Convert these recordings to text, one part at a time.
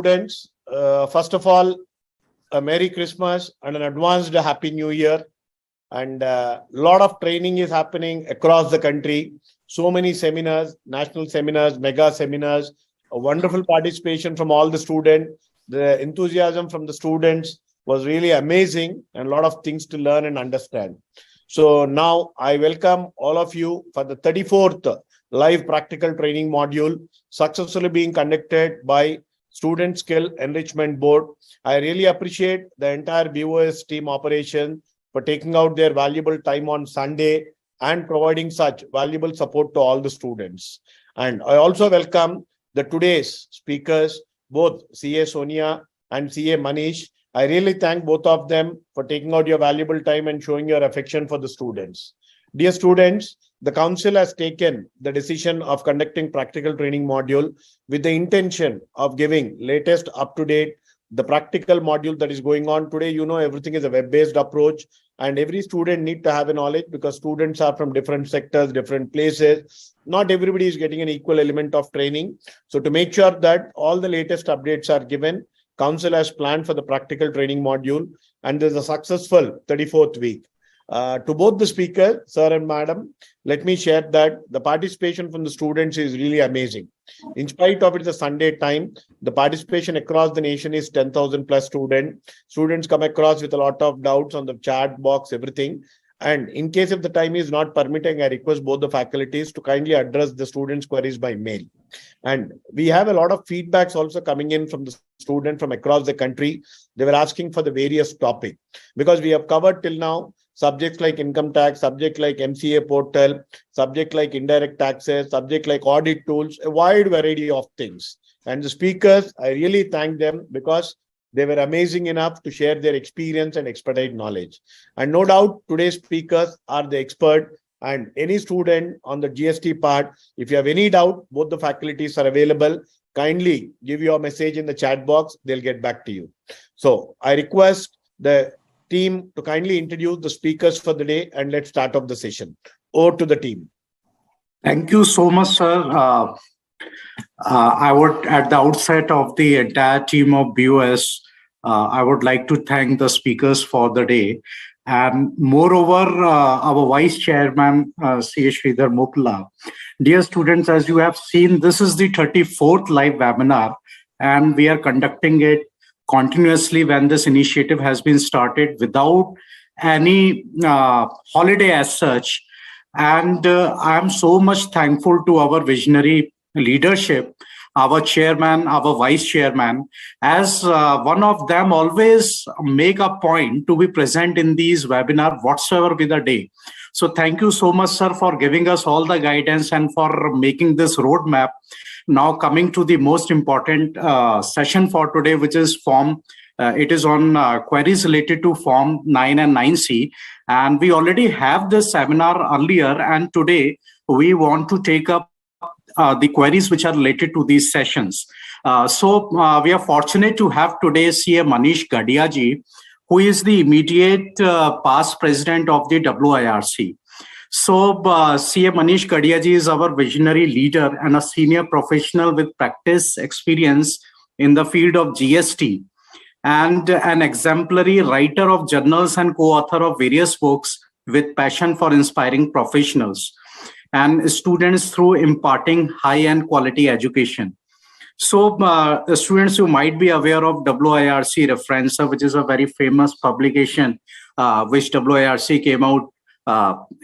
students, first of all, a Merry Christmas and an advanced Happy New Year. And a lot of training is happening across the country. So many seminars, national seminars, mega seminars, a wonderful participation from all the students. The enthusiasm from the students was really amazing and a lot of things to learn and understand. So now I welcome all of you for the 34th live practical training module successfully being conducted by Student Skill Enrichment Board. I really appreciate the entire BOS team operation for taking out their valuable time on Sunday and providing such valuable support to all the students. And I also welcome the today's speakers, both CA Sonia and CA Manish. I really thank both of them for taking out your valuable time and showing your affection for the students. Dear students, the council has taken the decision of conducting practical training module with the intention of giving latest up-to-date the practical module that is going on today. You know, everything is a web-based approach and every student need to have a knowledge because students are from different sectors, different places. Not everybody is getting an equal element of training. So to make sure that all the latest updates are given, council has planned for the practical training module and there's a successful 34th week. To both the speakers, sir and madam, let me share that the participation from the students is really amazing. In spite of it's a Sunday time, the participation across the nation is 10,000 plus students. Students come across with a lot of doubts on the chat box, everything. And in case if the time is not permitting, I request both the faculties to kindly address the students' queries by mail. And we have a lot of feedbacks also coming in from the students from across the country. They were asking for the various topics because we have covered till now subjects like income tax, subject like MCA portal, subject like indirect taxes, subject like audit tools, a wide variety of things. And the speakers, I really thank them because they were amazing enough to share their experience and expertise knowledge. And no doubt today's speakers are the expert, and any student on the GST part, if you have any doubt, both the faculties are available. Kindly give your message in the chat box. They'll get back to you. So I request the team to kindly introduce the speakers for the day and let's start off the session. Over to the team. Thank you so much, sir. I would, at the outset of the entire team of BOS, I would like to thank the speakers for the day. And moreover, our Vice Chairman, C. Sridhar Mupla. Dear students, as you have seen, this is the 34th live webinar, and we are conducting it continuously when this initiative has been started without any holiday as such. And I am so much thankful to our visionary leadership, our chairman, our vice chairman, as one of them always make a point to be present in these webinars whatsoever be the day. So thank you so much, sir, for giving us all the guidance and for making this roadmap. Now coming to the most important session for today, which is form. It is on queries related to Form 9 and 9C. And we already have this seminar earlier. And today we want to take up the queries which are related to these sessions. So we are fortunate to have today CA Manish Gadia ji, who is the immediate past president of the WIRC. So CA Manish Gadia ji is our visionary leader and a senior professional with practice experience in the field of GST and an exemplary writer of journals and co-author of various books with passion for inspiring professionals and students through imparting high-end quality education. So students, you might be aware of WIRC Referencer, which is a very famous publication which WIRC came out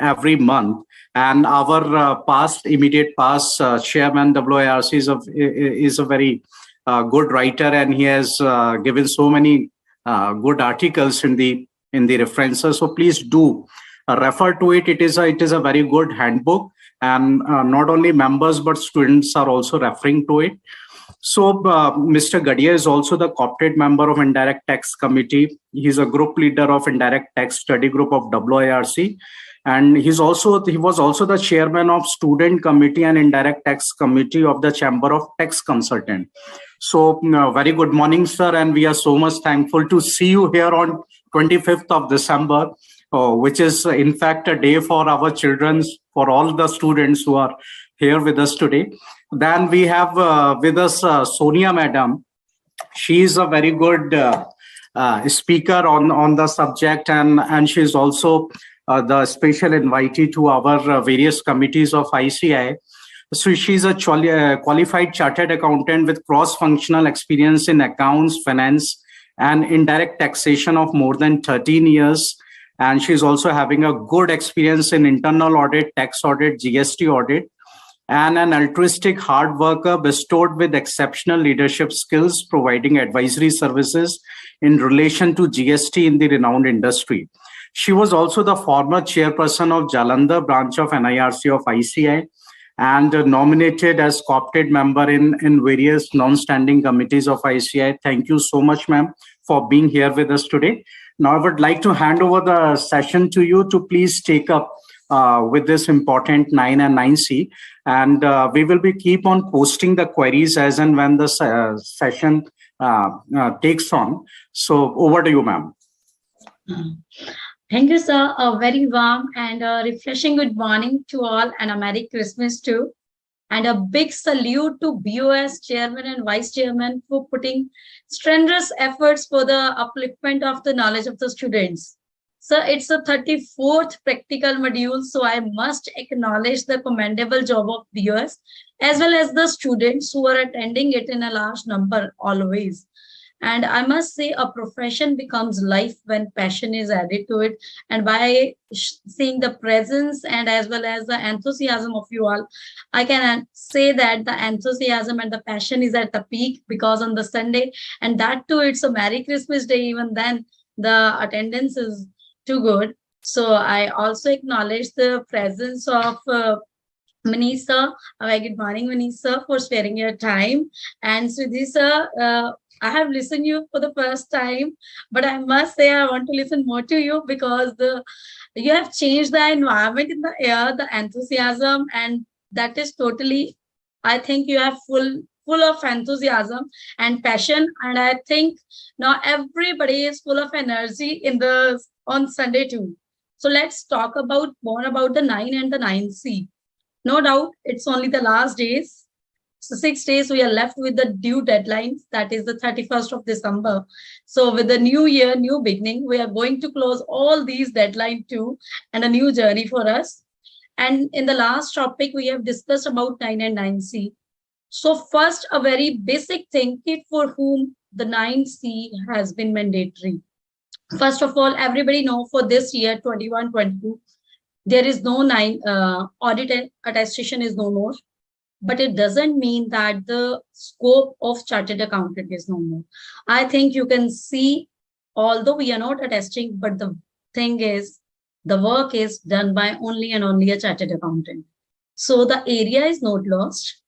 every month, and our immediate past chairman WIRC is a very good writer, and he has given so many good articles in the referencer. So please do refer to it. It is a very good handbook, and not only members but students are also referring to it. So Mr. Gadia is also the corporate member of Indirect Tax Committee. He's a group leader of Indirect Tax Study Group of WIRC. And he was also the chairman of Student Committee and Indirect Tax Committee of the Chamber of Tax Consultants. So very good morning, sir. And we are so much thankful to see you here on 25th of December, which is in fact a day for our children, for all the students who are here with us today. Then we have with us Sonia Madam. She is a very good speaker on the subject, and she is also the special invitee to our various committees of ICI. So she's a qualified chartered accountant with cross-functional experience in accounts, finance, and indirect taxation of more than 13 years. And she's also having a good experience in internal audit, tax audit, GST audit, and an altruistic hard worker bestowed with exceptional leadership skills, providing advisory services in relation to GST in the renowned industry. She was also the former chairperson of Jalandhar branch of NIRC of ICI, and nominated as co-opted member in various non-standing committees of ICI. Thank you so much, ma'am, for being here with us today. Now, I would like to hand over the session to you to please take up with this important 9 and 9C. And we will be keep on posting the queries as and when the session takes on. So over to you, ma'am. Thank you, sir. A very warm and refreshing good morning to all, and a Merry Christmas too. And a big salute to BOS chairman and vice chairman for putting strenuous efforts for the upliftment of the knowledge of the students. So it's the 34th practical module, so I must acknowledge the commendable job of BOS as well as the students who are attending it in a large number always. And I must say, a profession becomes life when passion is added to it. And by seeing the presence and as well as the enthusiasm of you all, I can say that the enthusiasm and the passion is at the peak, because on the Sunday, and that too, it's a Merry Christmas Day, even then the attendance is too good. So I also acknowledge the presence of Manish sir. Good morning, Manish sir, for sparing your time. And Sudhi sir, I have listened you for the first time, but I must say I want to listen more to you, because you have changed the environment in the air, the enthusiasm, and that is totally, I think you have full of enthusiasm and passion. And I think now everybody is full of energy on Sunday too. So let's talk more about the 9 and the 9C. No doubt, it's only the last days. So 6 days we are left with the due deadlines, that is the 31st of December. So with the new year, new beginning, we are going to close all these deadlines too, and a new journey for us. And in the last topic, we have discussed about 9 and 9C. So first, a very basic thing, for whom the 9C has been mandatory. First of all, everybody know for this year, 21-22, there is no audit and attestation is no more. But it doesn't mean that the scope of chartered accountant is no more. I think you can see, although we are not attesting, but the thing is, the work is done by only and only a chartered accountant. So the area is not lost.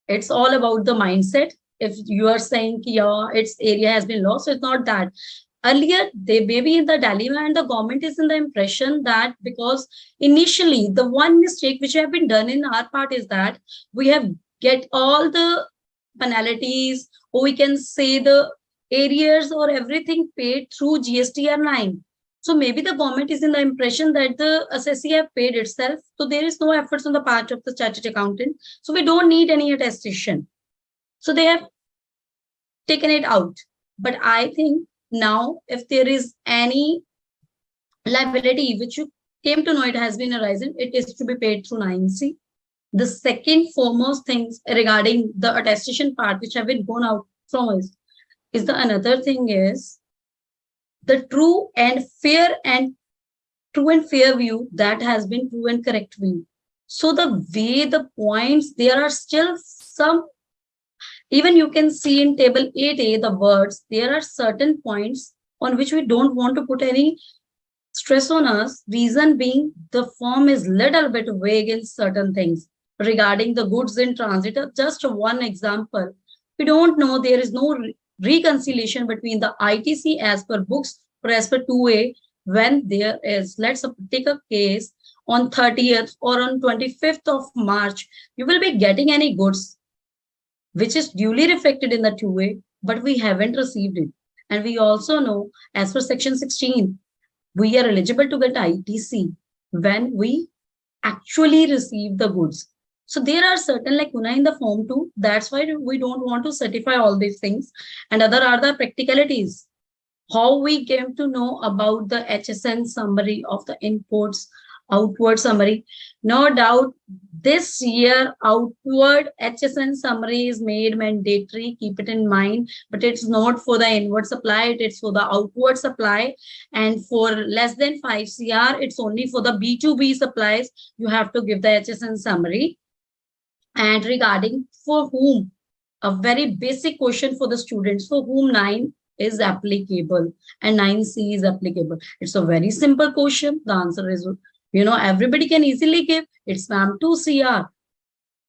It's all about the mindset. If you are saying, yeah, its area has been lost, it's not that. Earlier, they may be in the dilemma, and the government is in the impression that, because initially the one mistake which have been done in our part is that we have get all the penalties, or we can say the arrears or everything paid through GST R9. So maybe the government is in the impression that the assessee have paid itself. So there is no efforts on the part of the chartered accountant. So we don't need any attestation. So they have taken it out. But I think now, if there is any liability which you came to know it has been arisen, it is to be paid through 9C. The second foremost things regarding the attestation part which have been gone out from us is the another thing is the true and fair view that has been true and correct view. So the way the points, there are still some. Even you can see in table 8A, the words, there are certain points on which we don't want to put any stress on us. Reason being, the form is little bit vague in certain things regarding the goods in transit. Just one example, we don't know, there is no reconciliation between the ITC as per books or as per 2A, when there is, let's take a case on 30th or on 25th of March, you will be getting any goods which is duly reflected in the 2A, but we haven't received it. And we also know, as per section 16, we are eligible to get ITC when we actually receive the goods. So there are certain like Una in the form too. That's why we don't want to certify all these things. And other are the practicalities. How we came to know about the HSN summary of the inputs, outward summary. No doubt this year outward HSN summary is made mandatory. Keep it in mind, but it's not for the inward supply. It's for the outward supply. And for less than 5 CR, it's only for the B2B supplies. You have to give the HSN summary. And regarding for whom, a very basic question for the students, for whom 9 is applicable and 9C is applicable. It's a very simple question. The answer is, everybody can easily give. It's ma'am 2 CR.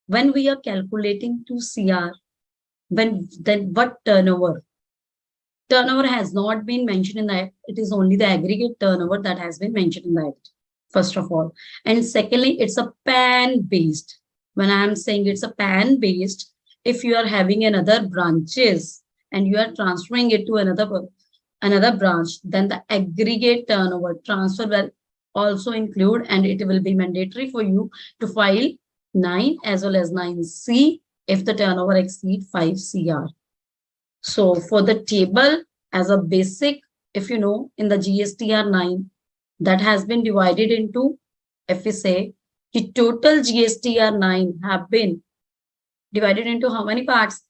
When we are calculating 2 CR, then what turnover? Turnover has not been mentioned in the act. It is only the aggregate turnover that has been mentioned in the act, first of all. And secondly, it's a PAN-based. When I'm saying it's a PAN-based, if you are having another branches and you are transferring it to another branch, then the aggregate turnover transfer will also include, and it will be mandatory for you to file 9 as well as 9C if the turnover exceed 5 CR. So for the table as a basic, if you know, in the GSTR 9, that has been divided into, if we say, the total GSTR 9 have been divided into how many parts?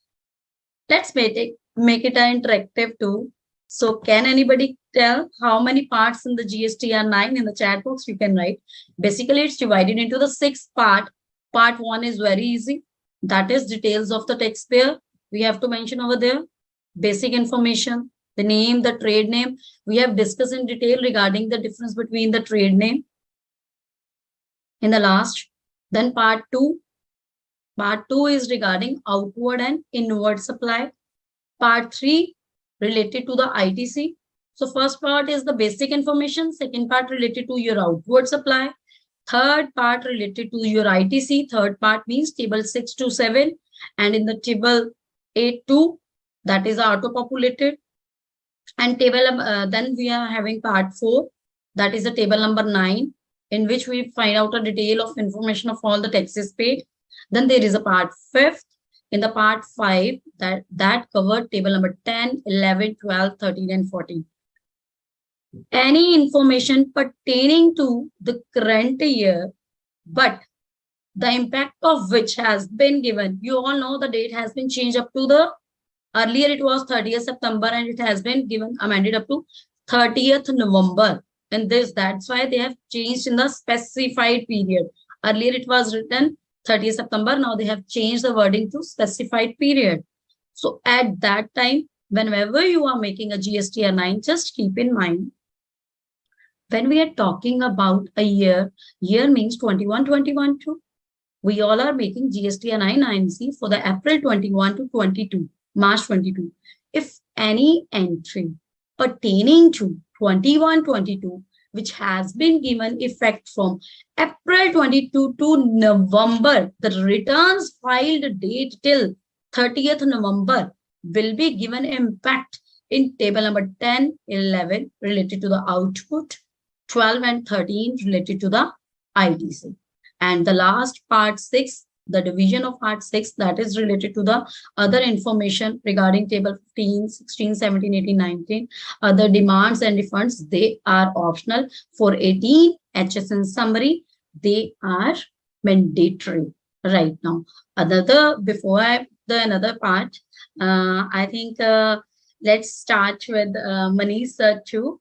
Let's make it an interactive too. So can anybody tell how many parts in the GSTR 9 in the chat box? You can write. Basically, it's divided into the 6 part. Part 1 is very easy. That is details of the taxpayer. We have to mention over there. Basic information, the name, the trade name. We have discussed in detail regarding the difference between the trade name in the last. Then part 2. Part 2 is regarding outward and inward supply. Part 3 related to the ITC. So first part is the basic information. Second part related to your outward supply. Third part related to your ITC. Third part means table 6 to 7. And in the table 8 to, that is auto-populated. And table, then we are having part 4. That is the table number 9, in which we find out a detail of information of all the taxes paid. Then there is a part 5th. In the part 5, that covered table number 10, 11, 12, 13, and 14. Any information pertaining to the current year, but the impact of which has been given. You all know the date has been changed up to the, earlier it was 30th September and it has been given, amended up to 30th November. And that's why they have changed in the specified period. Earlier it was written 30th September. Now they have changed the wording to specified period. So at that time, whenever you are making a GSTR 9, just keep in mind, when we are talking about a year means 21-21 to, we all are making GSTR 9 INC for the April 21 to 22, March 22. If any entry pertaining to 21-22, which has been given effect from April 22 to November, the returns filed date till 30th November will be given impact in table number 10, 11 related to the output, 12 and 13 related to the ITC. And the last part 6, the division of part 6, that is related to the other information regarding table 15, 16, 17, 18, 19. Other demands and refunds, they are optional. For 18, HSN summary, they are mandatory right now. Before another part, I think let's start with Manish sir too.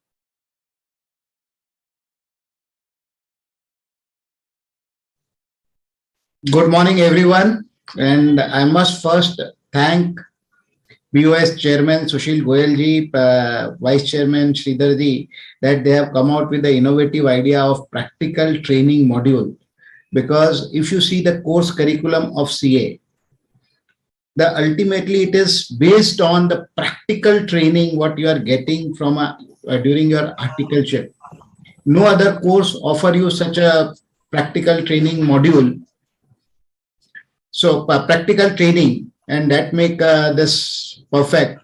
Good morning, everyone. And I must first thank BOS Chairman Sushil Goyalji, Vice Chairman Sridharji, that they have come out with the innovative idea of practical training module. Because if you see the course curriculum of CA, ultimately it is based on the practical training what you are getting from during your articleship. No other course offer you such a practical training module. So practical training, and that make this perfect.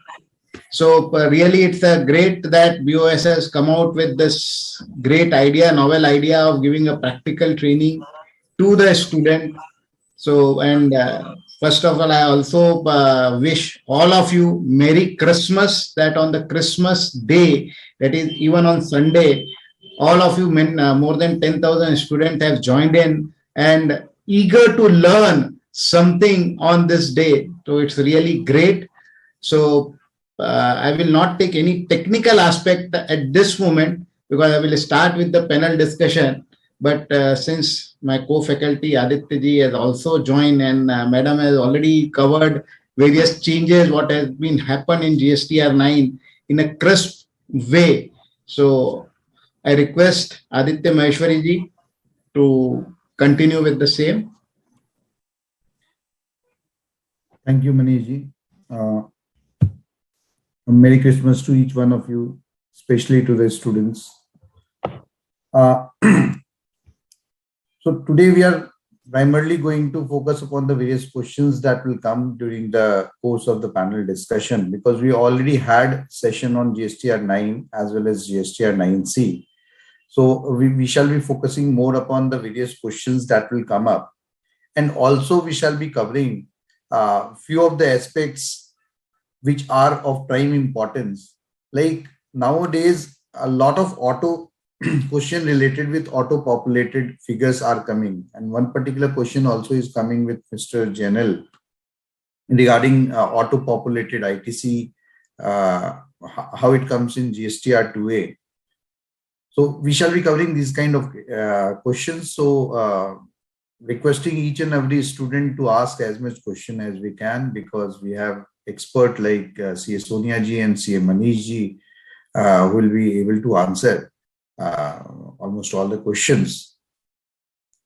So really it's great that BOS has come out with this great idea, novel idea of giving a practical training to the student. So, and first of all, I also wish all of you Merry Christmas, that on the Christmas day, that is even on Sunday, all of you, more than 10,000 students have joined in and eager to learn something on this day. So it's really great. So I will not take any technical aspect at this moment because I will start with the panel discussion. But since my co-faculty Aditya ji has also joined and Madam has already covered various changes what has been happened in GSTR 9 in a crisp way. So I request Aditya Maheshwari ji to continue with the same. Thank you, Manish ji. Merry Christmas to each one of you, especially to the students. So today we are primarily going to focus upon the various questions that will come during the course of the panel discussion, because we already had session on GSTR 9 as well as GSTR 9C. So we shall be focusing more upon the various questions that will come up. And also we shall be covering few of the aspects which are of prime importance. Like nowadays, a lot of auto question related with auto-populated figures are coming. And one particular question also is coming with Mr. Janel regarding auto-populated ITC, how it comes in GSTR 2A. So we shall be covering these kind of questions. So requesting each and every student to ask as much question as we can, because we have expert like CA Sonia ji and CA Manish ji who will be able to answer almost all the questions.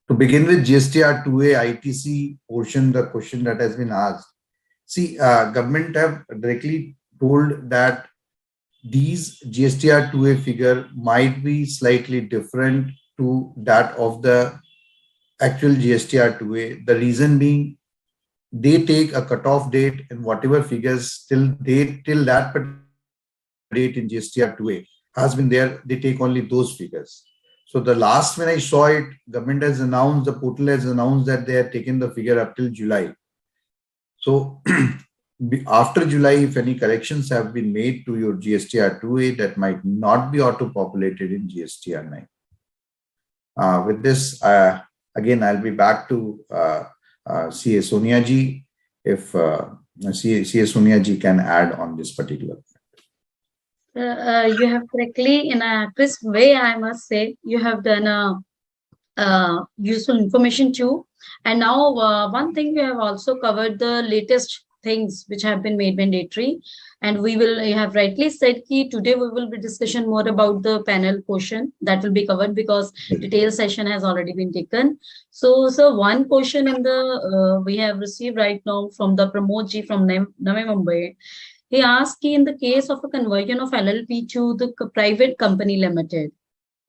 To begin with GSTR 2A ITC portion, the question that has been asked. See, government have directly told that these GSTR 2A figure might be slightly different to that of the actual GSTR 2A. The reason being, they take a cutoff date and whatever figures till that date in GSTR 2A has been there, they take only those figures. So the last when I saw it, government has announced, the portal has announced that they have taken the figure up till July. So after July, if any corrections have been made to your GSTR 2A, that might not be auto-populated in GSTR 9. With this, again, I'll be back to CA Sonia ji, if CA Sonia ji can add on this particular. You have correctly, in a crisp way, I must say, you have done useful information too. And now one thing, you have also covered the latest things which have been made mandatory. And we will, you have rightly said, ki today we will be discussion more about the panel portion that will be covered, because detailed session has already been taken. So one question in the we have received right now from the Pramod ji from Navi Mumbai. He asked, in the case of a conversion of LLP to the private company limited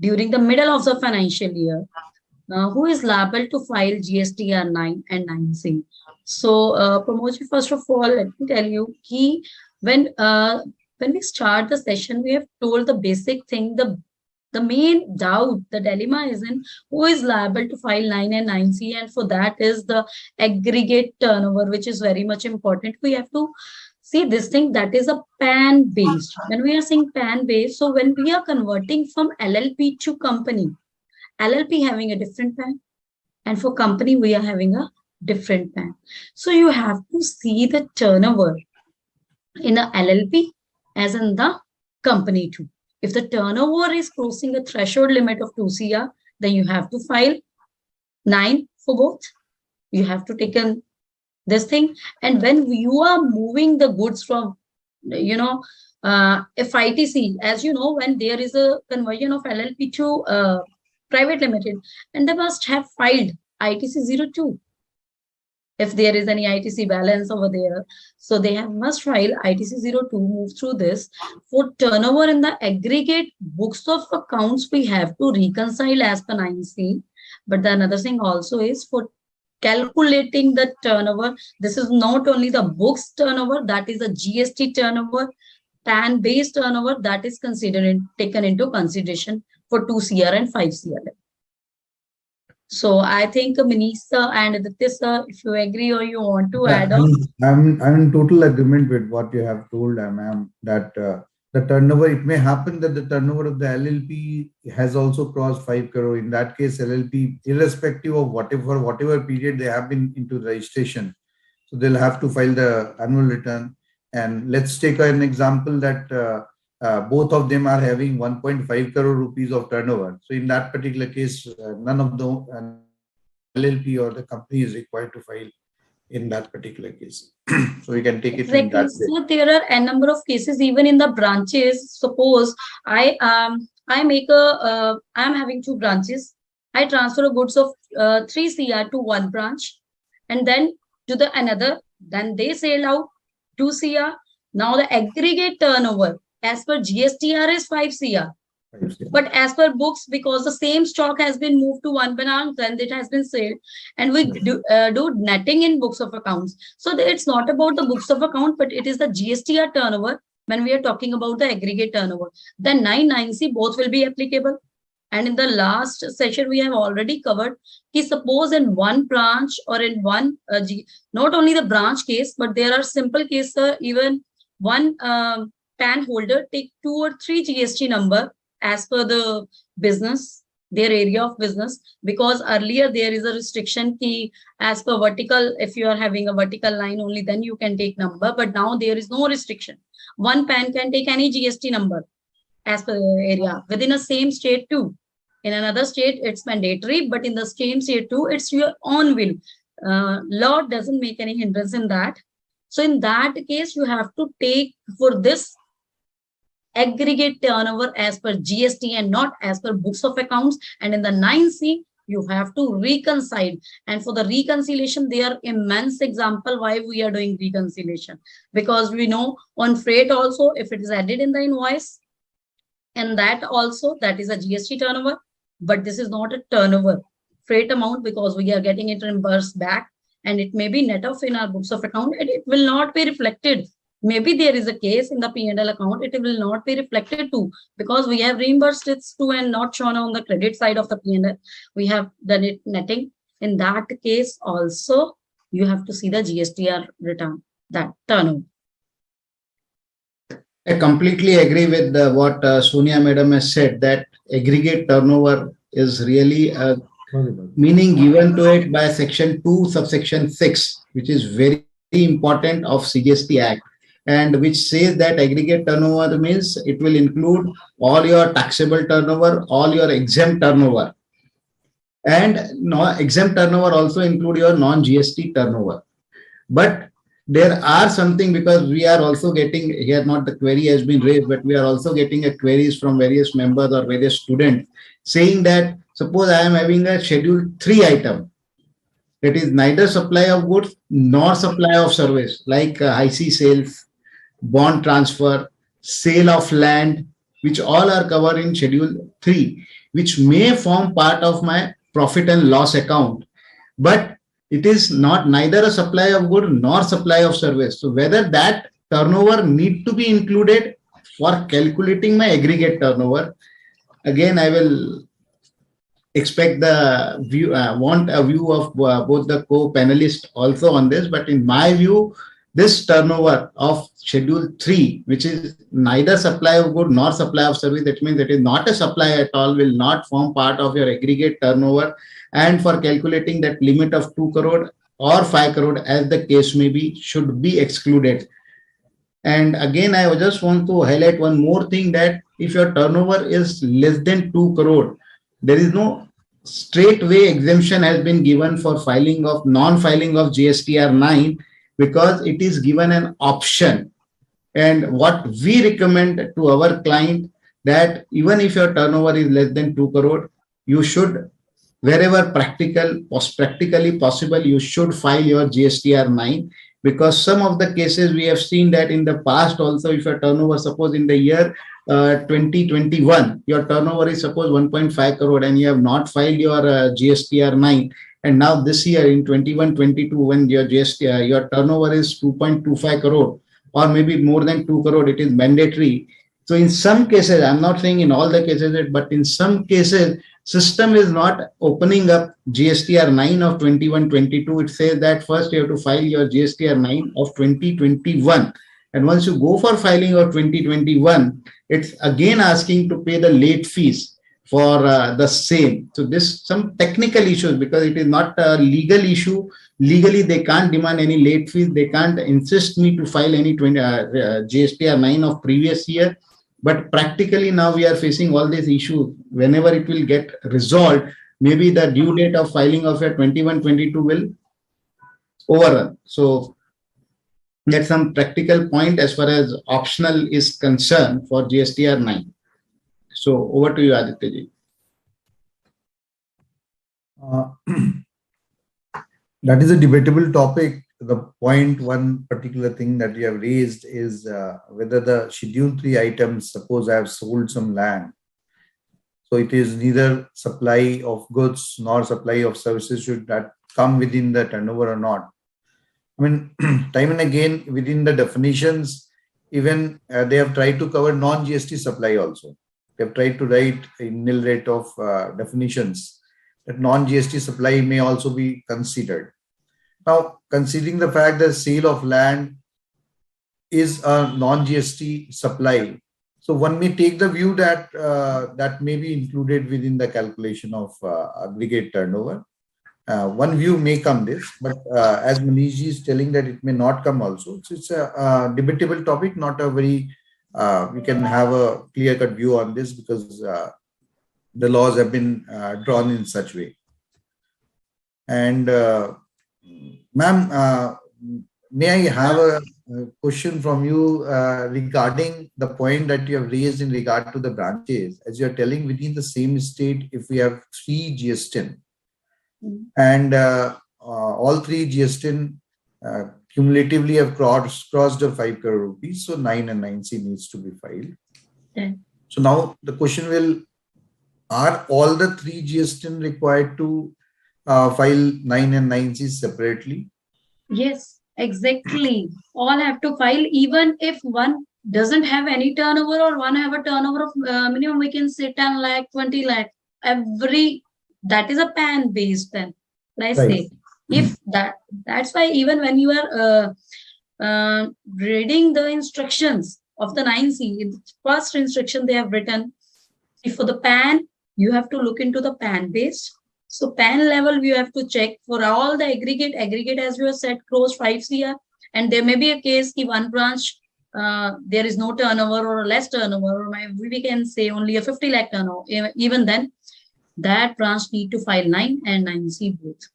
during the middle of the financial year, who is liable to file GSTR 9 and 9C? So, Pramod, first of all, let me tell you, when we start the session, we have told the basic thing, the main doubt, the dilemma is in who is liable to file 9 and 9C, and for that is the aggregate turnover, which is very much important. We have to see this thing, that is a PAN based. When we are saying PAN based, so when we are converting from LLP to company, LLP having a different PAN, and for company we are having a different PAN. So you have to see the turnover in a LLP as in the company too. If the turnover is crossing a threshold limit of 2 CR, then you have to file 9 for both. You have to take in this thing. And when you are moving the goods from, FITC, as you know, when there is a conversion of LLP to private limited, and they must have filed ITC 02. If there is any ITC balance over there, so they must file ITC 02, move through this. For turnover in the aggregate books of accounts, we have to reconcile as per 9C. But the another thing also is for calculating the turnover. This is not only the books turnover, that is a GST turnover, PAN based turnover, that is taken into consideration for 2 CR and 5 CR. So I think Manish sir and Aditya sir, if you agree or you want to Yeah, add on. I'm in total agreement with what you have told, ma'am, that the turnover, it may happen that the turnover of the LLP has also crossed 5 crore. In that case, LLP, irrespective of whatever period they have been into the registration, so they'll have to file the annual return. And let's take an example that both of them are having 1.5 crore rupees of turnover. So in that particular case, none of the LLP or the company is required to file in that particular case. So we can take it in Exactly. that way. So there are a number of cases even in the branches. Suppose I make a I'm having two branches. I transfer a goods of 3 CR to one branch and then to the another. Then they sell out 2 CR. Now the aggregate turnover as per GSTR is 5 CR. But as per books, because the same stock has been moved to one branch, then it has been sold, and we do netting in books of accounts. So it's not about the books of account, but it is the GSTR turnover when we are talking about the aggregate turnover. Then 9(9)C both will be applicable. And in the last session, we have already covered कि suppose in one branch or in one, not only the branch case, but there are simple cases, even one PAN holder take 2 or 3 GST number as per the business, their area of business, because earlier there is a restriction ki as per vertical, if you are having a vertical line only, then you can take number, but now there is no restriction. One PAN can take any GST number as per the area within a same state too. In another state, it's mandatory, but in the same state too, it's your own will. Law doesn't make any hindrance in that. So in that case, you have to take for this aggregate turnover as per GST and not as per books of accounts. And in the 9C, you have to reconcile. And for the reconciliation, there are immense example why we are doing reconciliation. Because we know on freight also, if it is added in the invoice, and that also, that is a GST turnover, but this is not a turnover freight amount because we are getting it reimbursed back, and it may be net off in our books of account and it will not be reflected. Maybe there is a case in the P&L account, it will not be reflected too, because we have reimbursed it too and not shown on the credit side of the P&L. We have done it netting. In that case also, you have to see the GSTR return, that turnover. I completely agree with what Sonia madam has said, that aggregate turnover is really a meaning given to it by section 2 subsection 6, which is very important of CGST Act, and which says that aggregate turnover means it will include all your taxable turnover, all your exempt turnover, and exempt turnover also include your non-GST turnover. But there are something, because we are also getting here, not the query has been raised, but we are also getting a queries from various members or various students saying that suppose I am having a schedule 3 item, that is neither supply of goods nor supply of service, like IC sales, bond transfer, sale of land, which all are covered in schedule 3, which may form part of my profit and loss account, but it is not neither a supply of good nor supply of service. So whether that turnover need to be included for calculating my aggregate turnover, again, I will expect the view, want a view of both the co-panelists also on this. But in my view, this turnover of schedule 3, which is neither supply of good nor supply of service, that means it is not a supply at all, will not form part of your aggregate turnover. And for calculating that limit of 2 crore or 5 crore, as the case may be, should be excluded. And again, I just want to highlight one more thing, that if your turnover is less than 2 crore, there is no straightway exemption has been given for filing of non-filing of GSTR 9, because it is given an option. And what we recommend to our client, that even if your turnover is less than 2 crore, you should, wherever practically possible, you should file your GSTR 9, because some of the cases we have seen that in the past also, if your turnover, suppose in the year 2021, your turnover is suppose 1.5 crore and you have not filed your GSTR 9, and now this year in 21-22, when your GST, your turnover is 2.25 crore or maybe more than 2 crore, it is mandatory. So in some cases, I'm not saying in all the cases, but in some cases, system is not opening up GSTR 9 of 21-22. It says that first you have to file your GSTR 9 of 2021. And once you go for filing of 2021, it's again asking to pay the late fees for the same. So this some technical issues, because it is not a legal issue. Legally, they can't demand any late fees. They can't insist me to file any GSTR 9 of previous year. But practically now we are facing all these issues. Whenever it will get resolved, maybe the due date of filing of your 21-22 will overrun. So that's some practical point as far as optional is concerned for GSTR 9. So over to you, Aditya ji. That is a debatable topic. The point, one particular thing that we have raised is whether the Schedule 3 items, suppose I have sold some land. So it is neither supply of goods nor supply of services, should that come within the turnover or not. I mean, time and again within the definitions, even they have tried to cover non-GST supply also. They have tried to write a nil rate of definitions that non-GST supply may also be considered. Now, considering the fact that sale of land is a non-GST supply, so one may take the view that that may be included within the calculation of aggregate turnover. One view may come this, but as Manish is telling that it may not come also. So it's a debatable topic, not a very, we can have a clear-cut view on this because the laws have been drawn in such way. And ma'am, may I have a question from you regarding the point that you have raised in regard to the branches, as you are telling within the same state, if we have 3 GSTN and all 3 GSTN cumulatively have crossed the 5 crore rupees, so 9 and 9C needs to be filed. Yeah. So now the question will, are all the 3 GSTN required to file 9 and 9C separately? Yes, exactly. All have to file, even if one doesn't have any turnover or one have a turnover of minimum, we can say 10 lakh, 20 lakh. Every, that is a PAN based then. Let's say, if that's why even when you are reading the instructions of the 9C, in the first instruction they have written, if for the PAN, you have to look into the PAN based. So PAN level, you have to check for all the aggregate as you have said, close 5 CR. And there may be a case if one branch, there is no turnover or less turnover, or we can say only a 50 lakh turnover. Even then, that branch need to file 9 and 9C both.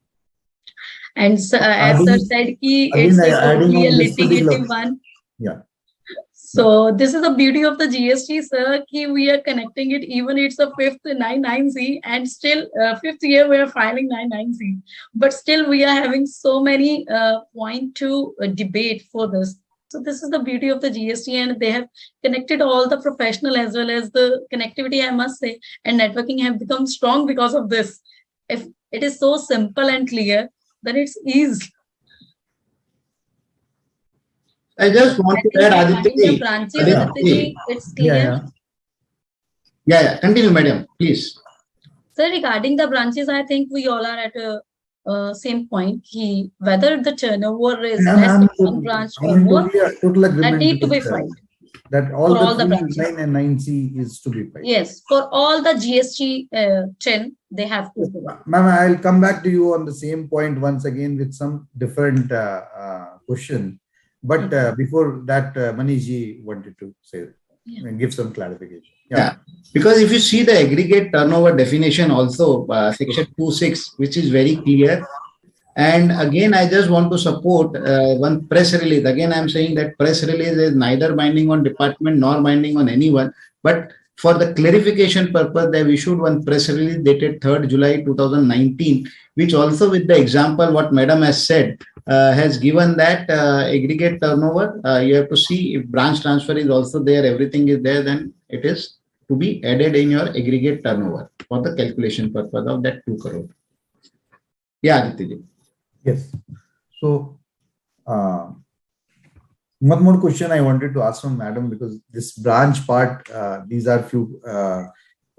And as sir said, it's totally a litigative one. Yeah. So this is the beauty of the GST, sir. We are connecting it, even it's a 5th 99C, and still 5th year we are filing 99C. But still we are having so many point to debate for this. So this is the beauty of the GST, and they have connected all the professional as well as the connectivity, I must say, and networking have become strong because of this. If it is so simple and clear, then it's easy. I just want to add, Aditya. Branches, it's clear. Yeah. Continue, madam, please. So regarding the branches, I think we all are at a same point. Whether the turnover is less in one branch or more, that need to be filed. That all the branches, 9 and 9C is to be filed. Yes, for all the GST 10, they have to. Ma'am, I'll come back to you on the same point once again with some different question. But before that, Manish wanted to say and give some clarification. Yeah, because if you see the aggregate turnover definition also, section 2.6, which is very clear. And again, I just want to support one press release. Again, I'm saying that press release is neither binding on department nor binding on anyone. But for the clarification purpose, they've issued one press release dated 3rd July 2019, which also with the example what Madam has said, has given that aggregate turnover. You have to see if branch transfer is also there, everything is there, then it is to be added in your aggregate turnover for the calculation purpose of that 2 crore. Yeah, Aditya. Yes. So One more question I wanted to ask from Madam, because this branch part, these are few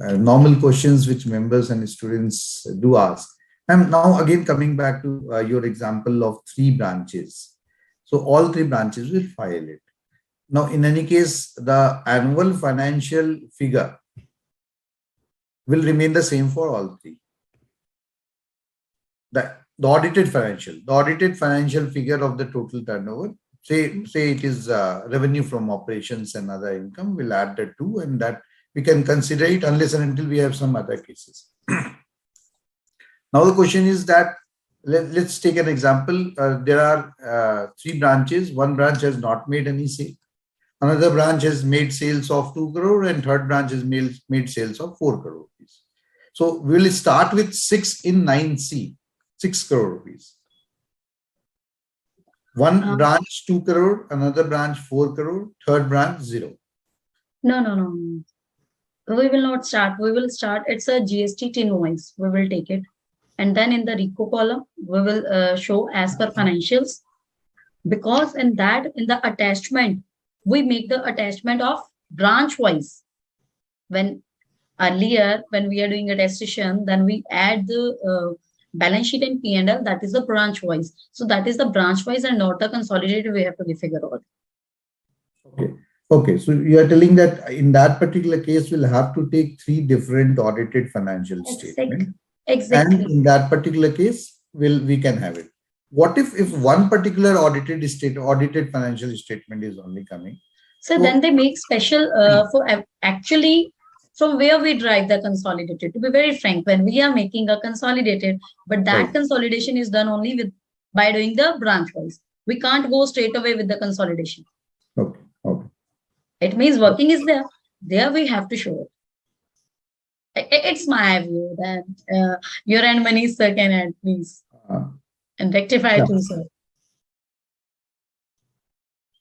normal questions which members and students do ask. And now again coming back to your example of 3 branches. So all 3 branches will file it. Now in any case, the annual financial figure will remain the same for all 3. The audited financial figure of the total turnover, say it is revenue from operations and other income, we'll add the 2, and that we can consider it unless and until we have some other cases. Now the question is that, let's take an example. There are 3 branches. One branch has not made any sale. Another branch has made sales of 2 crore, and third branch has made sales of 4 crore rupees. So we'll start with 6 in 9C, 6 crore rupees. One branch 2 crore, another branch 4 crore, third branch 0. No. We will not start. We will start. It's a GST invoice. We will take it. And then in the RICO column, we will show as per financials. Because in the attachment, we make the attachment of branch wise. When earlier, when we are doing a taxation, then we add the balance sheet and P&L, that is the branch wise. So that is the branch wise and not the consolidated. We have to figure out. Okay. So you are telling that in that particular case, we'll have to take 3 different audited financial statements. Exactly. And in that particular case, we can have it. What if one particular audited financial statement is only coming? So then they make special for actually from where we drive the consolidated. To be very frank, when we are making a consolidated, but that consolidation is done only by doing the branch wise. We can't go straight away with the consolidation. Okay. It means working is there. There we have to show it. It's my view that your and Manish sir can add, please, and rectify too, sir.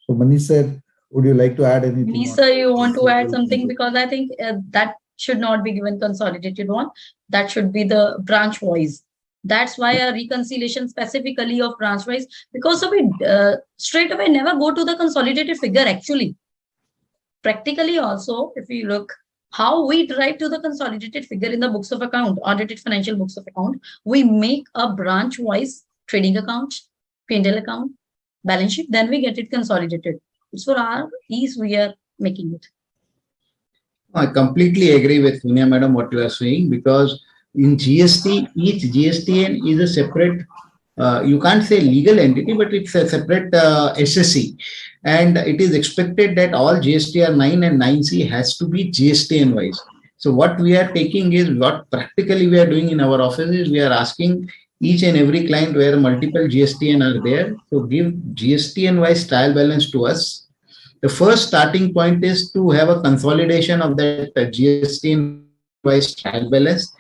So Manish sir, would you like to add anything? Manish sir, you want to add something? Because I think that should not be given consolidated one. That should be the branch wise. That's why a reconciliation specifically of branch wise, because so we straight away never go to the consolidated figure actually. Practically also, if you look how we drive to the consolidated figure in the books of account, audited financial books of account, we make a branch wise trading account, P&L account, balance sheet, then we get it consolidated. It's for our ease we are making it. I completely agree with Punya madam what you are saying, because in GST, each GSTN is a separate, you can't say legal entity, but it's a separate SSC. And it is expected that all GSTR 9 and 9C has to be GSTN wise. So what we are taking is, what practically we are doing in our office is, we are asking each and every client where multiple GSTN are there to give GSTN wise trial balance to us. The first starting point is to have a consolidation of that GSTN wise trial balance,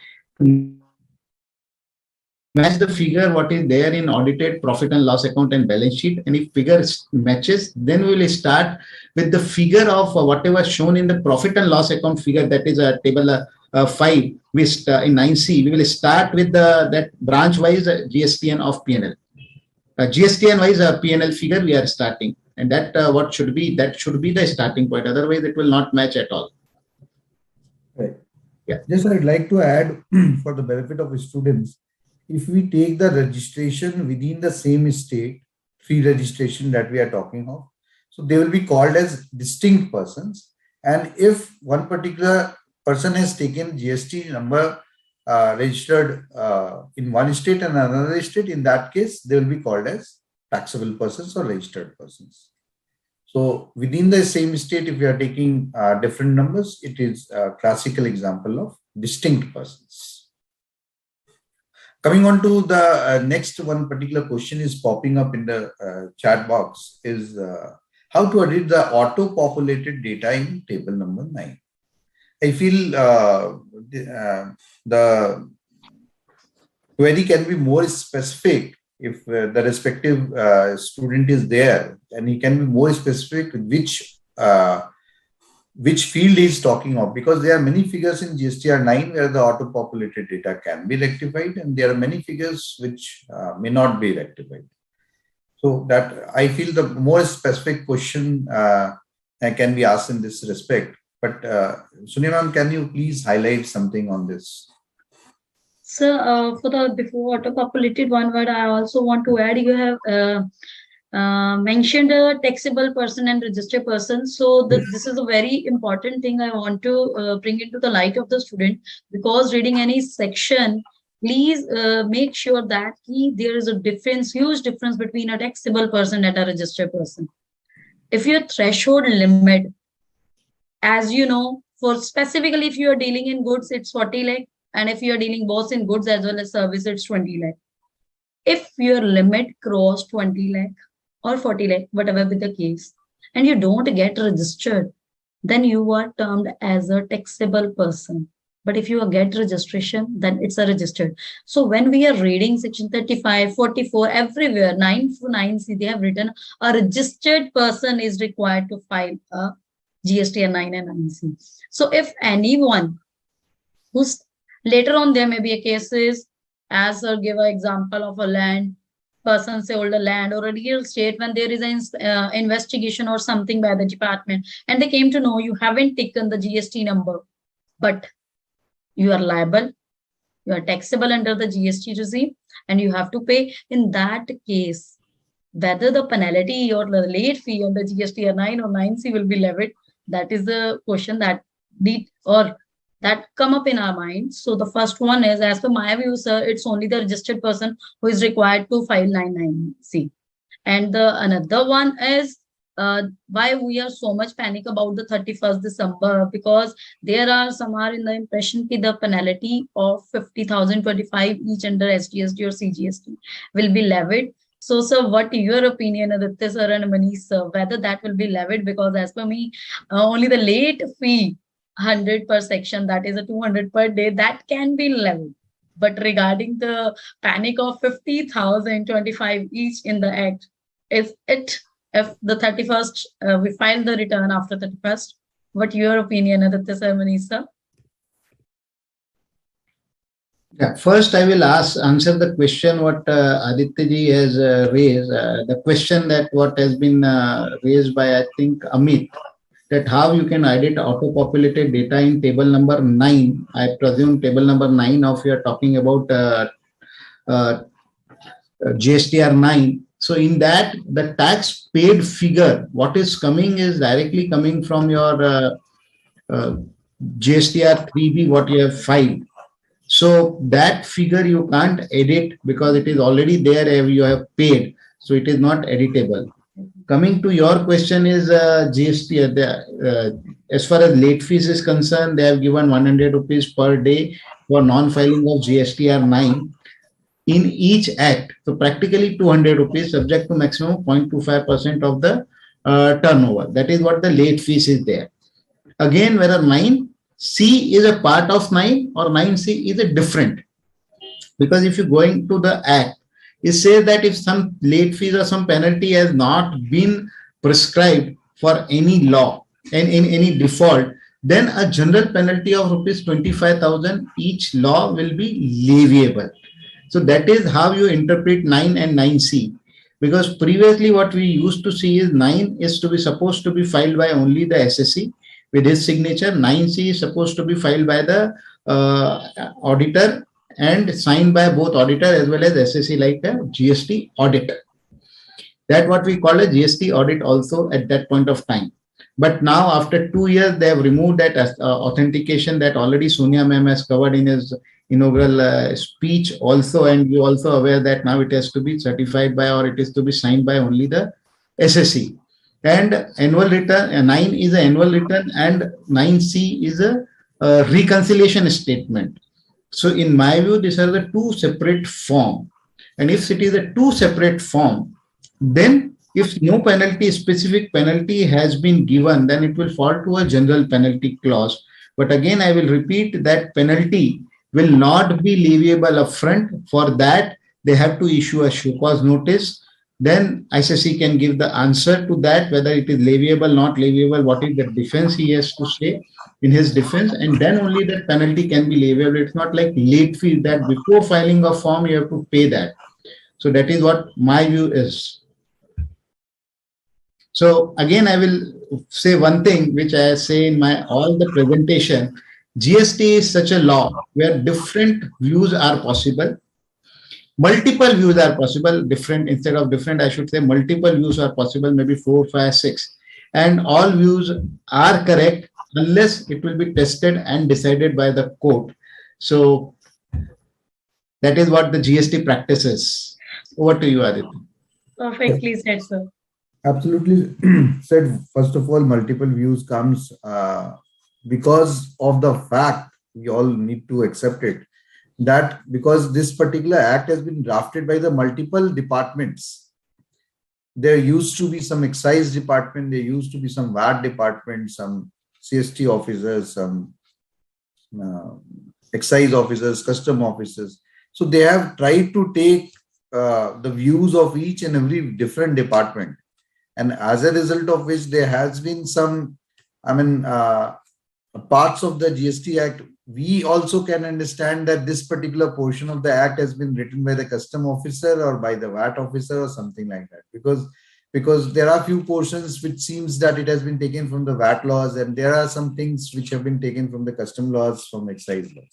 match the figure what is there in audited profit and loss account and balance sheet, and if figure matches, then we will start with the figure of whatever shown in the profit and loss account figure, that is a table 5 in 9C. We will start with that branch wise GSTN of P&L. GSTN wise P&L figure we are starting, and that what should be, that should be the starting point, otherwise it will not match at all. Right. Yeah. Just I'd like to add for the benefit of students, if we take the registration within the same state, 3 registration that we are talking of, so they will be called as distinct persons. And if one particular person has taken GST number registered in one state and another state, in that case, they will be called as taxable persons or registered persons. So within the same state, if we are taking different numbers, it is a classical example of distinct persons. Coming on to the next one particular question is popping up in the chat box is how to edit the auto-populated data in table number 9. I feel the query can be more specific if the respective student is there, and he can be more specific which field he is talking of, because there are many figures in GSTR 9 where the auto-populated data can be rectified, and there are many figures which may not be rectified. So that I feel the more specific question can be asked in this respect. But Sonia ma'am, can you please highlight something on this? So for the before auto-populated one word, I also want to add, you have mentioned a taxable person and registered person. So this is a very important thing I want to bring into the light of the student, because reading any section, please make sure that there is a difference, huge difference between a taxable person and a registered person. If your threshold limit, as you know, for specifically if you are dealing in goods, it's 40 lakh. And if you are dealing both in goods as well as service, it's 20 lakh. If your limit cross 20 lakh or 40 lakh, whatever be the case, and you don't get registered, then you are termed as a taxable person. But if you get registration, then it's a registered. So when we are reading section 35, 44, everywhere, 949C, they have written a registered person is required to file a GST 9 and 9C. So if anyone who's later on, there may be a cases, as I'll give an example of a land, person say hold a land or a real estate, when there is an investigation or something by the department, and they came to know you haven't taken the GST number, but you are liable, you are taxable under the GST regime, and you have to pay. In that case, whether the penalty or the late fee on the GST 9 or 9C will be levied, that is the question that that come up in our mind. So the first one is, as per my view, sir, it's only the registered person who is required to file 99C. And the another one is why we are so much panic about the 31st December, because there are some are in the impression that the penalty of 50,025 each under SGST or CGST will be levied. So, sir, what your opinion, Aditya sir and Manish sir, whether that will be levied? Because as per me, only the late fee 100 per section, that is a 200 per day, that can be levied. But regarding the panic of 50,025 each in the act, is it if the 31st we file the return after 31st? What your opinion, Aditya sir, Manish sir? Yeah, first I will answer the question what Aditya ji has raised. The question that what has been raised by, I think, Amit, that how you can edit auto-populated data in table number 9. I presume table number 9 of you are talking about GSTR 9. So in that, the tax paid figure, what is coming is directly coming from your GSTR 3B, what you have filed. So that figure you can't edit because it is already there, you have paid. So it is not editable. Coming to your question is GST, as far as late fees is concerned, they have given 100 rupees per day for non-filing of GSTR 9 in each act. So practically 200 rupees subject to maximum 0.25% of the turnover. That is what the late fees is there. Again, whether 9C is a part of 9 or 9C is a different. Because if you going to the act, it says that if some late fees or some penalty has not been prescribed for any law and in any default, then a general penalty of rupees 25,000 each law will be leviable. So that is how you interpret 9 and 9C. Because previously what we used to see is 9 is to be supposed to be filed by only the SSC with his signature. 9C is supposed to be filed by the auditor and signed by both auditor as well as SSC, like a GST auditor. That what we call a GST audit also at that point of time. But now after 2 years, they have removed that authentication that already Sonia ma'am has covered in his inaugural speech also. And you also aware that now it has to be certified by or it is to be signed by only the SSC. And annual return, 9 is an annual return and 9C is a reconciliation statement. So in my view, these are the two separate forms. And if it is a two separate form, then if no penalty, specific penalty has been given, then it will fall to a general penalty clause. But again, I will repeat that penalty will not be leviable upfront. For that, they have to issue a show cause notice. Then ICC can give the answer to that, whether it is leviable, not leviable, what is the defense he has to say in his defense, and then only that penalty can be leviable. It's not like late fee that before filing a form, you have to pay that. So that is what my view is. So again, I will say one thing which I say in my all the presentation. GST is such a law where different views are possible. Multiple views are possible. Different, instead of different, I should say multiple views are possible, maybe 4, 5, 6. And all views are correct unless it will be tested and decided by the court. So that is what the GST practices. Over to you, Aditya. Perfectly said, sir. Absolutely said. First of all, multiple views comes because of the fact, we all need to accept it, that because this particular act has been drafted by the multiple departments. There used to be some excise department, there used to be some VAT department, some CST officers, some excise officers, custom officers. So they have tried to take the views of each and every different department. And as a result of which there has been some, parts of the GST Act, we also can understand that this particular portion of the act has been written by the custom officer or by the VAT officer or something like that. Because there are few portions which seems that it has been taken from the VAT laws, and there are some things which have been taken from the custom laws, from excise laws.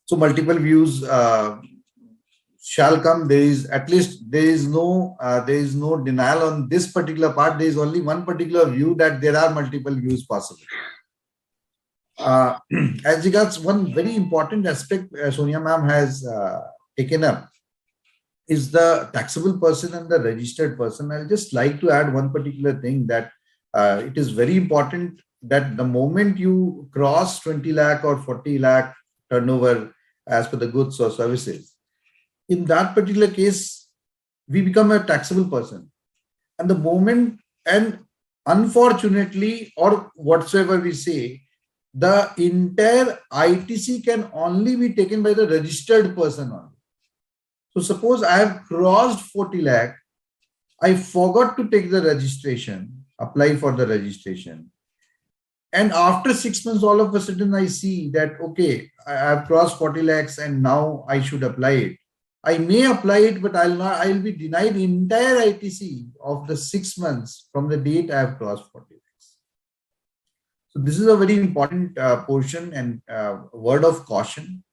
So multiple views shall come. There is no denial on this particular part. There is only one particular view, that there are multiple views possible. As regards one very important aspect Sonia ma'am has taken up is the taxable person and the registered person. I'll just like to add one particular thing, that it is very important that the moment you cross 20 lakh or 40 lakh turnover as per the goods or services, in that particular case, we become a taxable person. And the moment, and unfortunately, or whatsoever we say, the entire ITC can only be taken by the registered person only. So suppose I have crossed 40 lakh, I forgot to take the registration, apply for the registration. And after 6 months, all of a sudden I see that, okay, I have crossed 40 lakhs and now I should apply it. I may apply it, but I'll be denied entire ITC of the 6 months from the date I have crossed 40 lakhs. So this is a very important portion and word of caution,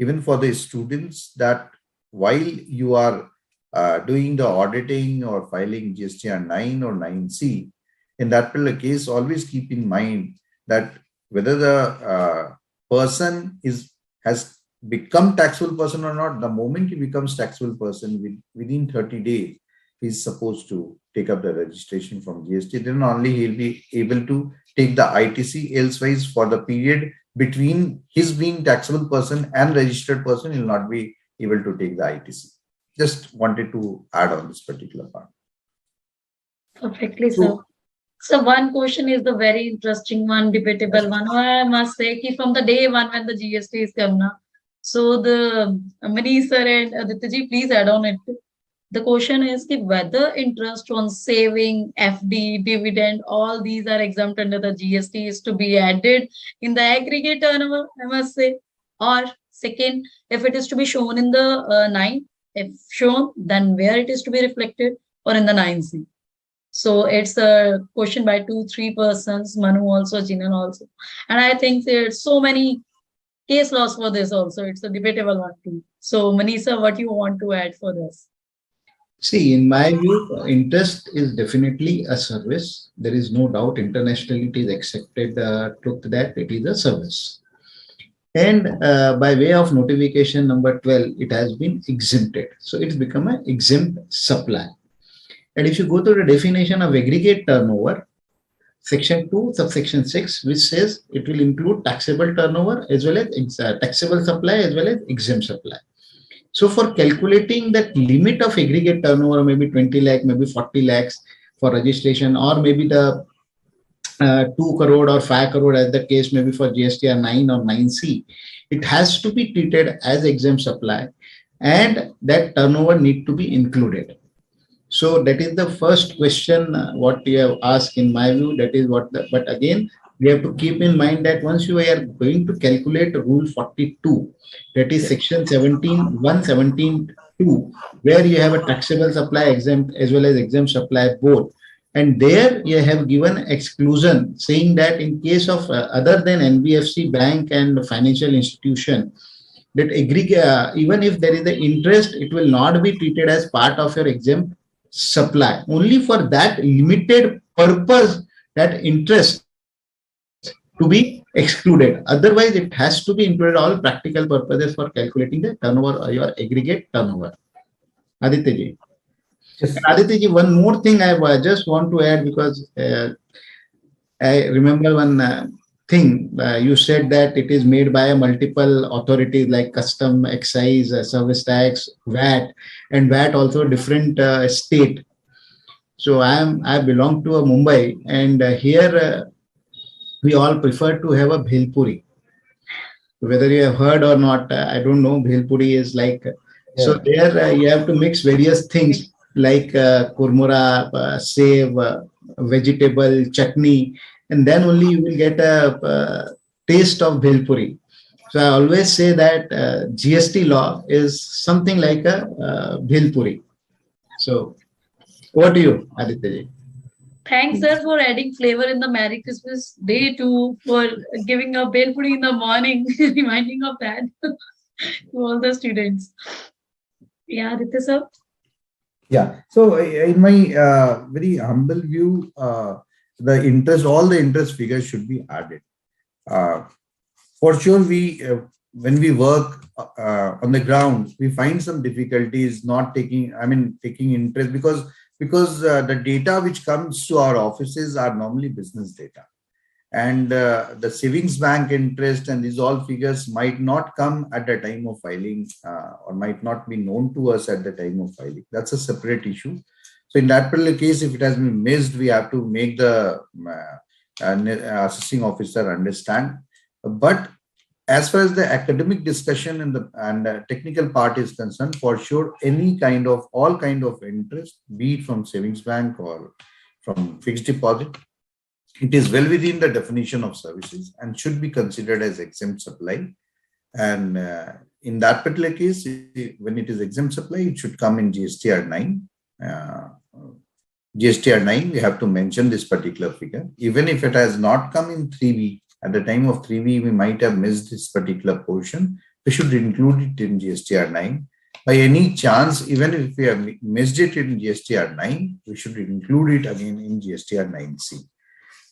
even for the students, that while you are doing the auditing or filing GSTR 9 or 9C, in that particular case, always keep in mind that whether the person has become taxable person or not, the moment he becomes taxable person, within 30 days, he's supposed to take up the registration from GST. Then only he'll be able to take the ITC. Elsewise, for the period between his being taxable person and registered person, he'll not be able to take the ITC. Just wanted to add on this particular part. Perfectly, sir. So one question is the very interesting one, debatable one. I must say that from the day one when the GST is come, so the Mani sir and Aditya ji, please add on it. The question is whether interest on saving, FD, dividend, all these are exempt under the GST is to be added in the aggregate turnover, I must say. Or second, if it is to be shown in the 9, if shown, then where it is to be reflected, or in the 9C. So it's a question by 2-3 persons, Manu also, Jinan also. And I think there's so many case laws for this also. It's a debatable one too. So Manisa, what you want to add for this? See, in my view, interest is definitely a service. There is no doubt internationally it is accepted truth that it is a service. And by way of notification number 12, it has been exempted. So it's become an exempt supply. And if you go to the definition of aggregate turnover, section 2, subsection 6, which says it will include taxable turnover as well as taxable supply as well as exempt supply. So for calculating that limit of aggregate turnover, maybe 20 lakh, maybe 40 lakhs for registration, or maybe the 2 crore or 5 crore as the case maybe for GSTR 9 or 9C, it has to be treated as exempt supply, and that turnover need to be included. So that is the first question what you have asked. In my view, that is what but again, we have to keep in mind that once you are going to calculate rule 42, that is section 17(1)(17)(2), 2, where you have a taxable supply exempt as well as exempt supply both. And there you have given exclusion saying that in case of other than NBFC, bank and financial institution, that aggregate, even if there is the interest, it will not be treated as part of your exempt supply. Only for that limited purpose, that interest to be excluded. Otherwise, it has to be included all practical purposes for calculating the turnover or your aggregate turnover. Aditya ji. Yes. Aditya ji, one more thing I just want to add, because I remember one thing you said that it is made by multiple authorities like custom, excise, service tax, VAT, and VAT also different state. So I belong to a Mumbai, and here we all prefer to have a bhel puri. Whether you have heard or not, I don't know. Bhel puri is like, so there you have to mix various things like kurmura, save, vegetable, chutney, and then only you will get a taste of bhel puri. So I always say that GST law is something like a bhel puri. So over to you, Aditya ji. Thanks, sir, for adding flavor in the Merry Christmas Day too, for giving a bhel puri in the morning, reminding of that to all the students. Yeah, Aditya sir. Yeah. So in my very humble view, the interest, all the interest figures should be added. For sure, when we work on the ground, we find some difficulties not taking interest because the data which comes to our offices are normally business data. And the savings bank interest and these all figures might not come at the time of filing or might not be known to us at the time of filing. That's a separate issue. So in that particular case, if it has been missed, we have to make the assessing officer understand. But as far as the academic discussion and the technical part is concerned, for sure, all kind of interest, be it from savings bank or from fixed deposit, it is well within the definition of services and should be considered as exempt supply. And in that particular case, when it is exempt supply, it should come in GSTR 9. GSTR 9, we have to mention this particular figure. Even if it has not come in 3B, at the time of 3B, we might have missed this particular portion. We should include it in GSTR 9. By any chance, even if we have missed it in GSTR 9, we should include it again in GSTR 9C.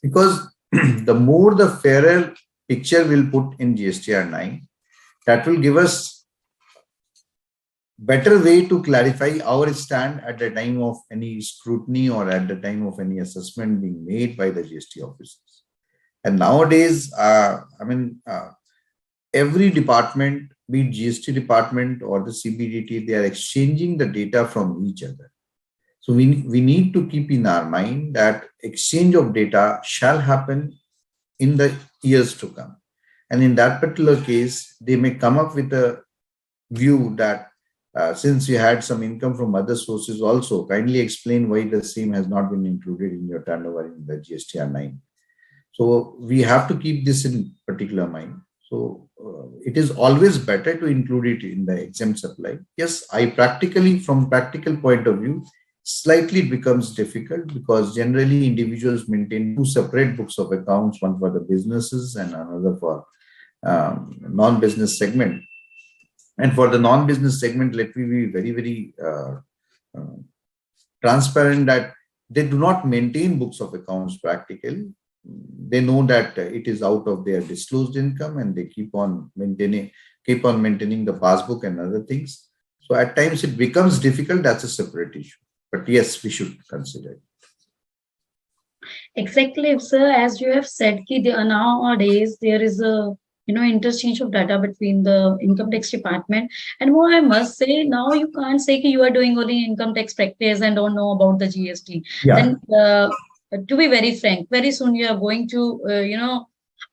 Because the more the fairer picture we'll put in GSTR 9, that will give us better way to clarify our stand at the time of any scrutiny or at the time of any assessment being made by the GST officers. And nowadays, every department, be it GST department or the CBDT, they are exchanging the data from each other. So we need to keep in our mind that exchange of data shall happen in the years to come. And in that particular case, they may come up with a view that since you had some income from other sources also, kindly explain why the same has not been included in your turnover in the GSTR 9. So we have to keep this in particular mind. So it is always better to include it in the exempt supply. Yes, from practical point of view, slightly becomes difficult because generally individuals maintain two separate books of accounts, one for the businesses and another for non-business segment. And for the non-business segment, let me be very, very transparent that they do not maintain books of accounts practically. They know that it is out of their disclosed income and they keep on maintaining the passbook and other things. So at times it becomes difficult. That's a separate issue. But yes, we should consider it. Exactly, sir. As you have said, nowadays there is a interchange of data between the income tax department. And more, I must say, now you can't say you are doing only income tax practice and don't know about the GST. Yeah. Then, to be very frank, very soon you are going to,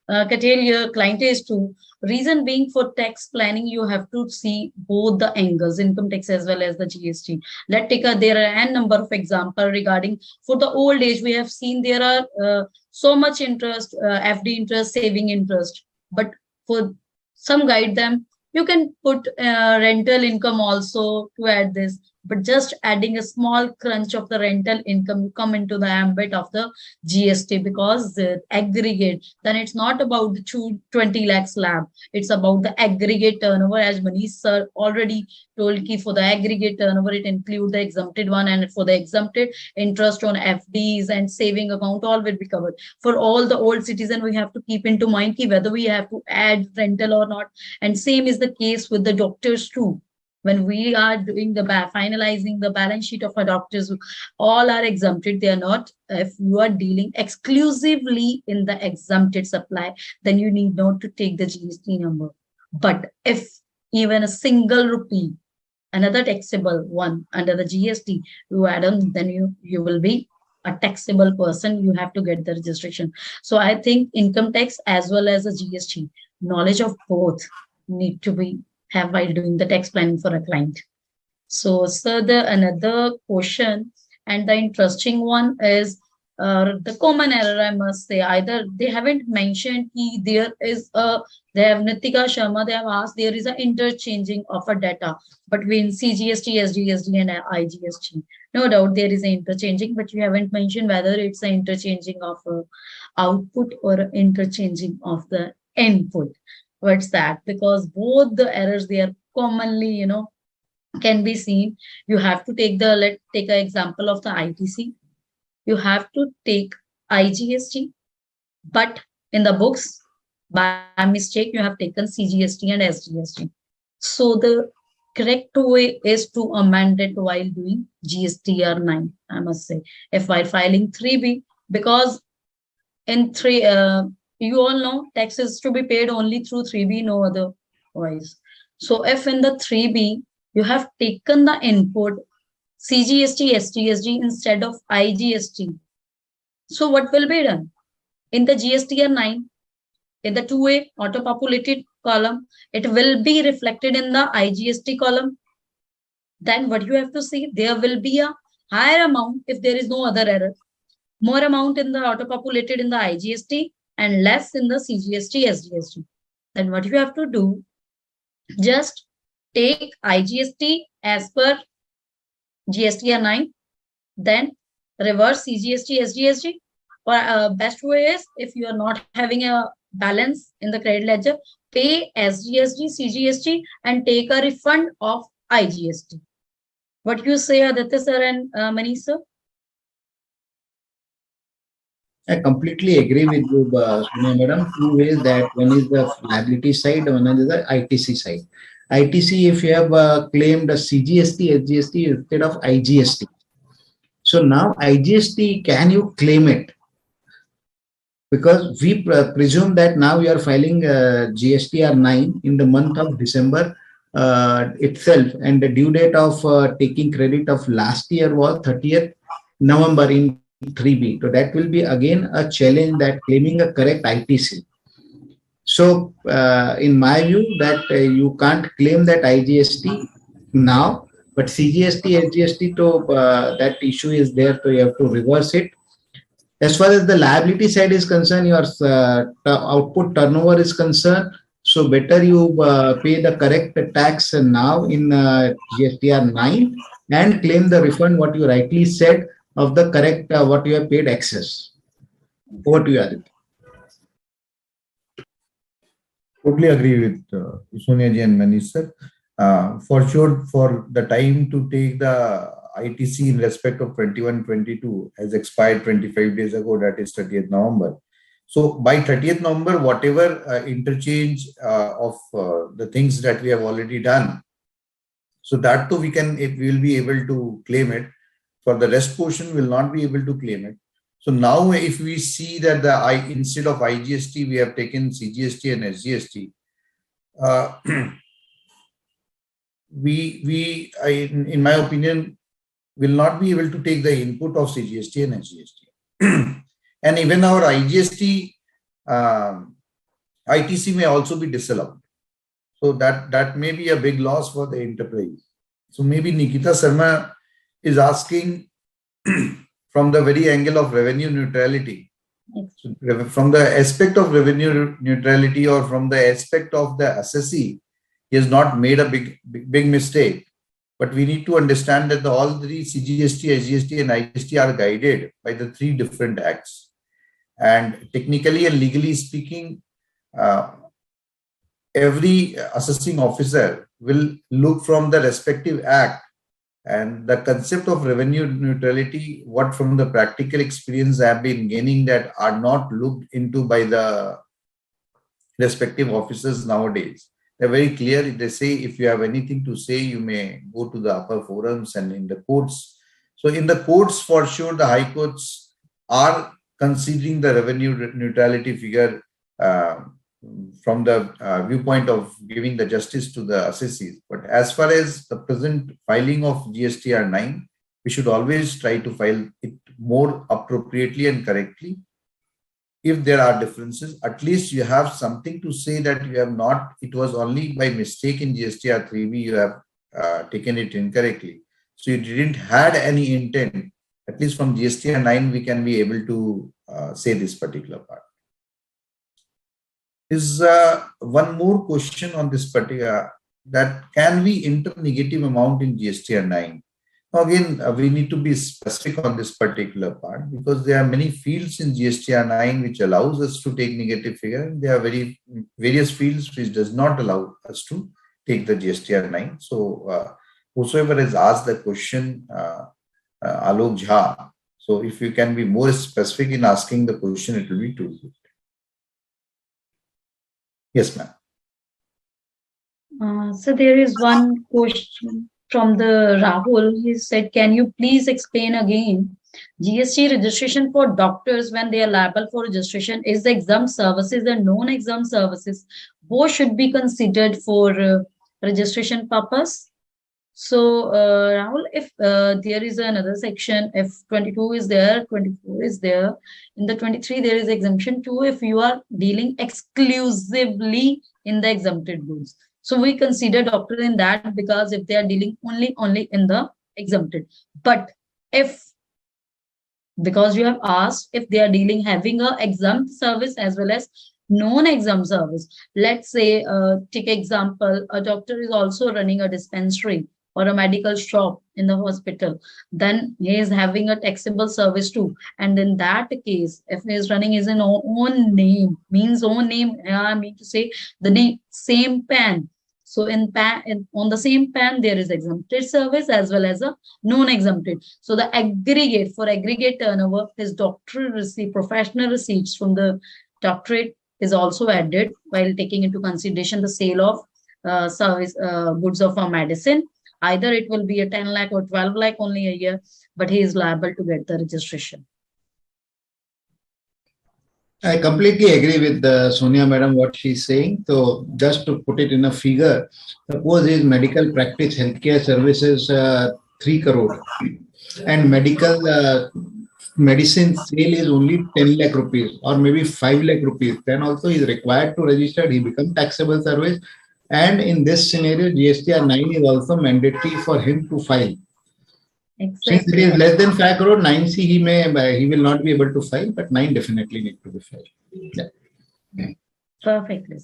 curtail your clientage too. Reason being, for tax planning, you have to see both the angles, income tax as well as the GST. Let's take there are n number of examples regarding for the old age. We have seen there are so much interest, FD interest, saving interest, but for some guide them, You can put rental income also to add this, but just adding a small crunch of the rental income, you come into the ambit of the GST, because the aggregate, then it's not about the 20 lakh slab. It's about the aggregate turnover, as Manish sir already told ki for the aggregate turnover, it includes the exempted one, and for the exempted, interest on FDs and saving account, all will be covered. For all the old citizen, we have to keep into mind ki whether we have to add rental or not. And same is the case with the doctors too. When we are doing the finalizing the balance sheet of our doctors, all are exempted. They are not. If you are dealing exclusively in the exempted supply, then you need not to take the GST number. But if even a single rupee, another taxable one under the GST, you add on, then you will be a taxable person. You have to get the registration. So I think income tax as well as the GST, knowledge of both need to be have while doing the tax planning for a client. So, sir, the another question and the interesting one is the common error, I must say. Either they haven't mentioned there is a, they have Nitika Sharma, they have asked there is an interchanging of a data between CGST, SGST and IGST. No doubt there is an interchanging, but you haven't mentioned whether it's an interchanging of output or interchanging of the input. What's that? Because both the errors, they are commonly, can be seen. You have to take the, let's take an example of the ITC. You have to take IGST, but in the books, by mistake, you have taken CGST and SGST. So the correct way is to amend it while doing GSTR 9, I must say. If while filing 3B, because in 3, you all know tax is to be paid only through 3B, no otherwise. So if in the 3B, you have taken the input CGST, SGST instead of IGST. So what will be done? In the GSTR 9, in the 2A auto-populated column, it will be reflected in the IGST column. Then what you have to see, there will be a higher amount if there is no other error. More amount in the auto-populated in the IGST and less in the CGST, SGST. Then what you have to do, just take IGST as per GSTR 9, then reverse CGST, SGST. Or best way is, if you are not having a balance in the credit ledger, pay SGST, CGST and take a refund of IGST. What you say, Aditya sir and Manish sir? I completely agree with you, Sonia madam. Two ways, that one is the liability side, one is the ITC side. ITC, if you have claimed a CGST, SGST instead of IGST. So now IGST, can you claim it? Because we presume that now you are filing GSTR 9 in the month of December itself, and the due date of taking credit of last year was 30th November in 3B. So that will be again a challenge, that claiming a correct ITC. So in my view, that you can't claim that IGST now, but CGST, SGST, to that issue is there, so you have to reverse it. As far as the liability side is concerned, your output turnover is concerned, so better you pay the correct tax now in GSTR 9 and claim the refund, what you rightly said, of the correct what you have paid excess. Over to you, Aditya. Totally agree with Sonia ji and Manish sir. For sure, for the time to take the ITC in respect of 21-22 has expired 25 days ago, that is 30th November. So by 30th November, whatever interchange of the things that we have already done, so that too we will be able to claim it. For the rest portion, we will not be able to claim it. So now if we see that instead of IGST, we have taken CGST and SGST, in my opinion, will not be able to take the input of CGST and SGST. And even our IGST, ITC may also be disallowed. So that may be a big loss for the enterprise. So maybe Nikita Sharma is asking from the very angle of revenue neutrality. So from the aspect of revenue neutrality, or from the aspect of the assessee, he has not made a big mistake. But we need to understand that all three CGST, SGST, and IGST are guided by the three different acts. And technically and legally speaking, every assessing officer will look from the respective act, and the concept of revenue neutrality, what from the practical experience I have been gaining, that are not looked into by the respective officers nowadays. They're very clear. They say if you have anything to say, you may go to the upper forums and in the courts. So in the courts, for sure, the high courts are considering the revenue neutrality figure from the viewpoint of giving the justice to the assessees. But as far as the present filing of GSTR 9, we should always try to file it more appropriately and correctly. If there are differences, at least you have something to say that you have not, it was only by mistake in GSTR 3B you have taken it incorrectly. So you didn't had any intent. At least from GSTR 9, we can be able to say this particular part. Is one more question on this particular, that can we enter negative amount in GSTR 9? Now again, we need to be specific on this particular part, because there are many fields in GSTR 9 which allows us to take negative figure. There are various fields which does not allow us to take the GSTR 9. So whosoever has asked the question, Alok Jha, so if you can be more specific in asking the question, it will be too good. Yes, ma'am. So there is one question from the Rahul. He said, can you please explain again? GST registration for doctors when they are liable for registration is the exempt services and non-exempt services. Both should be considered for registration purpose. So Rahul, if there is another section, if 22 is there, 24 is there, in the 23 there is exemption 2 if you are dealing exclusively in the exempted goods. So we consider doctor in that, because if they are dealing only in the exempted. But if, because you have asked if they are dealing having a exempt service as well as non-exempt service. Let's say, take example, a doctor is also running a dispensary or a medical shop in the hospital, then he is having a taxable service too. And in that case, if he is running his own name, means own name, I mean to say the name, same PAN. So on the same PAN, there is exempted service as well as a non-exempted. So the aggregate, for aggregate turnover, his doctorate receipt, professional receipts from the doctorate is also added while taking into consideration the sale of service goods of a medicine. Either it will be a 10 lakh or 12 lakh only a year, but he is liable to get the registration. I completely agree with Sonia madam what she's saying. So just to put it in a figure, suppose his medical practice healthcare services 3 crore and medical medicine sale is only 10 lakh rupees or maybe 5 lakh rupees, then also he is required to register, he becomes taxable service. And in this scenario, GSTR 9 is also mandatory for him to file. Exactly. Since it is less than 5 crore, 9C he will not be able to file, but 9 definitely need to be filed. Yeah. Perfectly.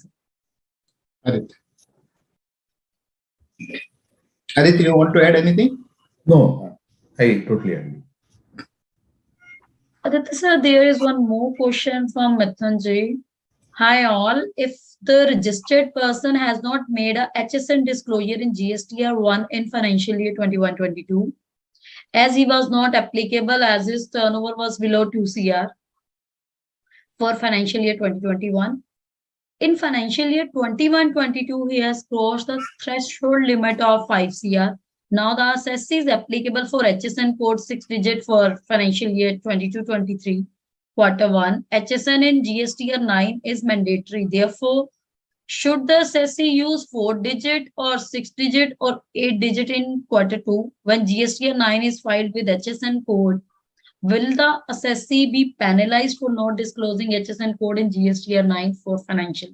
Aditya, you want to add anything? No, I totally agree. Aditya sir, there is one more question from Mithunji. Hi all, if the registered person has not made a HSN disclosure in GSTR 1 in financial year 21-22, as he was not applicable as his turnover was below 2 CR for financial year 2021. In financial year 21-22, he has crossed the threshold limit of 5 CR. Now the assessee is applicable for HSN code 6-digit for financial year 22-23. Quarter 1, HSN in GSTR 9 is mandatory. Therefore, should the assessee use 4-digit or 6-digit or 8-digit in quarter 2 when GSTR 9 is filed with HSN code? Will the assessee be penalized for not disclosing HSN code in GSTR 9 for financial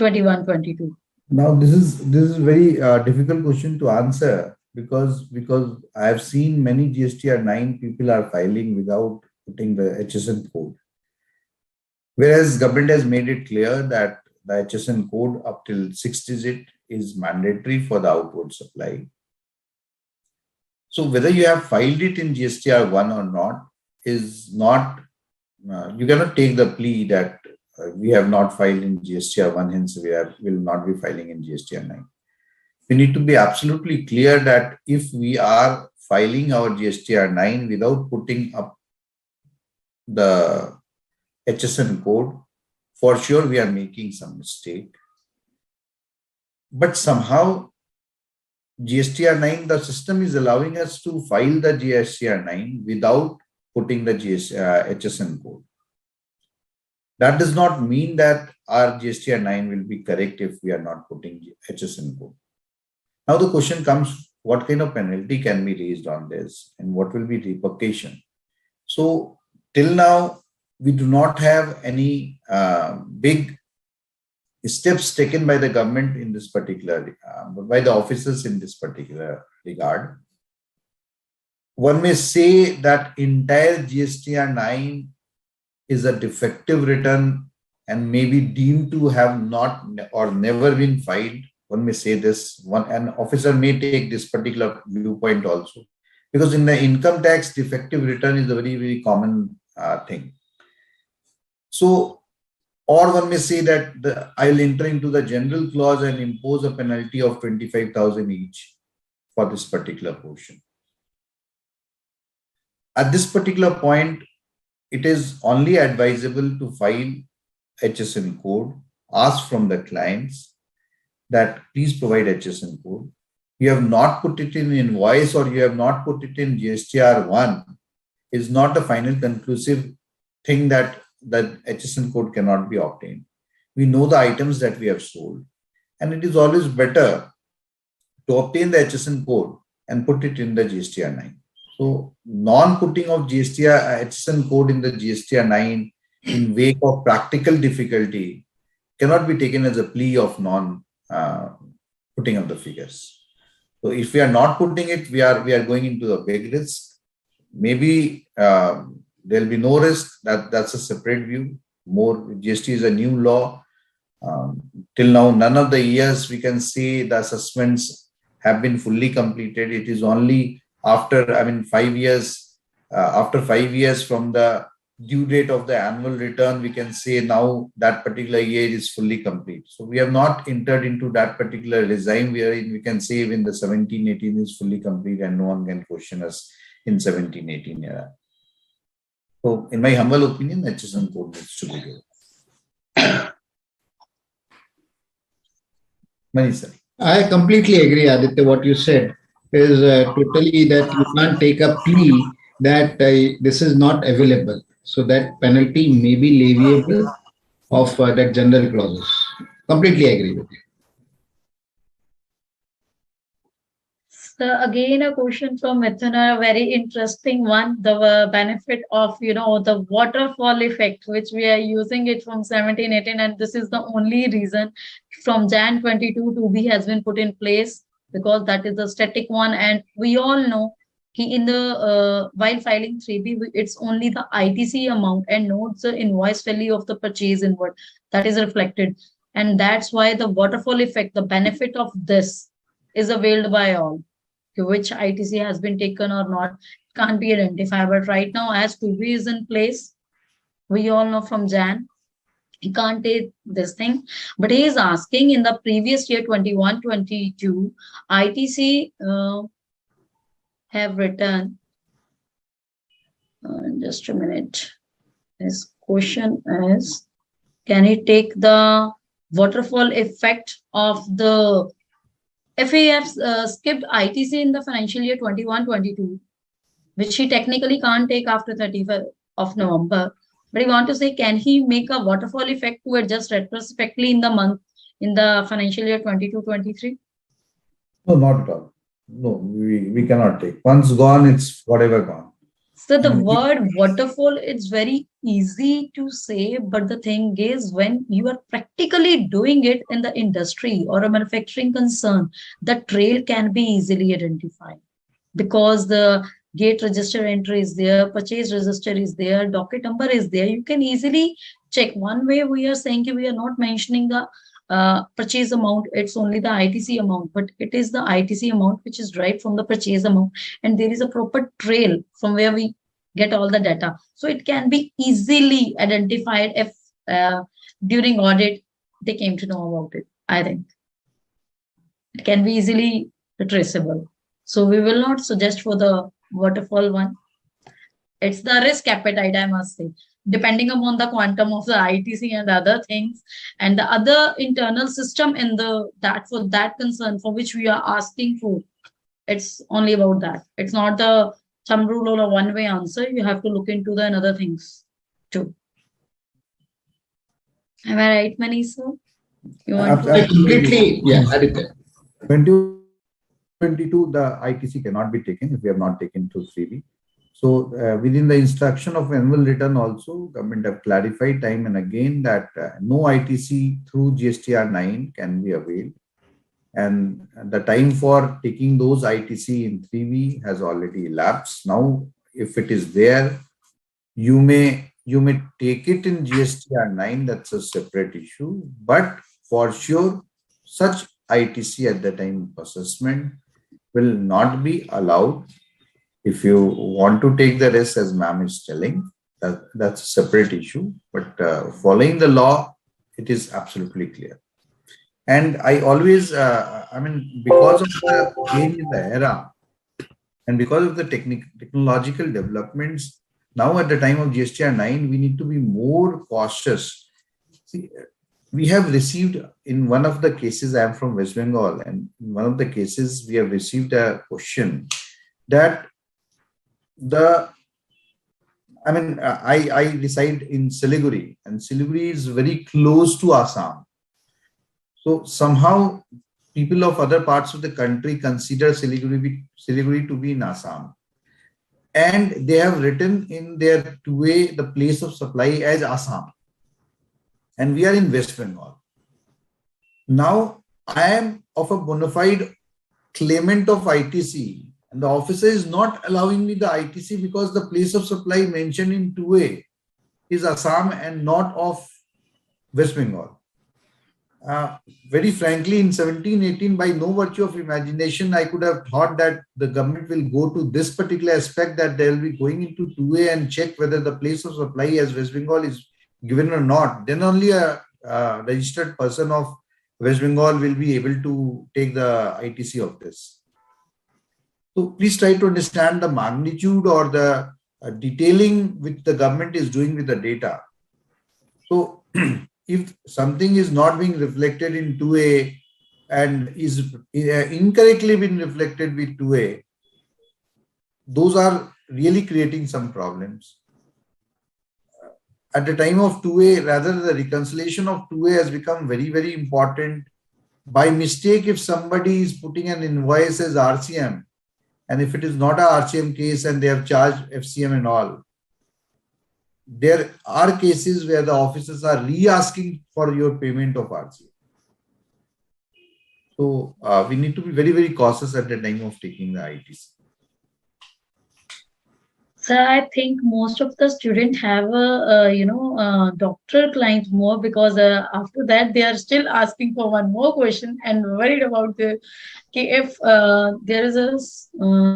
21-22? Now this is very difficult question to answer, because I have seen many GSTR 9 people are filing without putting the HSN code, whereas government has made it clear that the HSN code up till 6 digit is mandatory for the outward supply. So whether you have filed it in GSTR 1 or not is not, you cannot take the plea that we have not filed in GSTR 1, hence we will not be filing in GSTR 9. We need to be absolutely clear that if we are filing our GSTR 9 without putting up the HSN code, for sure we are making some mistake. But somehow GSTR 9, the system is allowing us to file the GSTR 9 without putting the HSN code. That does not mean that our GSTR 9 will be correct if we are not putting HSN code. Now the question comes, what kind of penalty can be raised on this and what will be repercussion? So till now, we do not have any big steps taken by the government in this particular, by the officers in this particular regard. One may say that entire GSTR 9 is a defective return and may be deemed to have not or never been filed. One may say this, an officer may take this particular viewpoint also, because in the income tax, defective return is a very, very common thing. So, or one may say that I will enter into the general clause and impose a penalty of 25,000 each for this particular portion. At this particular point, it is only advisable to file HSN code, ask from the clients that please provide HSN code. You have not put it in invoice or you have not put it in GSTR 1 is not a final conclusive thing that HSN code cannot be obtained. We know the items that we have sold, and it is always better to obtain the HSN code and put it in the GSTR 9. So non-putting of HSN code in the GSTR 9 in wake of practical difficulty cannot be taken as a plea of putting of the figures. So if we are not putting it, we are going into a big risk. Maybe there will be no risk. That's a separate view. GST is a new law. Till now, none of the years we can say the assessments have been fully completed. It is only after 5 years, after 5 years from the due date of the annual return, we can say now that particular year is fully complete. So we have not entered into that particular regime wherein we can say when the 17-18 is fully complete and no one can question us in 17-18 era. So in my humble opinion, HSN code needs to be there. Manish. I completely agree, Aditya. What you said is totally that you can't take a plea that this is not available. So that penalty may be leviable of that general clauses. Completely agree with you. So again, a question from Mithuna, a very interesting one, the benefit of, the waterfall effect, which we are using it from 17-18, and this is the only reason from Jan 22 2B has been put in place, because that is the static one. And we all know in the while filing 3B, it's only the ITC amount and not the invoice value of the purchase inward that is reflected. And that's why the waterfall effect, the benefit of this is availed by all. Which ITC has been taken or not can't be identified. But right now, as 2B is in place, we all know from Jan, he can't take this thing. But he is asking in the previous year, 21-22, ITC have written, just a minute. His question is, can he take the waterfall effect of the FAF skipped ITC in the financial year 21-22, which he technically can't take after 31st of November. But I want to say, can he make a waterfall effect to adjust retrospectively in the financial year 22-23? No, not at all. No, we cannot take. Once gone, it's whatever gone. So the word waterfall, it's very easy to say, but the thing is, when you are practically doing it in the industry or a manufacturing concern, the trail can be easily identified because the gate register entry is there, purchase register is there, docket number is there. You can easily check. One way we are saying we are not mentioning the purchase amount, it's only the ITC amount, but it is the ITC amount which is derived from the purchase amount, and there is a proper trail from where we get all the data. So it can be easily identified if during audit they came to know about it. I think it can be easily traceable. So we will not suggest for the waterfall one. It's the risk appetite, I must say, depending upon the quantum of the ITC and other things, and the other internal system in the that for that concern for which we are asking for. It's only about that. It's not the thumb rule or a one-way answer. You have to look into the another things too. Am I right, Manisha? You want to? Completely, yeah, Aditya. 2022, the ITC cannot be taken if we have not taken through 3B. So within the instruction of annual return also, government have clarified time and again that no ITC through GSTR 9 can be availed. And the time for taking those ITC in 3B has already elapsed. Now, if it is there, you may take it in GSTR 9, that's a separate issue. But for sure, such ITC at the time of assessment will not be allowed. If you want to take the risk, as ma'am is telling, that's a separate issue. But following the law, it is absolutely clear. And I always, because of the change in the era and because of the technological developments, now at the time of GSTR 9, we need to be more cautious. See, we have received in one of the cases, I am from West Bengal, and in one of the cases, we have received a question that I reside in Siliguri, and Siliguri is very close to Assam. So somehow people of other parts of the country consider Siliguri to be in Assam. And they have written in their 2A the place of supply as Assam. And we are in West Bengal. Now I am of a bona fide claimant of ITC, and the officer is not allowing me the ITC because the place of supply mentioned in 2A is Assam and not of West Bengal. Very frankly, in 1718, by no virtue of imagination, I could have thought that the government will go to this particular aspect, that they will be going into 2A and check whether the place of supply as West Bengal is given or not. Then only a registered person of West Bengal will be able to take the ITC of this. So please try to understand the magnitude or the detailing which the government is doing with the data. So if something is not being reflected in 2A and is incorrectly being reflected with 2A, those are really creating some problems. At the time of 2A, rather the reconciliation of 2A has become very, very important. By mistake, if somebody is putting an invoice as RCM, and if it is not a RCM case and they have charged FCM and all, there are cases where the officers are re-asking for your payment of RCM. So we need to be very, very cautious at the time of taking the ITC. So I think most of the students have a doctor clients more, because after that they are still asking for one more question and worried about the if there is a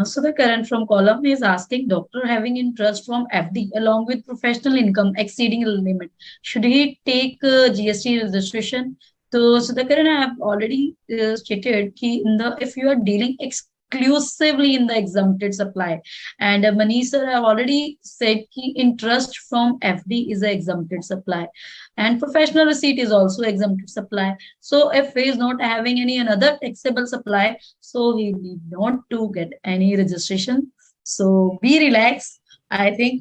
so the current from column is asking, doctor having interest from FD along with professional income exceeding a limit, should he take GST registration? So the current I have already stated in the if you are dealing exclusively in the exempted supply, and Manish sir have already said ki interest from FD is an exempted supply, and professional receipt is also exempted supply. So if he is not having any another taxable supply, so he need not to get any registration. So be relaxed. I think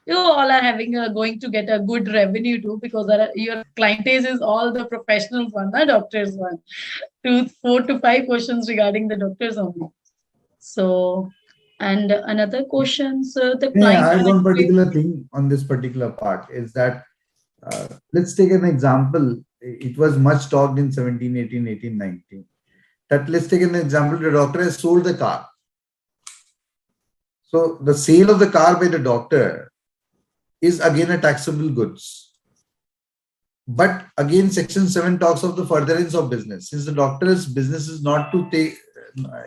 you all are having going to get a good revenue too, because your clientele is all the professionals one, the doctors one. 4 to 5 questions regarding the doctors only. So, and another question, so the client. I have one particular thing on this particular part is that let's take an example. It was much talked in 17, 18, 18, 19. That let's take an example. The doctor has sold the car. So the sale of the car by the doctor is again a taxable goods. But again, Section 7 talks of the furtherance of business. Since the doctor's business is not to take,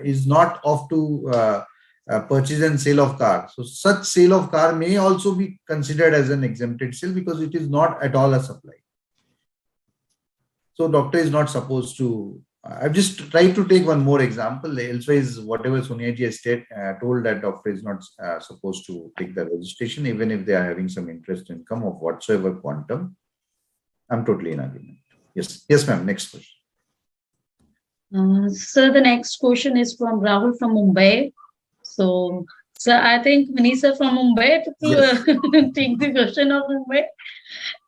is not of to purchase and sale of car. So such sale of car may also be considered as an exempted sale because it is not at all a supply. So doctor is not supposed to. I've just tried to take one more example. Elsewise, whatever Soniaji has told, that doctor is not supposed to take the registration, even if they are having some interest income of whatsoever quantum. I'm totally in agreement. Yes, yes, ma'am. Next question. Sir, the next question is from Rahul from Mumbai. So, sir, I think Manisha from Mumbai to Yes. take the question of Mumbai.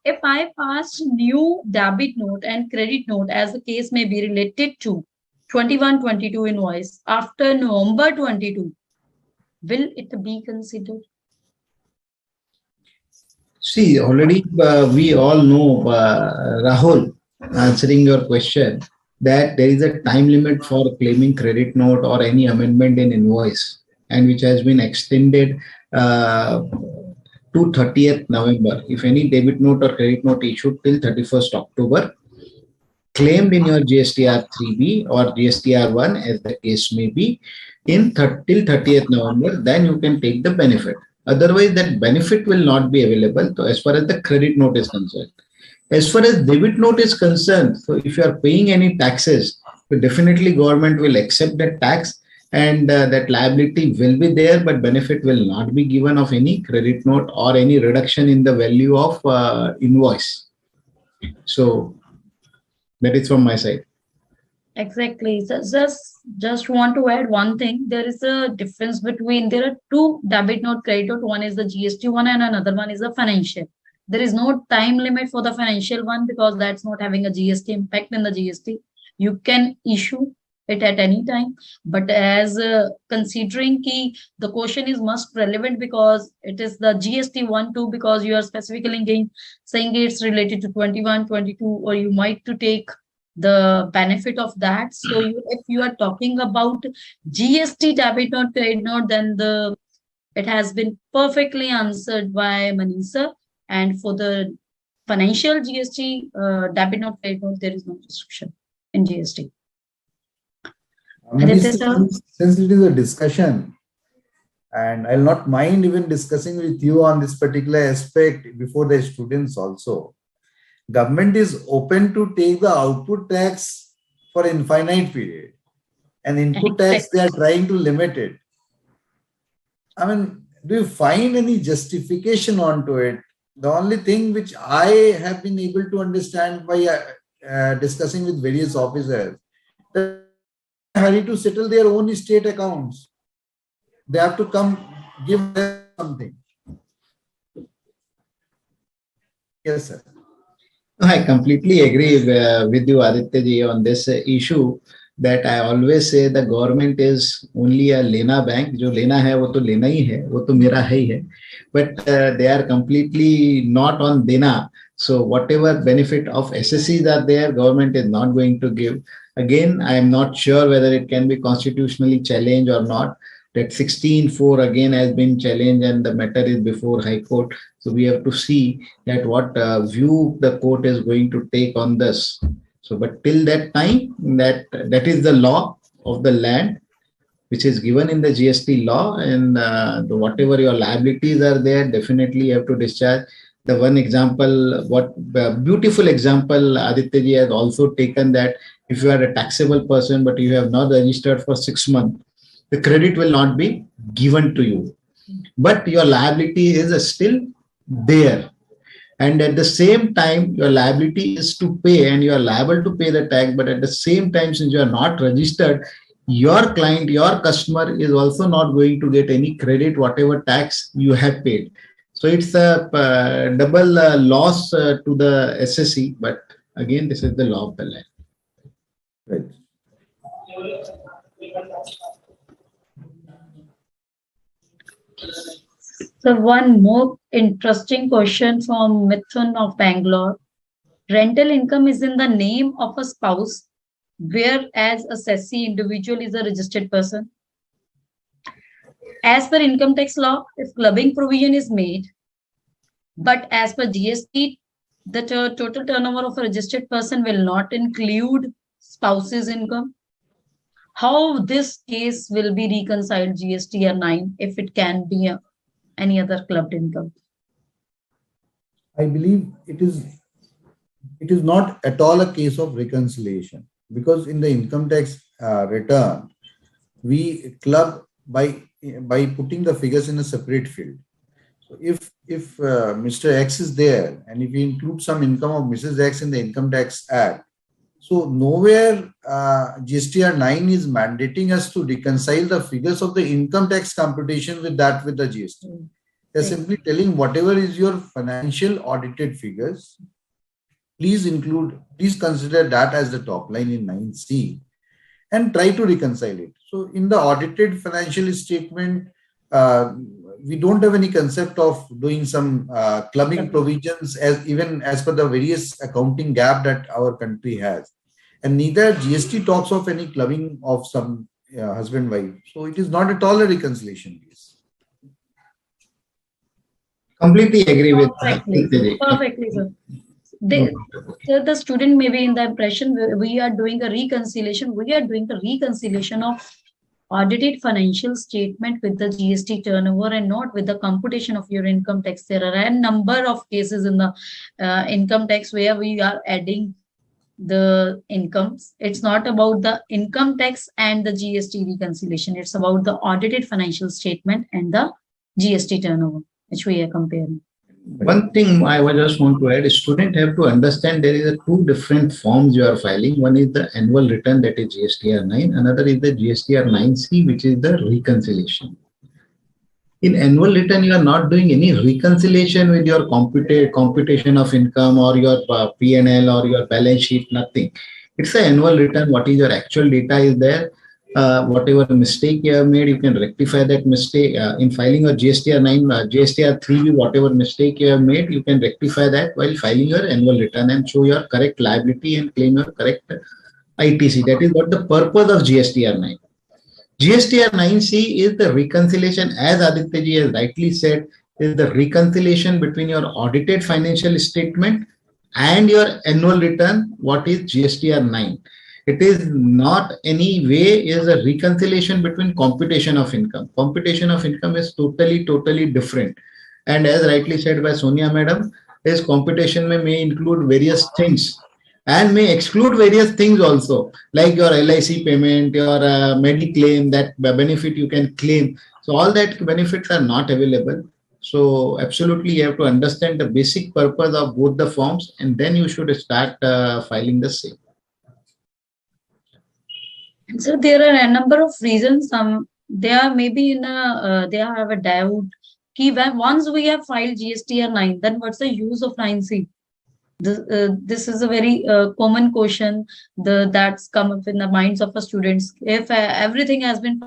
If I pass new debit note and credit note, as the case may be related to 21-22 invoice after November 22, will it be considered? See, already we all know, Rahul, answering your question, that there is a time limit for claiming credit note or any amendment in invoice, and which has been extended to 30th November. If any debit note or credit note issued till 31st October, claimed in your GSTR 3B or GSTR 1, as the case may be, till 30th November, then you can take the benefit. Otherwise, that benefit will not be available as far as the credit note is concerned. As far as debit note is concerned, so if you are paying any taxes, so definitely government will accept that tax, and that liability will be there, but benefit will not be given of any credit note or any reduction in the value of invoice. So that is from my side. Exactly. So just want to add one thing. There is a difference between, there are two debit note, credit note. One is the GST one and another one is the financial. There is no time limit for the financial one because that's not having a GST impact in the GST. You can issue it at any time. But as considering key, the question is most relevant because it is the GST 1-2 because you are specifically saying it's related to 21-22, or you might to take the benefit of that. So if you are talking about GST debit note, credit note, then it has been perfectly answered by Manisha. And for the financial GST debit note, credit note, there is no restriction in GST. Since it is a discussion, and I'll not mind even discussing with you on this particular aspect before the students also. Government is open to take the output tax for infinite period, and input tax they are trying to limit it. I mean, do you find any justification onto it? The only thing which I have been able to understand by discussing with various officers, that they hurry to settle their own state accounts. They have to come give them something. Yes, sir. I completely agree with you, Aditya ji, on this issue, that I always say the government is only a lena bank. Jo lena hai, wo to lena hi hai, wo to mera hai hai. But they are completely not on dena. So whatever benefit of SSCs are there, government is not going to give. Again, I am not sure whether it can be constitutionally challenged or not. That 16(4) again has been challenged and the matter is before High Court. So we have to see that what view the court is going to take on this. So, but till that time, that is the law of the land, which is given in the GST law, and whatever your liabilities are there, definitely you have to discharge. The one example, beautiful example, Aditya ji has also taken, that if you are a taxable person but you have not registered for 6 months, the credit will not be given to you, but your liability is still there. And at the same time, your liability is to pay and you are liable to pay the tax. But at the same time, since you are not registered, your client, your customer is also not going to get any credit, whatever tax you have paid. So it's a double loss to the SSC. But again, this is the law of the land. Right. So one more interesting question from Mithun of Bangalore. Rental income is in the name of a spouse, whereas a SECI individual is a registered person. As per income tax law, if clubbing provision is made, but as per GST the total turnover of a registered person will not include spouse's income. How this case will be reconciled GSTR 9 if it can be any other clubbed income? I believe it is not at all a case of reconciliation, because in the income tax return, we club by putting the figures in a separate field. So if Mr. X is there, and if we include some income of Mrs. X in the Income Tax Act, so nowhere GSTR 9 is mandating us to reconcile the figures of the income tax computation with the GST. They're simply telling whatever is your financial audited figures, please consider that as the top line in 9C and try to reconcile it. So in the audited financial statement, we don't have any concept of doing some clubbing provisions even as per the various accounting gap that our country has. And neither GST talks of any clubbing of some husband-wife. So it is not at all a reconciliation case. Completely agree with Perfectly, sir. The student may be in the impression we are doing a reconciliation. We are doing a reconciliation of audited financial statement with the GST turnover and not with the computation of your income tax. There are a number of cases in the income tax where we are adding the incomes. It's not about the income tax and the GST reconciliation. It's about the audited financial statement and the GST turnover, which we are comparing. One thing I just want to add is students have to understand there is two different forms you are filing. One is the annual return, that is GSTR 9. Another is the GSTR 9C, which is the reconciliation. In annual return, you are not doing any reconciliation with your computation of income or your P&L or your balance sheet, nothing. It's an annual return. What is your actual data is there. Whatever mistake you have made, you can rectify that mistake in filing your GSTR 9, GSTR 3, whatever mistake you have made, you can rectify that while filing your annual return and show your correct liability and claim your correct ITC. That is what the purpose of GSTR 9. GSTR 9C is the reconciliation, as Aditya ji has rightly said, is the reconciliation between your audited financial statement and your annual return, what is GSTR 9. It is not any way is a reconciliation between computation of income. Computation of income is totally different. And as rightly said by Sonia madam, this computation may include various things and may exclude various things also, like your LIC payment, your Mediclaim, that benefit you can claim. So all that benefits are not available. So absolutely you have to understand the basic purpose of both the forms, and then you should start filing the same. So there are a number of reasons. They are maybe in a they have a doubt. Once we have filed GSTR 9, then what's the use of 9C? This is a very common question that's come up in the minds of the students. If everything has been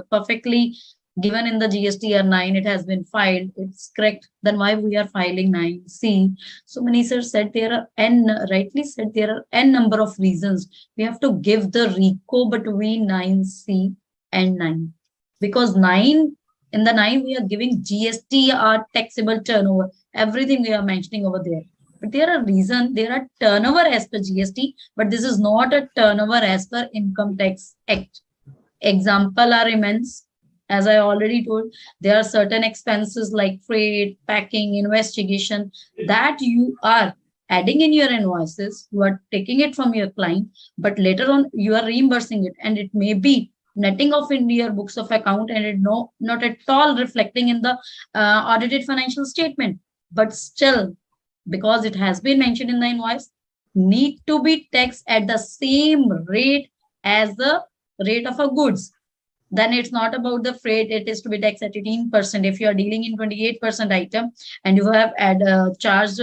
perfectly given in the GSTR 9, it has been filed, it's correct, then why we are filing 9C? So Manisha said there are rightly said there are n number of reasons. We have to give the RICO between 9C and 9, because in the 9 we are giving GSTR taxable turnover, everything we are mentioning over there. But there are turnover as per GST, but this is not a turnover as per Income Tax Act. Example are immense. As I already told, there are certain expenses like freight, packing, investigation that you are adding in your invoices. You are taking it from your client, but later on you are reimbursing it, and it may be netting off in your books of account and it not at all reflecting in the audited financial statement. But still, because it has been mentioned in the invoice, need to be taxed at the same rate as the rate of a goods. Then it's not about the freight, it is to be taxed at 18%. If you are dealing in 28% item and you have charged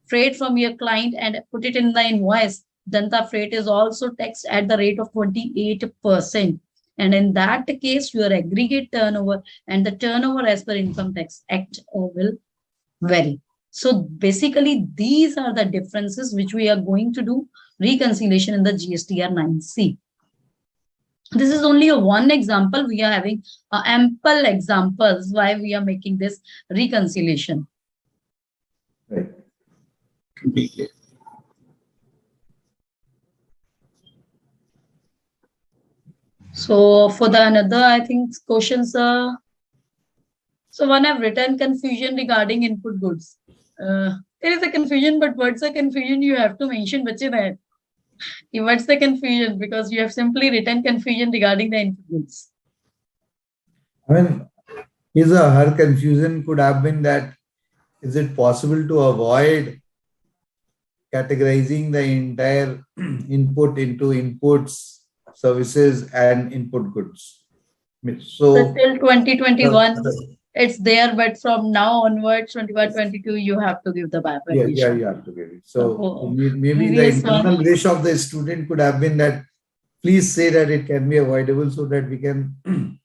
freight from your client and put it in the invoice, then the freight is also taxed at the rate of 28%. And in that case, your aggregate turnover and the turnover as per Income Tax Act will vary. So basically, these are the differences which we are going to do reconciliation in the GSTR 9C. This is only one example. We are having ample examples why we are making this reconciliation. Right. Completely. So for the another, I think questions are. So one have written confusion regarding input goods. There is a confusion, but what's the confusion? You have to mention bache that. What's the confusion? Because you have simply written confusion regarding the input goods. I mean, her confusion could have been that is it possible to avoid categorizing the entire input into inputs, services, and input goods? So till 2021, it's there, but from now onwards, 21, 22, you have to give the bifurcation. Yeah, you have to give it. So maybe the internal wish of the student could have been that please say that it can be avoidable so that we can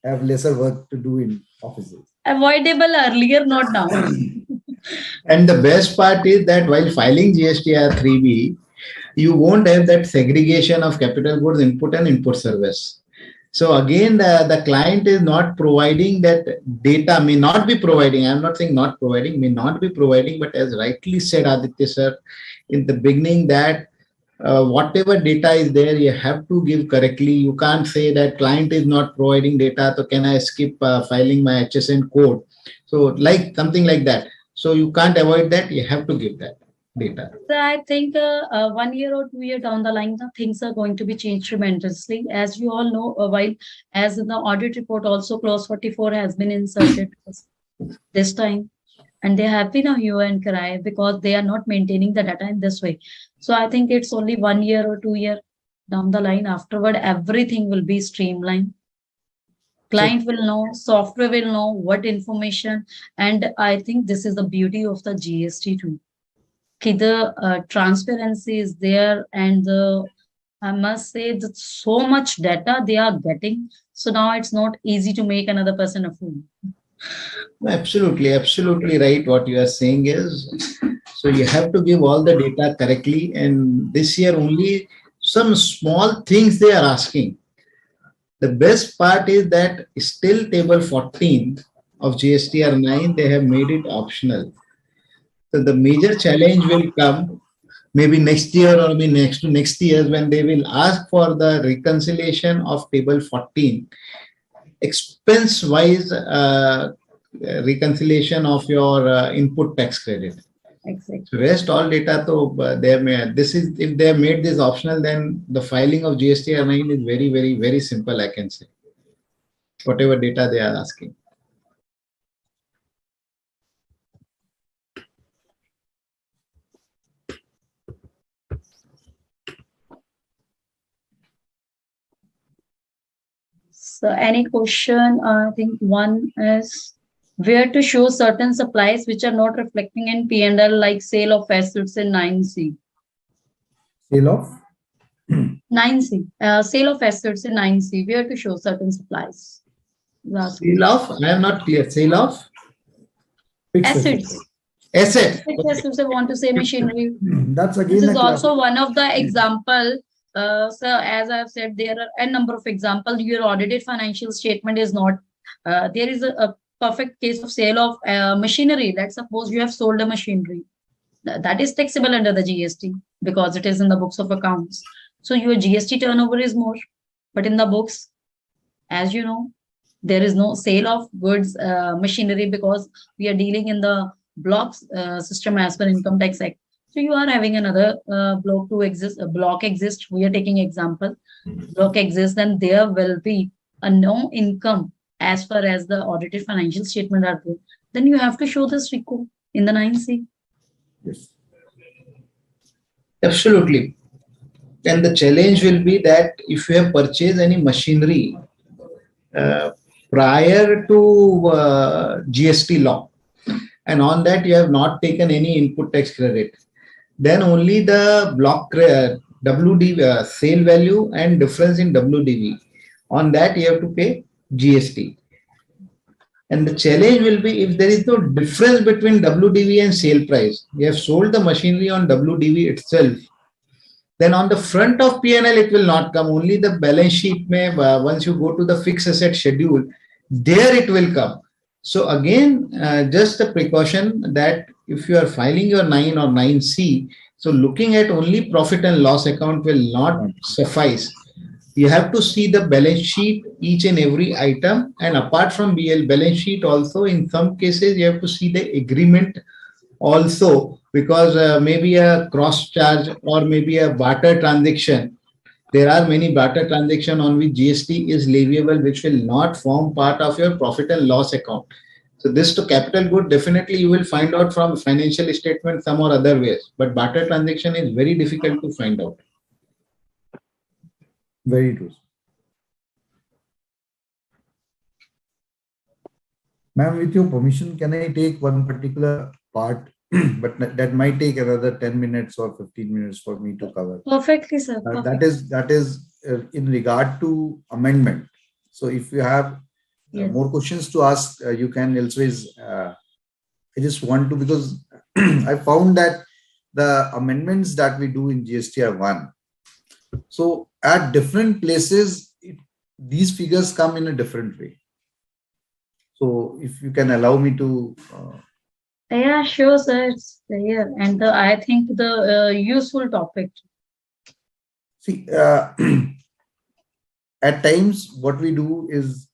have lesser work to do in offices. Avoidable earlier, not now. And the best part is that while filing GSTR 3B, you won't have that segregation of capital goods input and input service. So again, the client is not providing that data, may not be providing. I'm not saying not providing, may not be providing, but as rightly said, Aditya sir, in the beginning that whatever data is there, you have to give correctly. You can't say that client is not providing data, so can I skip filing my HSN code? So like something like that. So you can't avoid that. You have to give that data. So I think 1 year or 2 years down the line, the things are going to be changed tremendously. As you all know, while as in the audit report also clause 44 has been inserted this time. And they have been a hue and cry because they are not maintaining the data in this way. So I think it's only 1 year or 2 years down the line. Afterward, everything will be streamlined. Client will know, software will know what information. And I think this is the beauty of the GST too. The transparency is there, and I must say that so much data they are getting. So now it's not easy to make another person a fool. Absolutely, absolutely right. What you are saying is, so you have to give all the data correctly. And this year only some small things they are asking. The best part is that still table 14 of GSTR 9, they have made it optional. So the major challenge will come maybe next year or maybe next years when they will ask for the reconciliation of table 14, expense wise reconciliation of your input tax credit. Exactly. So rest all data, so they have made, this is, if they have made this optional, then the filing of GSTR 9 is very, very, very simple, I can say. Whatever data they are asking. So any question? I think one is where to show certain supplies which are not reflecting in P&L, like sale of assets in 9C. Sale of? 9C. Sale of assets in 9C. Where to show certain supplies. Sale of? I am not clear. Sale of? Assets. Asset. Assets, I want to say machinery. That's again. This is also one of the example. So as I've said, there are a number of examples. Your audited financial statement is not. There is a perfect case of sale of machinery. Let's suppose you have sold a machinery. That is taxable under the GST because it is in the books of accounts. So your GST turnover is more. But in the books, as you know, there is no sale of goods, machinery, because we are dealing in the blocks system as per Income Tax Act. So you are having another block to exist, a block exists. We are taking example. Block exists, then there will be a no income as far as the audited financial statement are there. Then you have to show this RICO in the 9C. Yes. Absolutely. And the challenge will be that if you have purchased any machinery prior to GST law, and on that you have not taken any input tax credit, then only the block WDV sale value and difference in WDV, on that you have to pay GST. And the challenge will be if there is no difference between WDV and sale price, you have sold the machinery on WDV itself, then on the front of P&L it will not come, only the balance sheet may, once you go to the fixed asset schedule, there it will come. So again, just a precaution that if you are filing your 9 or 9C, so looking at only profit and loss account will not suffice. You have to see the balance sheet, each and every item, and apart from balance sheet also, in some cases, you have to see the agreement also, because maybe a cross charge or maybe a barter transaction. There are many barter transaction on which GST is leviable, which will not form part of your profit and loss account. So this to capital good, definitely you will find out from financial statement some or other ways, but barter transaction is very difficult to find out. Very true. Ma'am, with your permission, can I take one particular part, but that might take another 10 minutes or 15 minutes for me to cover. Perfectly, sir. That is in regard to amendment. So if you have more questions to ask, you can always, I just want to, because I found that the amendments that we do in GSTR 1, so at different places, these figures come in a different way. So if you can allow me to. Yeah, sure, sir. It's there. And I think the useful topic. See, at times what we do is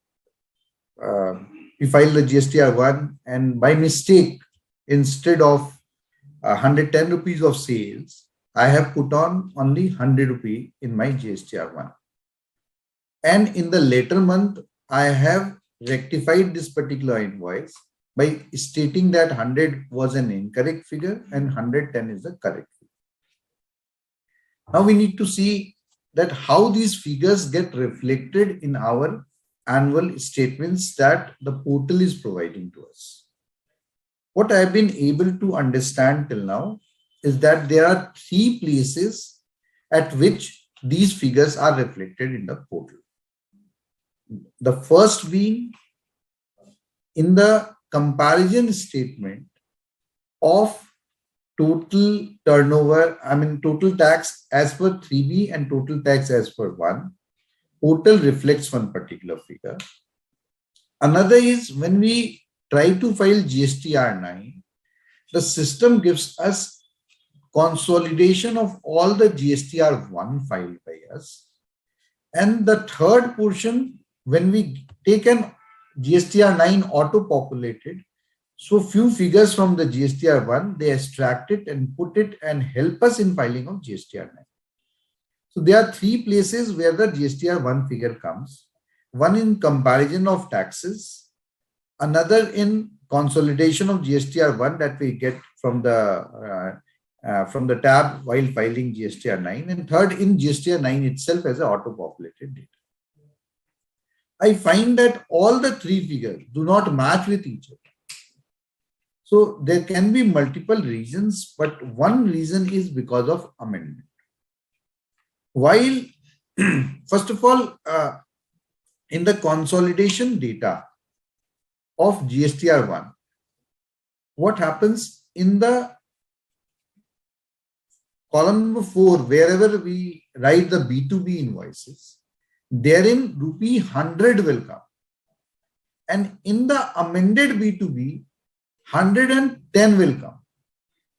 we file the GSTR 1 and by mistake, instead of 110 rupees of sales, I have put on only 100 rupee in my GSTR 1. And in the later month, I have rectified this particular invoice by stating that 100 was an incorrect figure and 110 is the correct figure. Now we need to see that how these figures get reflected in our annual statements that the portal is providing to us. What I've been able to understand till now is that there are 3 places at which these figures are reflected in the portal. The first being in the comparison statement of total turnover, total tax as per 3B and total tax as per 1. Portal reflects one particular figure. Another is when we try to file GSTR 9, the system gives us consolidation of all the GSTR 1 filed by us. And the third portion, when we take an GSTR 9 auto-populated, so few figures from the GSTR 1, they extract it and put it and help us in filing of GSTR 9. So there are 3 places where the GSTR 1 figure comes. One in comparison of taxes, another in consolidation of GSTR 1 that we get from the tab while filing GSTR 9, and third in GSTR 9 itself as an auto-populated data. I find that all the 3 figures do not match with each other. So there can be multiple reasons, but one reason is because of amendment. While, first of all, in the consolidation data of GSTR 1, what happens in the column number 4, wherever we write the B2B invoices, therein rupee 100 will come. And in the amended B2B, 110 will come.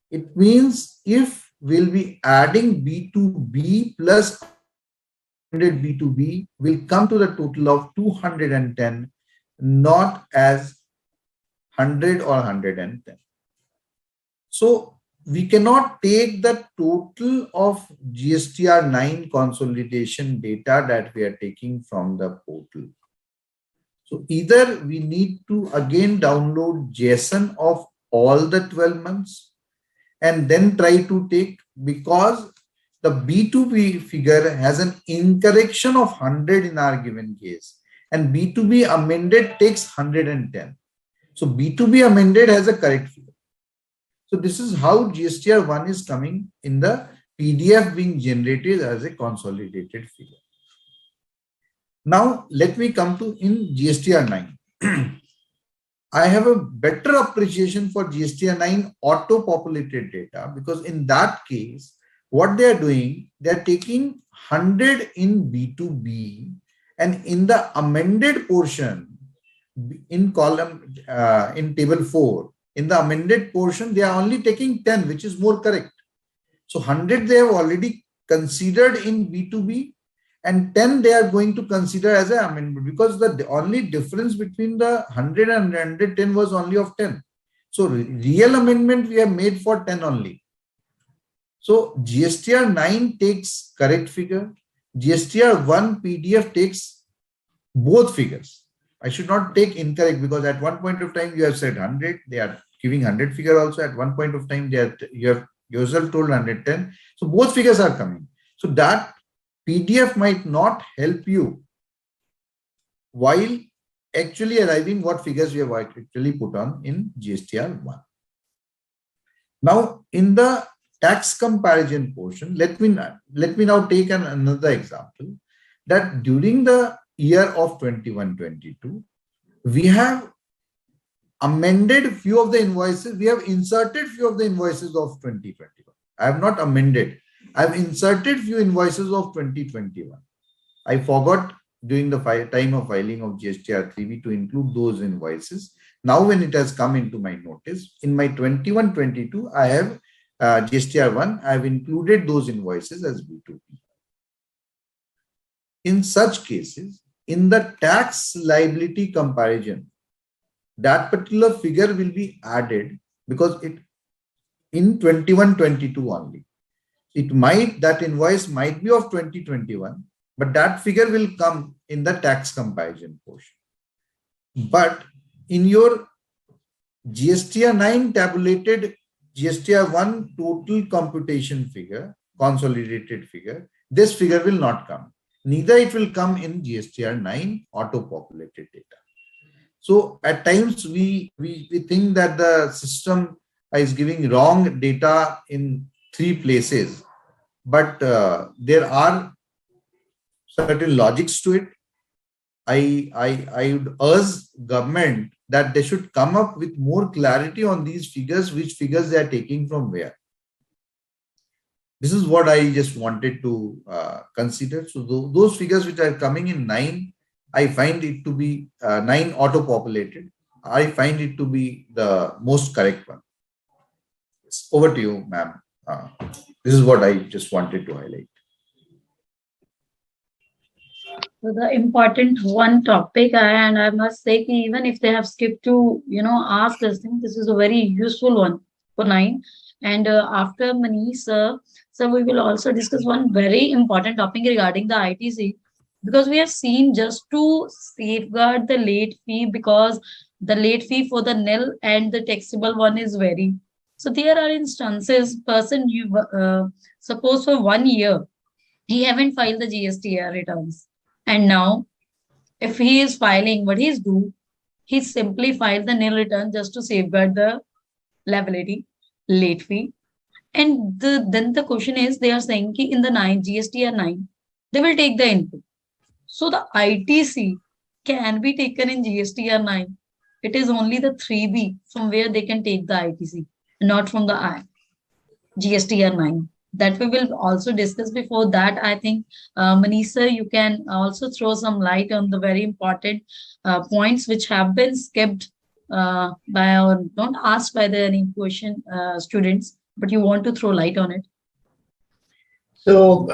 It means if we'll be adding B2B plus amended B2B, will come to the total of 210, not as 100 or 110. So we cannot take the total of GSTR 9 consolidation data that we are taking from the portal. So either we need to again download JSON of all the 12 months and then try to take, because the B2B figure has an incorrection of 100 in our given case, and B2B amended takes 110. So B2B amended has a correct figure. So this is how GSTR 1 is coming in the PDF being generated as a consolidated figure. Now let me come to in GSTR 9. I have a better appreciation for GSTR 9 auto-populated data, because in that case, what they are doing, they are taking 100 in B2B, and in the amended portion, in column, in table 4, in the amended portion, they are only taking 10, which is more correct. So 100 they have already considered in B2B, and 10 they are going to consider as an amendment, because the only difference between the 100 and 110 was only of 10. So real amendment we have made for 10 only. So GSTR 9 takes correct figure. GSTR 1 PDF takes both figures. I should not take incorrect, because at one point of time you have said 100, they are giving 100 figure also. At one point of time you have yourself told 110. So both figures are coming. So that PDF might not help you while actually arriving what figures we have actually put on in GSTR 1. Now in the tax comparison portion, let me now take another example, that during the year of 21-22, we have amended few of the invoices. We have inserted few of the invoices of 2021. I have not amended. I have inserted few invoices of 2021. I forgot during the time of filing of GSTR 3B to include those invoices. Now when it has come into my notice, in my 21-22, I have GSTR 1, I have included those invoices as B2B. In such cases, in the tax liability comparison, that particular figure will be added, because it in 21-22 only. That invoice might be of 2021, but that figure will come in the tax comparison portion. But in your GSTR 9 tabulated GSTR 1 total computation figure, consolidated figure, this figure will not come. Neither it will come in GSTR 9 auto-populated data. So at times we think that the system is giving wrong data in 3 places, but there are certain logics to it. I would urge government that they should come up with more clarity on these figures, which figures they are taking from where. This is what I just wanted to consider. So those figures which are coming in 9, I find it to be 9 auto-populated. I find it to be the most correct one. Over to you, ma'am. This is what I just wanted to highlight. So the important one topic, and I must say, even if they have skipped to, ask this thing, this is a very useful one for 9. And after Manish, sir, we will also discuss one very important topic regarding the ITC, because we have seen just to safeguard the late fee, because the late fee for the nil and the taxable one is vary. So there are instances, person you suppose for 1 year, he haven't filed the GSTR returns. And now, if he is filing, what he's do, he simply filed the nil return just to safeguard the liability, late fee. And then the question is, they are saying ki in the GSTR 9, they will take the input. So the ITC can be taken in GSTR 9. It is only the 3B from where they can take the ITC, not from the GSTR 9. That we will also discuss. Before that, I think, Manish sir, you can also throw some light on the very important points which have been skipped by or not asked by the any question students, but you want to throw light on it. So,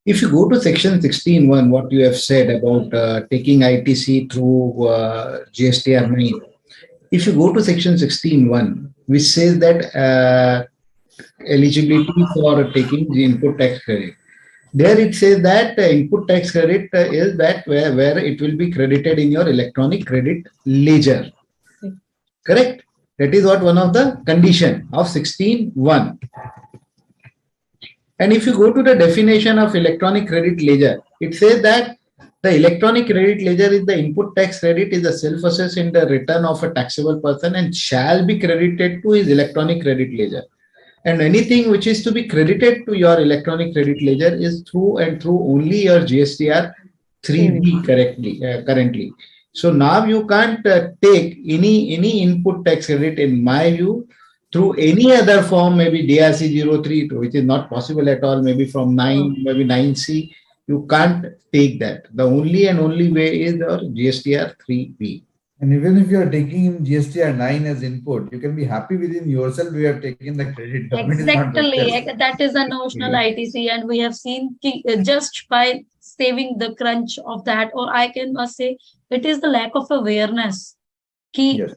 if you go to section 16.1, what you have said about taking ITC through GSTR 9, if you go to section 16.1, which says that eligibility for taking the input tax credit, there it says that input tax credit is that where it will be credited in your electronic credit ledger. Correct? That is what one of the condition of 16.1. And if you go to the definition of electronic credit ledger, it says that the electronic credit ledger is the input tax credit is a self-assessed in the return of a taxable person and shall be credited to his electronic credit ledger. And anything which is to be credited to your electronic credit ledger is through and through only your GSTR 3B currently. So now you can't take any input tax credit, in my view, through any other form, maybe DRC 03, which is not possible at all, maybe from 9, maybe 9C. You can't take that. The only and only way is your GSTR 3B. And even if you are taking GSTR 9 as input, you can be happy within yourself. We have taken the credit. Government is not doing Exactly. that. That is a notional ITC, and we have seen just by saving the crunch of that, or I can say it is the lack of awareness. Yes.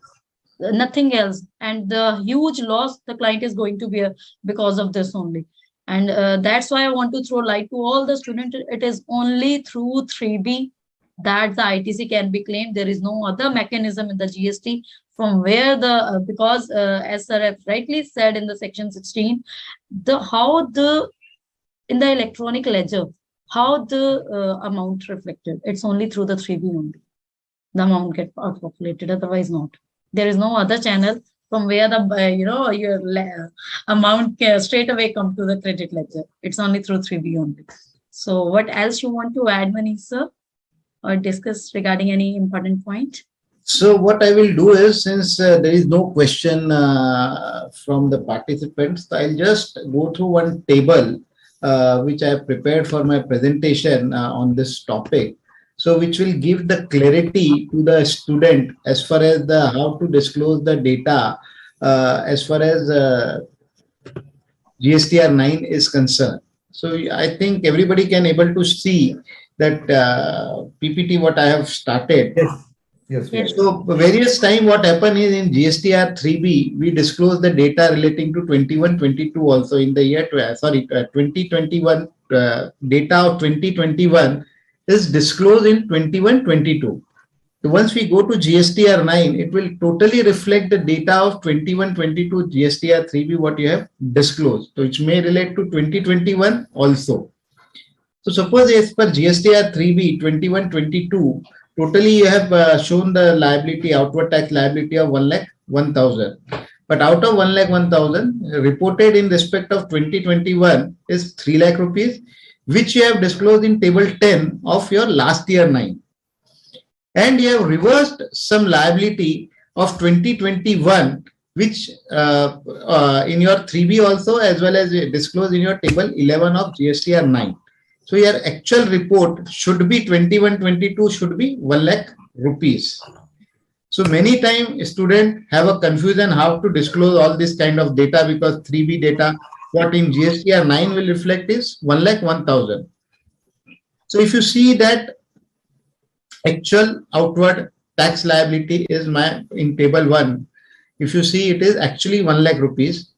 Nothing else, and the huge loss the client is going to bear because of this only. And that's why I want to throw light to all the students. It is only through 3B that the ITC can be claimed. There is no other mechanism in the GST from where the because as sir have rightly said in the section 16, the how the in the electronic ledger, how the amount reflected, it's only through the 3B only the amount get calculated, otherwise not. There is no other channel from where the your amount straight away come to the credit ledger. It's only through 3B only. So what else you want to add, Manish sir, or discuss regarding any important point? So what I will do is, since there is no question from the participants, I'll just go through one table which I have prepared for my presentation on this topic. So which will give the clarity to the student as far as the how to disclose the data as far as GSTR 9 is concerned. So I think everybody can able to see that PPT what I have started. Yes. So various time what happened is in GSTR 3B, we disclose the data relating to 21-22 also in the year, 2021, data of 2021 is disclosed in 21-22. So once we go to GSTR 9, it will totally reflect the data of 21-22 GSTR 3B what you have disclosed. So it may relate to 2021 also. So suppose as per GSTR 3B 21-22, totally you have shown the liability, outward tax liability of 1,01,000. But out of 1,01,000 reported in respect of 2021 is 3 lakh rupees, which you have disclosed in table 10 of your last year 9. And you have reversed some liability of 2021, which in your 3B also, as well as disclosed in your table 11 of GSTR 9. So your actual report should be 21-22 should be 1 lakh rupees. So many times students have a confusion how to disclose all this kind of data, because 3B data what in GSTR 9 will reflect is 1,01,000. So if you see that actual outward tax liability is in table 1, if you see it is actually 1 lakh rupees,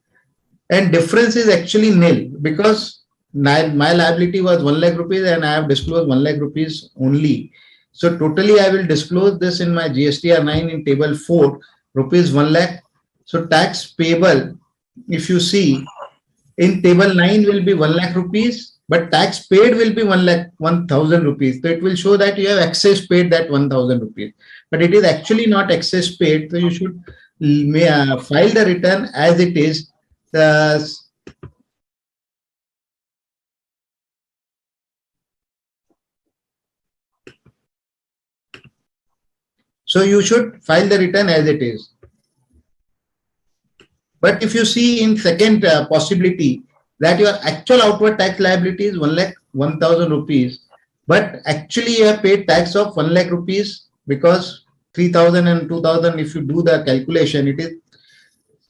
and difference is actually nil, because my liability was 1 lakh rupees and I have disclosed 1 lakh rupees only. So totally I will disclose this in my GSTR 9 in table 4, rupees 1 lakh. So tax payable, if you see in table 9 will be 1 lakh rupees, but tax paid will be 1,01,000 rupees. So it will show that you have excess paid that 1,000 rupees, but it is actually not excess paid. So you should file the return as it is. So you should file the return as it is. But if you see in second possibility that your actual outward tax liability is 1,01,000 rupees, but actually you have paid tax of 1 lakh rupees, because 3,000 and 2,000, if you do the calculation, it is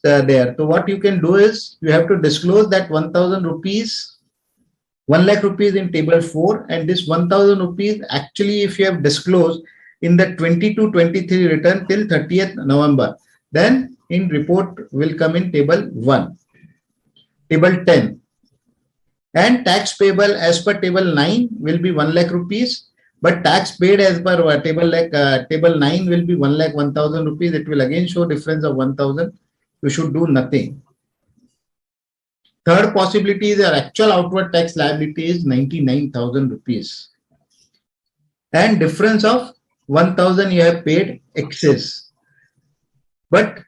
there. So what you can do is you have to disclose that 1,000 rupees, 1 lakh rupees in table 4, and this 1,000 rupees actually if you have disclosed in the 22-23 return till 30th November, then in report will come in table 1, table 10. And tax payable as per table 9 will be 1 lakh rupees, but tax paid as per table 9 will be 1,01,000 rupees. It will again show difference of 1,000. You should do nothing. Third possibility is your actual outward tax liability is 99,000 rupees, and difference of 1,000 you have paid excess. But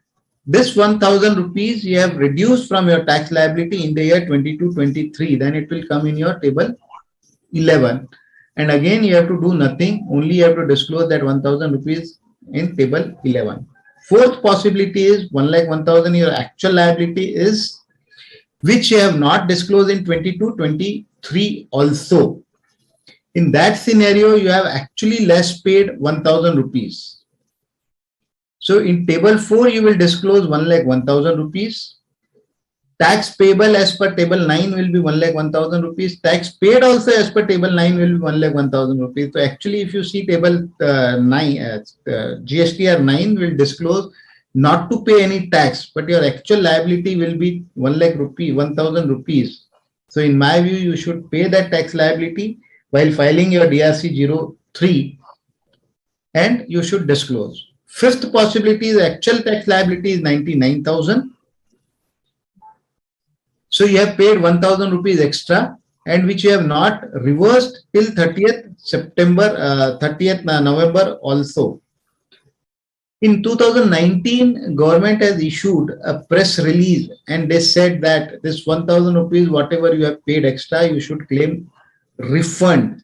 this 1,000 rupees you have reduced from your tax liability in the year 22-23, then it will come in your table 11. And again, you have to do nothing, only you have to disclose that 1,000 rupees in table 11. Fourth possibility is 1,01,000 your actual liability is, which you have not disclosed in 22-23 also. In that scenario, you have actually less paid 1,000 rupees. So in table 4, you will disclose 1,01,000 rupees. Tax payable as per table 9 will be 1,01,000 rupees. Tax paid also as per table 9 will be 1,01,000 rupees. So actually, if you see table 9, GSTR 9 will disclose not to pay any tax, but your actual liability will be 1,00,000 rupees. So in my view, you should pay that tax liability while filing your DRC 03, and you should disclose. Fifth possibility is actual tax liability is 99,000. So you have paid 1,000 rupees extra, and which you have not reversed till 30th September, 30th November also. In 2019, government has issued a press release, and they said that this 1,000 rupees, whatever you have paid extra, you should claim refund.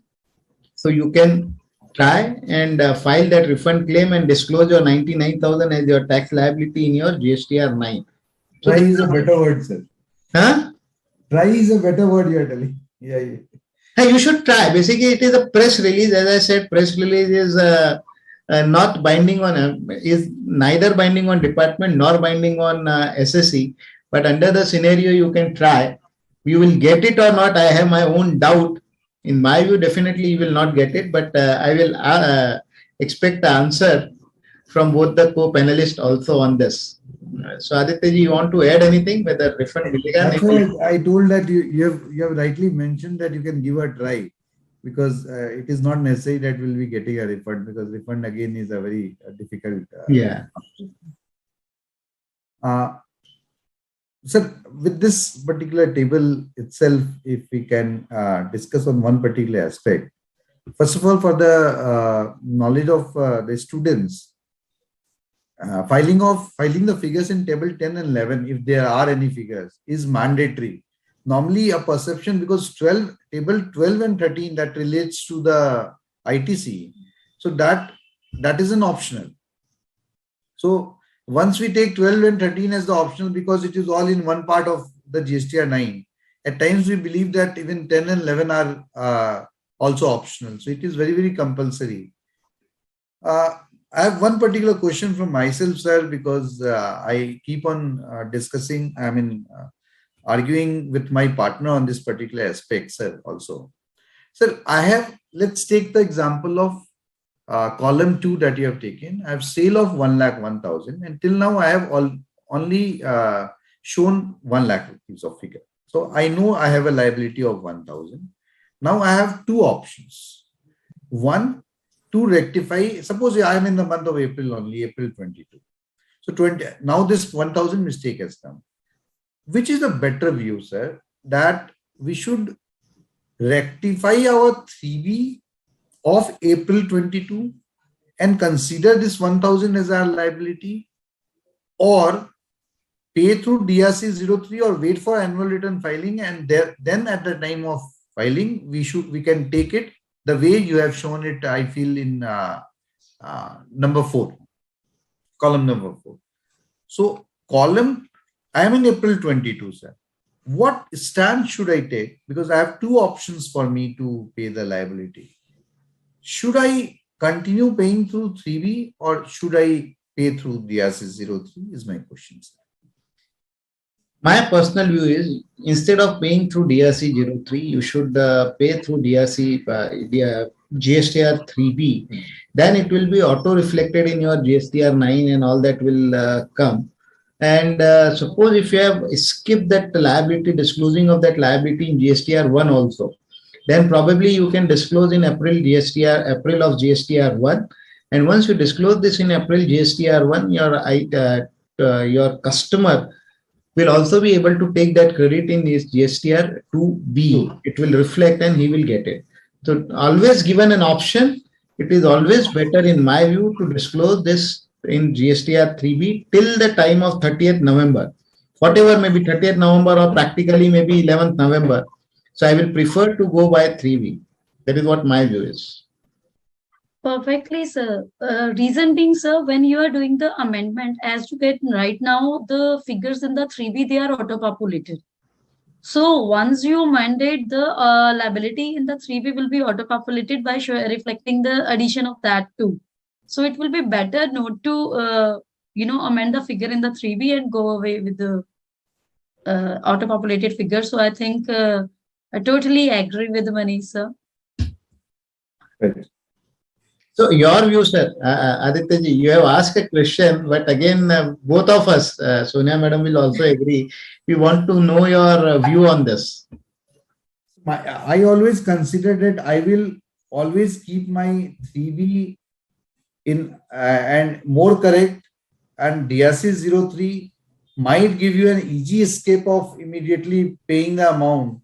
So you can try and file that refund claim and disclose your 99,000 as your tax liability in your GSTR 9. So Try is a better word, sir. Huh? Try is a better word you are telling. Yeah. Hey, you should try. Basically, it is a press release. As I said, press release is not binding on, is neither binding on department nor binding on SSC. But under the scenario, you can try. You will get it or not, I have my own doubt. In my view, definitely you will not get it, but I will expect the answer from both the co-panelists also on this. So Aditya ji, you want to add anything whether refund will That's why I told that you have rightly mentioned that you can give a try, because it is not necessary that we'll be getting a refund, because refund again is a very difficult. Yeah. Sir, with this particular table itself, if we can discuss on one particular aspect. First of all, for the knowledge of the students, filing the figures in table 10 and 11, if there are any figures, is mandatory. Normally a perception, because table 12 and 13 that relates to the ITC, so that is an optional. So once we take 12 and 13 as the optional, because it is all in one part of the GSTR 9, at times we believe that even 10 and 11 are also optional. So it is very, very compulsory. I have one particular question from myself, sir, because I keep on arguing with my partner on this particular aspect, sir, also. Sir, let's take the example of column 2 that you have taken. I have sale of 1,01,000, and till now I have only shown 1 lakh rupees of figure. So I know I have a liability of 1,000. Now I have two options. One, to rectify, suppose I am in the month of April only, April 22. So now this 1,000 mistake has come. Which is the better view, sir, that we should rectify our 3B of April 22 and consider this 1,000 as our liability, or pay through DRC 03 or wait for annual return filing, and then at the time of filing, we can take it the way you have shown it, I feel, in number 4, column number 4. So I am in April 22, sir. What stand should I take? Because I have two options for me to pay the liability. Should I continue paying through 3B or should I pay through DRC 03 is my question, sir. My personal view is, instead of paying through DRC 03, you should pay through GSTR 3B. Then it will be auto-reflected in your GSTR 9 and all that will come. And suppose if you have skipped that liability, disclosing of that liability in GSTR 1 also, then probably you can disclose in April of GSTR 1. And once you disclose this in April GSTR 1, your customer will also be able to take that credit in his GSTR 2B. It will reflect and he will get it. So always given an option, it is always better in my view to disclose this in GSTR 3B till the time of 30th November. Whatever may be 30th November or practically maybe 11th November. So I will prefer to go by 3B. That is what my view is. Perfectly, sir. Reason being, sir, when you are doing the amendment, as you get right now, the figures in the 3B, they are auto-populated. So once you mandate the liability in the 3B will be auto-populated by reflecting the addition of that too. So it will be better not to, amend the figure in the 3B and go away with the auto-populated figure. So I think I totally agree with Manish, sir. Right. So your view, sir, Aditya ji, you have asked a question, but again, both of us, Sonia madam will also agree. We want to know your view on this. I always consider that I will always keep my 3B in and more correct, and DRC 03 might give you an easy escape of immediately paying the amount.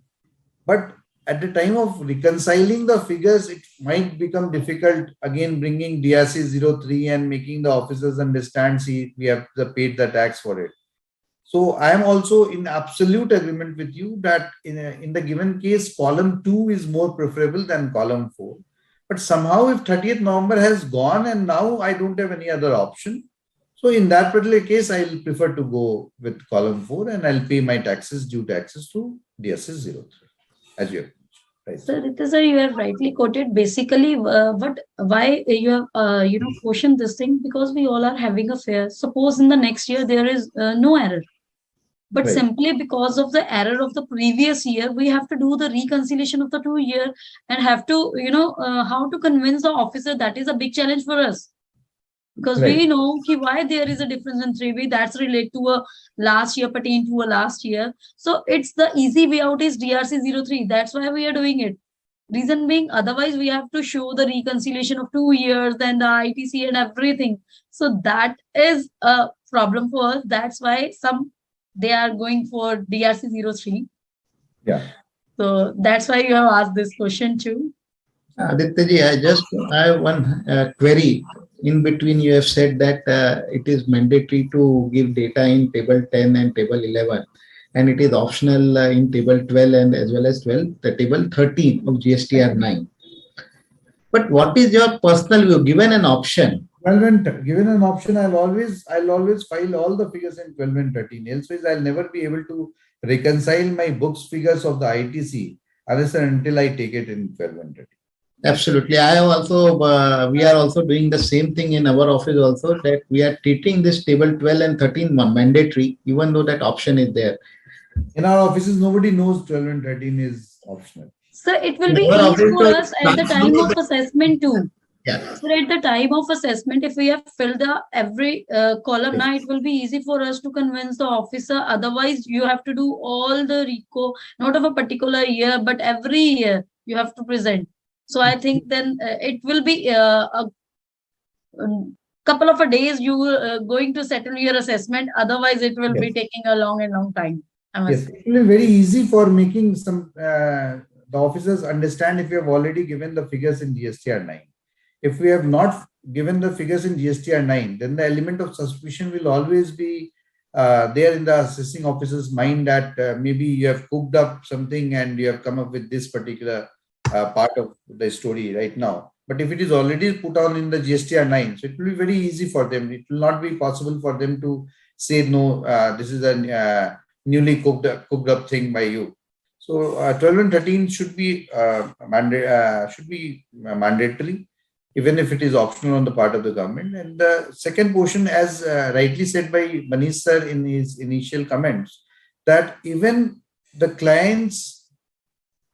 But at the time of reconciling the figures, it might become difficult again bringing DRC 03 and making the officers understand, see, we have paid the tax for it. So I am also in absolute agreement with you that in the given case, column 2 is more preferable than column 4. But somehow if 30th November has gone and now I don't have any other option, so in that particular case, I'll prefer to go with column 4 and I'll pay my taxes, due taxes to DSS 03, as you have mentioned. Right. So Aditya sir, you have rightly quoted. Basically, but why you have questioned this thing? Because we all are having a fair. Suppose in the next year there is no error. But Right. simply because of the error of the previous year, we have to do the reconciliation of the 2 year and have to, how to convince the officer. That is a big challenge for us. Because we Right. know why there is a difference in 3B. That's related to a last year, pertain to a last year. So it's the easy way out is DRC 03. That's why we are doing it. Reason being, otherwise we have to show the reconciliation of 2 years, then the ITC and everything. So that is a problem for us. That's why they are going for DRC 03. Yeah. So that's why you have asked this question too. Aditya ji, I have one query. In between, you have said that it is mandatory to give data in table 10 and table 11, and it is optional in table 12 and as well as the table 13 of GSTR 9. But what is your personal view? Given an option, Given an option, I'll always file all the figures in 12 and 13. Else I'll never be able to reconcile my books figures of the ITC unless and until I take it in 12 and 13. absolutely. I have also, we are also doing the same thing in our office also, that we are treating this table 12 and 13 mandatory, even though that option is there. In our offices, nobody knows 12 and 13 is optional. So it will be easy for us at the time of assessment too. Yeah. So at the time of assessment, if we have filled the every column, now it will be easy for us to convince the officer. Otherwise, you have to do all the RICO, not of a particular year, but every year you have to present. So I think then it will be a couple of days you going to settle your assessment. Otherwise, it will be taking a long time. Yes, it will be very easy for making some the officers understand if we have already given the figures in GSTR 9. If we have not given the figures in GSTR 9, then the element of suspicion will always be there in the assessing officer's mind that maybe you have cooked up something and you have come up with this particular part of the story right now. But if it is already put on in the GSTR 9, so it will be very easy for them. It will not be possible for them to say, no, this is a newly cooked up thing by you. So 12 and 13 should be mandatory, even if it is optional on the part of the government. And the second portion, as rightly said by Manish sir in his initial comments, that even the clients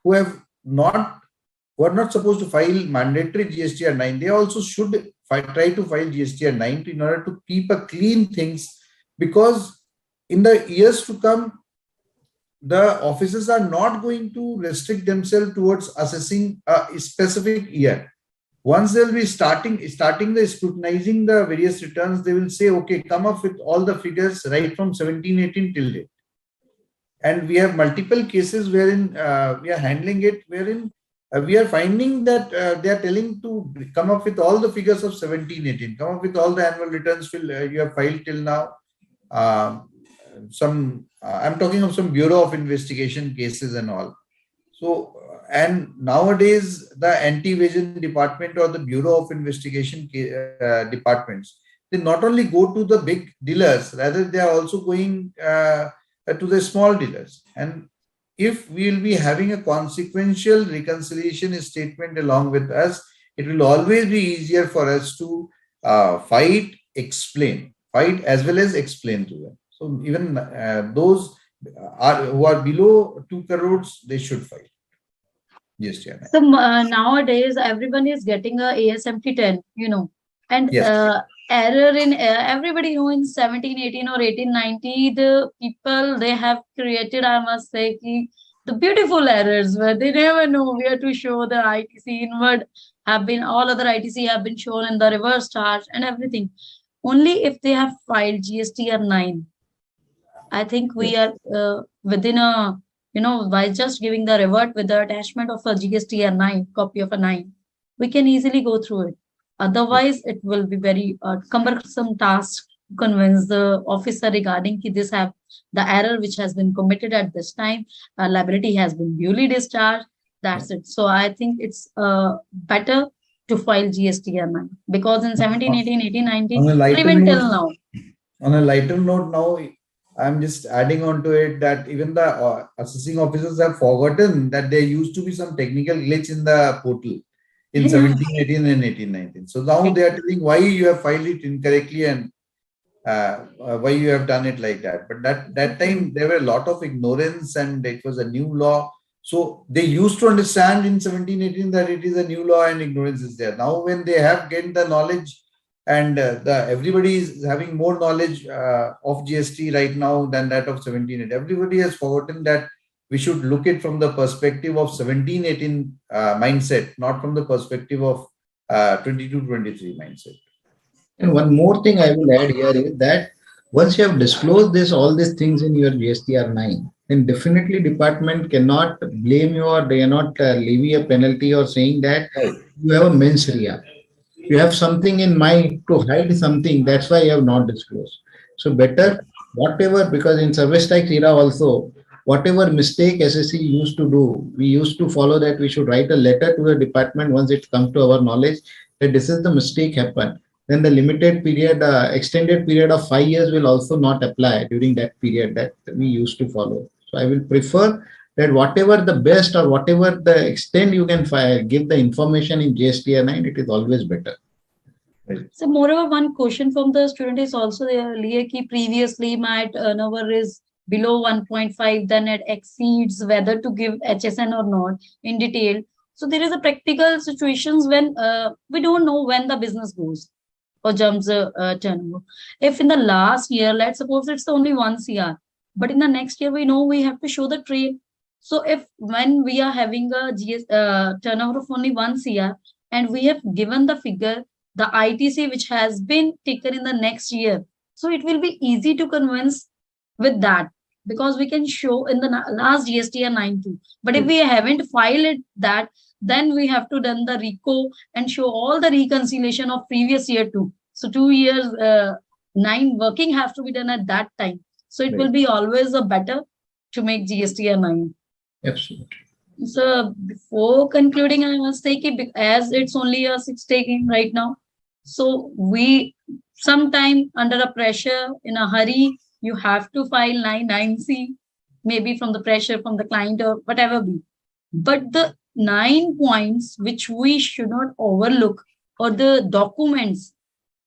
who are not supposed to file mandatory GSTR 9, they also should try to file GSTR 9 in order to keep a clean things, because in the years to come, the officers are not going to restrict themselves towards assessing a specific year. Once they'll be starting the scrutinizing the various returns, they will say, okay, come up with all the figures right from 17-18 till date. And we have multiple cases wherein we are handling it, wherein we are finding that they are telling to come up with all the figures of 17-18, come up with all the annual returns you have filed till now. I'm talking of some Bureau of Investigation cases and all. So, and nowadays the anti-evasion department or the Bureau of Investigation departments, they not only go to the big dealers, rather they are also going to the small dealers. And if we will be having a consequential reconciliation statement along with us, it will always be easier for us to fight as well as explain to them. So even those who are below 2 crores, they should file. Yes, yeah. So nowadays, everyone is getting a ASMT 10, and Yes. Error in everybody know in 1718 or 1890, the people they have created, I must say, the beautiful errors where they never know where to show the ITC inward all other ITC have been shown in the reverse charge and everything. Only if they have filed GSTR 9, I think we are within a, by just giving the revert with the attachment of a GSTR 9, copy of a 9, we can easily go through it. Otherwise, it will be very cumbersome task to convince the officer regarding this have the error which has been committed at this time, liability has been duly discharged. That's it. So I think it's better to file GSTR 9 because in 17, 18, 18, 19, On a lighter even till note, now. On a lighter note, now I'm just adding on to it that even the assessing officers have forgotten that there used to be some technical glitch in the portal in 17, 18 and 18, 19. So now they are telling why you have filed it incorrectly and why you have done it like that. But that time there were a lot of ignorance and it was a new law. So they used to understand in 17, 18 that it is a new law and ignorance is there. Now when they have gained the knowledge and everybody is having more knowledge of GST right now than that of 17, 18. Everybody has forgotten that we should look it from the perspective of 17, 18 mindset, not from the perspective of 22, 23 mindset. And one more thing I will add here is that once you have disclosed all these things in your GSTR 9, then definitely department cannot blame you or they cannot levy a penalty or saying that you have a mens rea. You have something in mind to hide something. That's why you have not disclosed. So better whatever, because in service tax era also, whatever mistake SSC used to do, we used to follow that we should write a letter to the department once it comes to our knowledge that this is the mistake happened. Then the limited period, extended period of 5 years will also not apply during that period that we used to follow. So I will prefer that whatever the best or whatever the extent you can give the information in GSTR 9, it is always better. So moreover, one question from the student is also there, previously my turnover is below 1.5, then it exceeds whether to give HSN or not in detail. So there is a practical situations when we don't know when the business goes or jumps turnover. If in the last year, let's suppose it's only 1 CR, but in the next year we know we have to show the trade. So if when we are having a turnover of only 1 CR and we have given the figure, the ITC which has been taken in the next year, so it will be easy to convince with that because we can show in the last GSTR 9 But if we haven't filed that, then we have to done the RICO and show all the reconciliation of previous year too. So 2 years 9 working have to be done at that time. So it will be always a better to make GSTR 9. Absolutely. So before concluding, I must say as it's only a 6 taking right now. So we sometime under a pressure in a hurry, you have to file 9(c), maybe from the pressure from the client or whatever be. But the 9 points which we should not overlook or the documents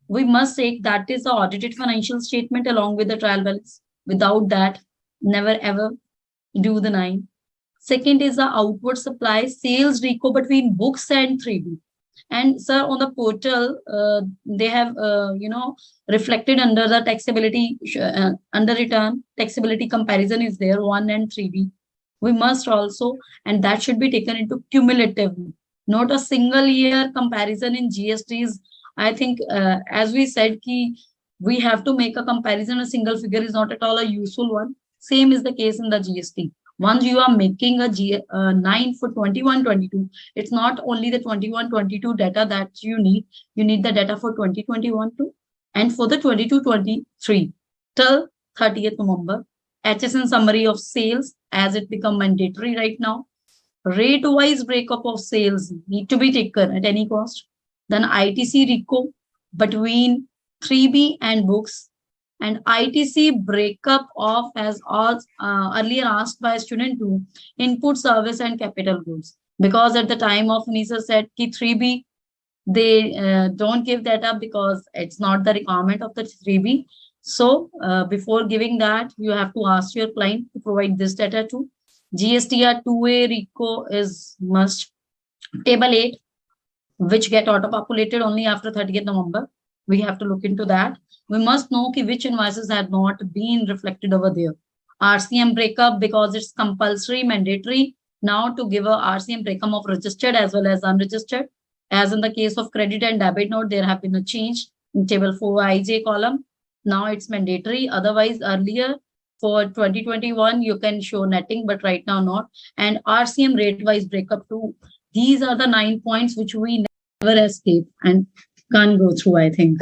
we must take, that is the audited financial statement along with the trial balance. Without that, never ever do the 9. Second is the outward supply sales RICO between books and 3B. And sir, on the portal, they have, reflected under the taxability, under return, taxability comparison is there, 1 and 3B. We must also, and that should be taken into cumulatively, not a single year comparison in GSTs. I think, as we said, we have to make a comparison, a single figure is not at all a useful one. Same is the case in the GST. Once you are making a 9 for 21-22, it's not only the 21-22 data that you need the data for 2021 too, and for the 22-23 till 30th November, HSN summary of sales as it become mandatory right now, rate-wise breakup of sales need to be taken at any cost, then ITC RICO between 3B and books, And ITC breakup of, as all earlier asked by student 2, input, service and capital goods. Because at the time of NISA said ki 3B, they don't give that up because it's not the requirement of the 3B. So before giving that, you have to ask your client to provide this data too. GSTR 2A RICO is must. Table 8, which get auto-populated only after 30th November. We have to look into that. We must know which invoices had not been reflected over there. RCM breakup, because it's compulsory, mandatory now to give a RCM breakup of registered as well as unregistered. As in the case of credit and debit note, there have been a change in table 4 IJ column. Now it's mandatory. Otherwise, earlier for 2021, you can show netting, but right now not. And RCM rate-wise breakup too. These are the 9 points which we never escape and can't go through, I think.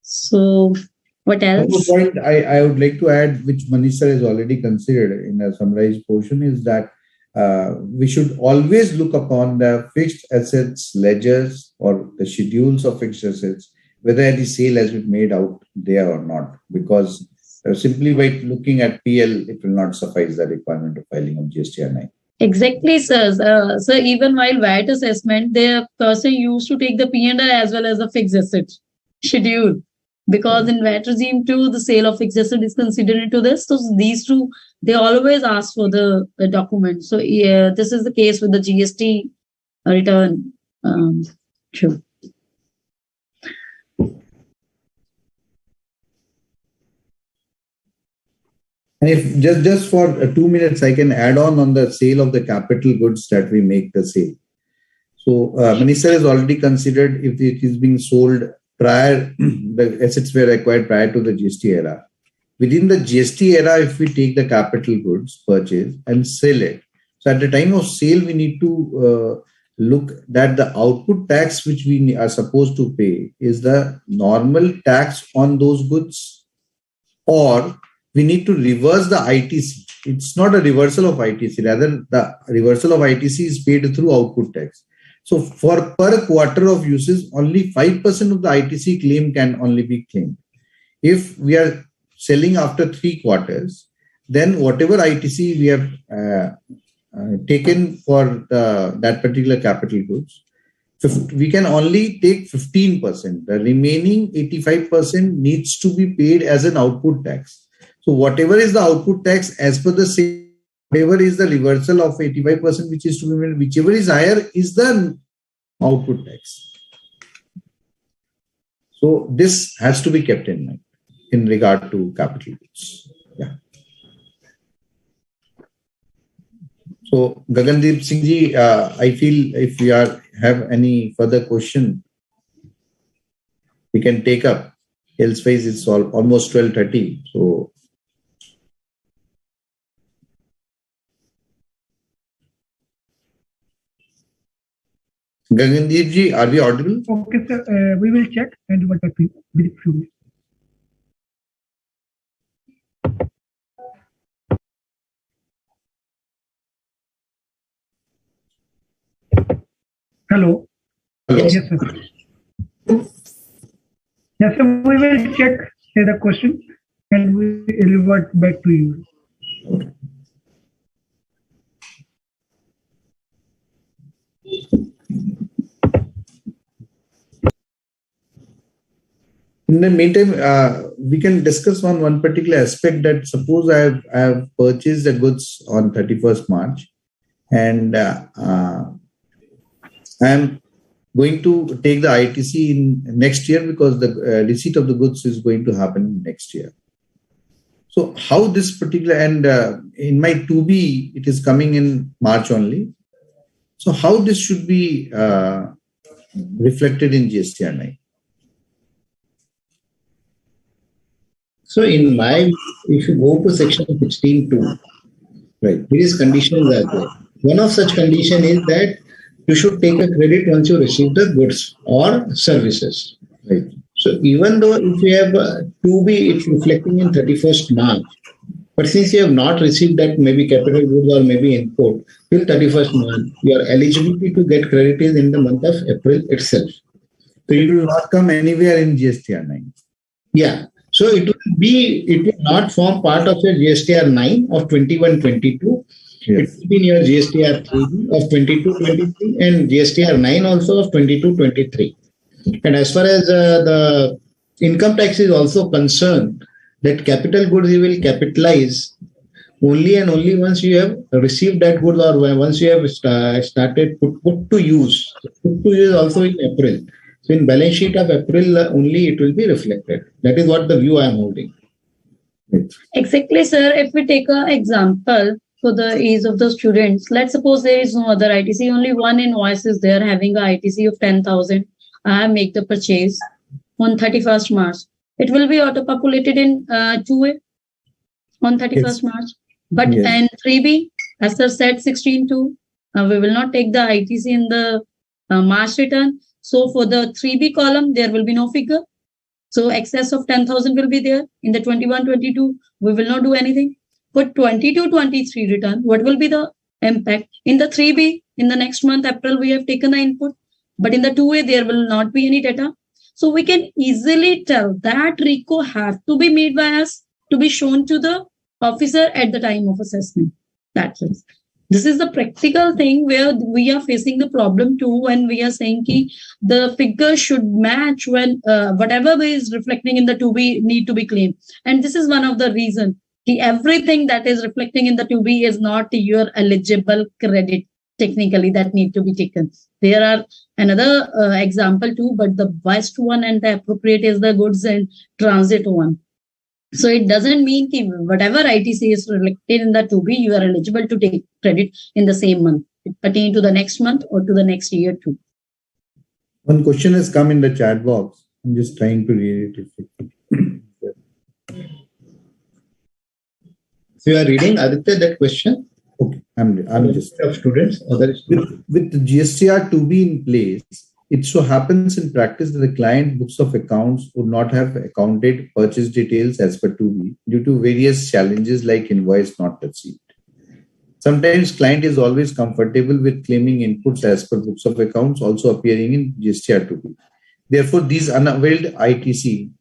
So what else? One point I would like to add, which Manish sir has already considered in a summarized portion, is that we should always look upon the fixed assets ledgers or the schedules of fixed assets, whether any sale has been made out there or not, because simply by looking at PL, it will not suffice the requirement of filing of GSTR 9. Exactly, sir. So even while VAT assessment, the person used to take the P&L as well as the fixed asset schedule, because in VAT regime too, the sale of fixed asset is considered into this. So these two, they always ask for the document. So yeah, this is the case with the GST return. Sure. And if just for 2 minutes, I can add on the sale of the capital goods that we make the sale. So Manish sir has already considered if it is being sold prior, the assets were acquired prior to the GST era. Within the GST era, if we take the capital goods purchase and sell it, so at the time of sale, we need to look that the output tax which we are supposed to pay is the normal tax on those goods, or we need to reverse the ITC. It's not a reversal of ITC, rather the reversal of ITC is paid through output tax. So for per quarter of uses, only 5% of the ITC claim can only be claimed. If we are selling after 3 quarters, then whatever ITC we have taken for that particular capital goods, we can only take 15%. The remaining 85% needs to be paid as an output tax. So whatever is the output tax as per the same, whatever is the reversal of 85% which is to be made, whichever is higher is the output tax. So this has to be kept in mind in regard to capital goods. Yeah. So Gagandeep Singh ji, I feel if we have any further question, we can take up. Elsewise, it's almost 12:30. So. Gagandeep ji, are we audible? Okay, sir. We will check and what that will be few minutes. Hello. Hello. Yes, sir. Yes, sir. We will check the question and we will revert back to you. Okay. In the meantime, we can discuss on one particular aspect that suppose I have purchased the goods on 31st March and I am going to take the ITC in next year because the receipt of the goods is going to happen next year. So how this particular, and in my 2B, it is coming in March only. So how this should be reflected in GSTR 9? So in my, if you go to section 16.2, Right. various conditions are there. One of such condition is that you should take a credit once you receive the goods or services. Right. So even though if you have 2B, it's reflecting in 31st March, but since you have not received that maybe capital goods or maybe import till 31st March, your eligibility to get credit is in the month of April itself. So it will not come anywhere in GSTR 9. Yeah. So it will not form part of your GSTR 9 of 21-22. It will be in your GSTR 3 of 22-23 and GSTR 9 also of 22-23. And as far as the income tax is also concerned, that capital goods you will capitalize only and only once you have received that goods or once you have started put to use. Put to use also in April. So in balance sheet of April only it will be reflected. That is what the view I am holding. Exactly, sir. If we take an example for the ease of the students, let's suppose there is no other ITC, only one invoice is there having a ITC of 10,000. I make the purchase on 31st March. It will be auto-populated in 2A on 31st March. But in 3B, as sir said, 16.2, we will not take the ITC in the March return. So for the 3B column, there will be no figure. So excess of 10,000 will be there. In the 21-22, we will not do anything. For 22-23 return, what will be the impact? In the 3B, in the next month, April, we have taken the input. But in the 2A, there will not be any data. So we can easily tell that RICO have to be made by us to be shown to the officer at the time of assessment. That's it. This is the practical thing where we are facing the problem too when we are saying ki the figure should match when whatever is reflecting in the 2B need to be claimed. And this is one of the reasons. Everything that is reflecting in the 2B is not your eligible credit technically that need to be taken. There are another example too, but the best one and the appropriate is the goods and transit one. So it doesn't mean that whatever ITC is reflected in the 2B, you are eligible to take credit in the same month. It pertains to the next month or to the next year too. One question has come in the chat box. I'm just trying to read it. So you are reading, Aditya, that question? Okay, I'm just of students. With the GSTR 2B in place, it so happens in practice that the client books of accounts would not have accounted purchase details as per 2B due to various challenges like invoice not received. Sometimes client is always comfortable with claiming inputs as per books of accounts also appearing in GSTR 2B. Therefore, these unavailed ITC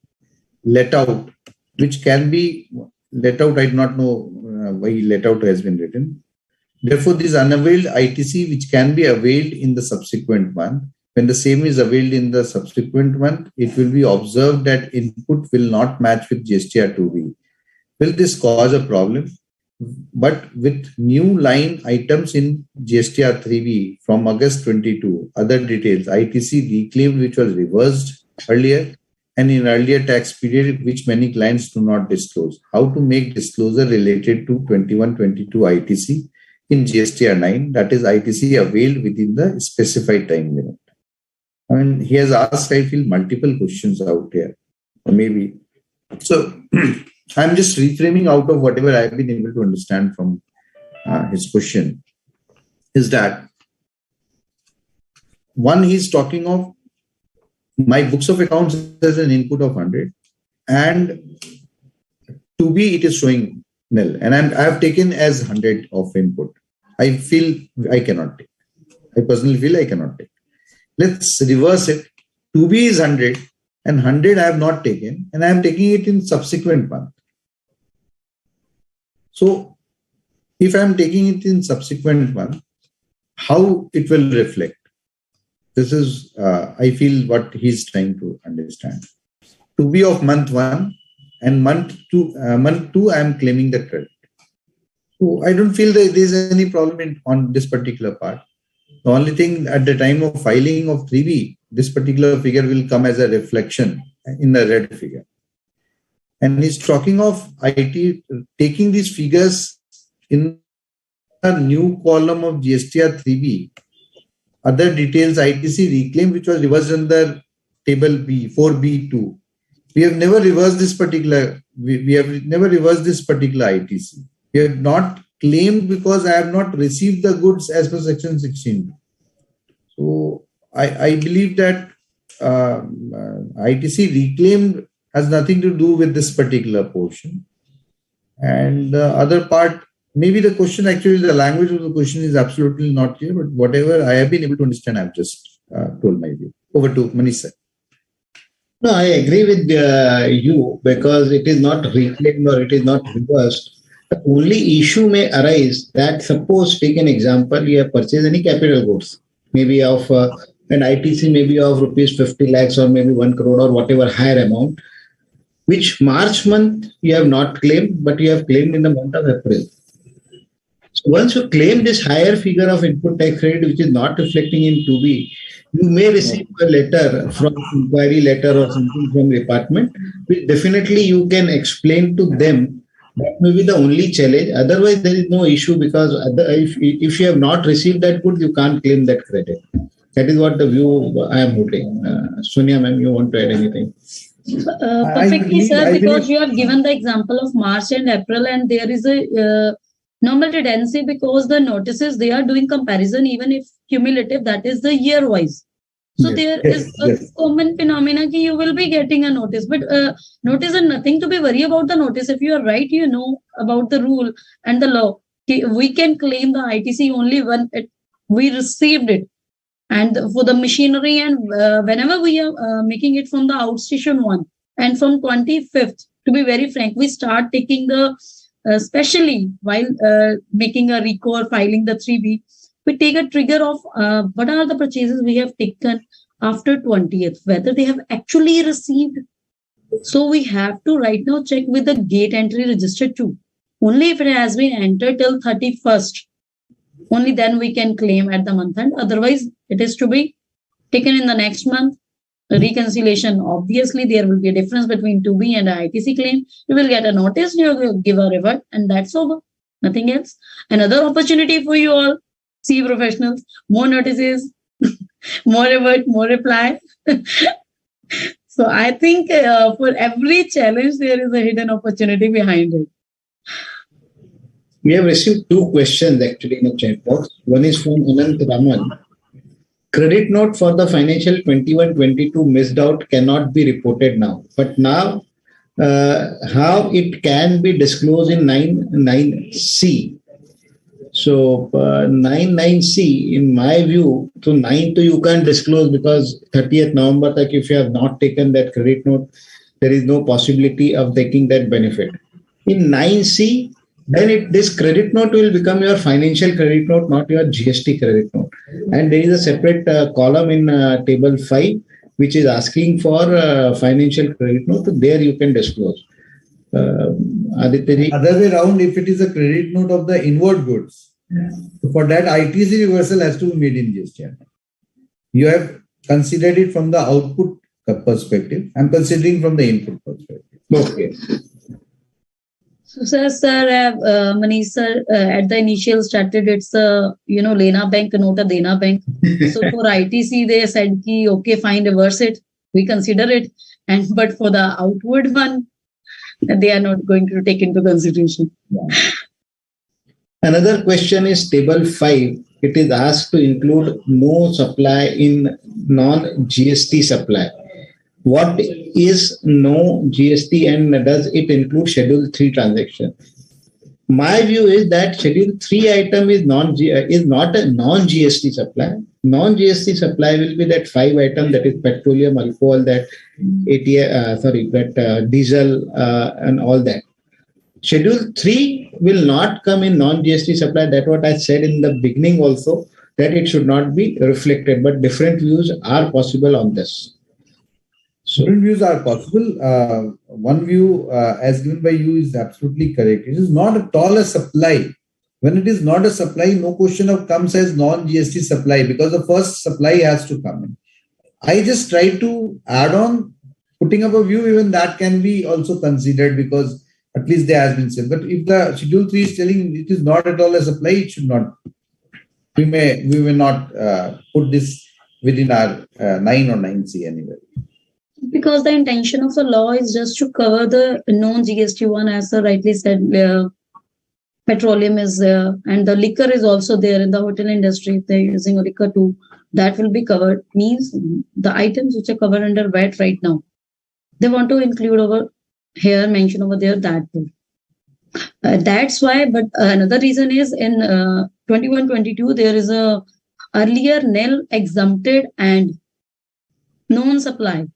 let out, which can be let out, I do not know why let out has been written. Therefore, these unavailed ITC which can be availed in the subsequent month, when the same is availed in the subsequent month, it will be observed that input will not match with GSTR 2B. Will this cause a problem? But with new line items in GSTR 3B from August 22, other details, ITC reclaimed which was reversed earlier and in earlier tax period which many clients do not disclose. How to make disclosure related to 21-22 ITC in GSTR 9, that is ITC availed within the specified time limit. I mean, he has asked, I feel, multiple questions out here, or maybe. So I'm just reframing out of whatever I've been able to understand from his question. Is that one, he's talking of my books of accounts as an input of 100, and 2B it is showing nil, and I have taken as 100 of input. I feel I cannot take. I personally feel I cannot take. Let's reverse it. 2B is 100 and 100 I have not taken, and I am taking it in subsequent month. So if I am taking it in subsequent month, how it will reflect? This is, I feel, what he's trying to understand. 2B of month 1 and month 2, I am claiming the credit. So I don't feel that there is any problem on this particular part. The only thing at the time of filing of 3B, this particular figure will come as a reflection in the red figure. And he's talking of IT taking these figures in a new column of GSTR 3B. Other details ITC reclaim which was reversed under table B, 4B2. We have never reversed this particular, we have never reversed this particular ITC. We have not claimed because I have not received the goods as per section 16. So I believe that ITC reclaimed has nothing to do with this particular portion. And the other part, maybe the question, actually the language of the question is absolutely not clear, but whatever I have been able to understand, I've just told my view. Over to Manish sir. No, I agree with you because it is not reclaimed or it is not reversed. The only issue may arise that suppose take an example, you have purchased any capital goods, maybe of an ITC, maybe of rupees 50 lakhs or maybe 1 crore or whatever higher amount, which March month you have not claimed, but you have claimed in the month of April. So once you claim this higher figure of input tax credit, which is not reflecting in 2B, you may receive a letter from inquiry letter or something from the department, which definitely you can explain to them. That may be the only challenge. Otherwise, there is no issue because if you have not received that good, you can't claim that credit. That is what the view I am holding. Sonia, ma'am, you want to add anything? Perfectly, sir, because you have given the example of March and April, and there is a normal tendency because the notices they are doing comparison, even if cumulative, that is the year wise. So there is a common phenomena that you will be getting a notice, but notice is nothing to be worried about the notice. If you are right, you know about the rule and the law. We can claim the ITC only when we received it. And for the machinery and whenever we are making it from the outstation one and from 25th, to be very frank, we start taking the, especially while making a recall, filing the 3B, we take a trigger of what are the purchases we have taken after 20th, whether they have actually received. So we have to right now check with the gate entry register too. Only if it has been entered till 31st, only then we can claim at the month end. Otherwise, it is to be taken in the next month. Reconciliation, obviously, there will be a difference between 2B and ITC claim. You will get a notice, you will give a revert, and that's over. Nothing else. Another opportunity for you all, C professionals, more notices, more revert, more reply. So I think for every challenge, there is a hidden opportunity behind it. We have received two questions actually in the chat box. One is from Anant Raman. Credit note for the financial 21-22 missed out cannot be reported now. But now, how it can be disclosed in 9.9c? So 9.9c, in my view, to 9 to you can't disclose because 30th November, like if you have not taken that credit note, there is no possibility of taking that benefit. In 9c, then this credit note will become your financial credit note, not your GST credit note. And there is a separate column in table 5, which is asking for financial credit note. There you can disclose. Aditya, other way around, if it is a credit note of the inward goods, so for that ITC reversal has to be made in GST. You have considered it from the output perspective. I'm considering from the input perspective. Okay. So, sir, Manish sir, at the initial started, it's Lena Bank, not a Dena Bank. So for ITC, they said, okay, fine, reverse it. We consider it. But for the outward one, they are not going to take into consideration. Yeah. Another question is table 5. It is asked to include no supply in non-GST supply. What is no GST and does it include Schedule 3 transaction? My view is that Schedule 3 item is not a non-GST supply. Non-GST supply will be that 5 item, that is petroleum, alcohol, that diesel and all that. Schedule 3 will not come in non-GST supply. That's what I said in the beginning also, that it should not be reflected, but different views are possible on this. Different views are possible. One view, as given by you, is absolutely correct. It is not at all a supply. When it is not a supply, no question of comes as non-GST supply because the first supply has to come in. I just try to add on, putting up a view, even that can be also considered because at least there has been said. But if the Schedule 3 is telling it is not at all a supply, it should not. We may not put this within our 9 or 9C anyway. Because the intention of the law is just to cover the non-GST one, as sir rightly said, petroleum is there, and the liquor is also there in the hotel industry. If they're using a liquor too, that will be covered. Means the items which are covered under VAT right now, they want to include over here, mention over there that too. That's why. But another reason is in 21-22 there is a earlier nil exempted and non-supply.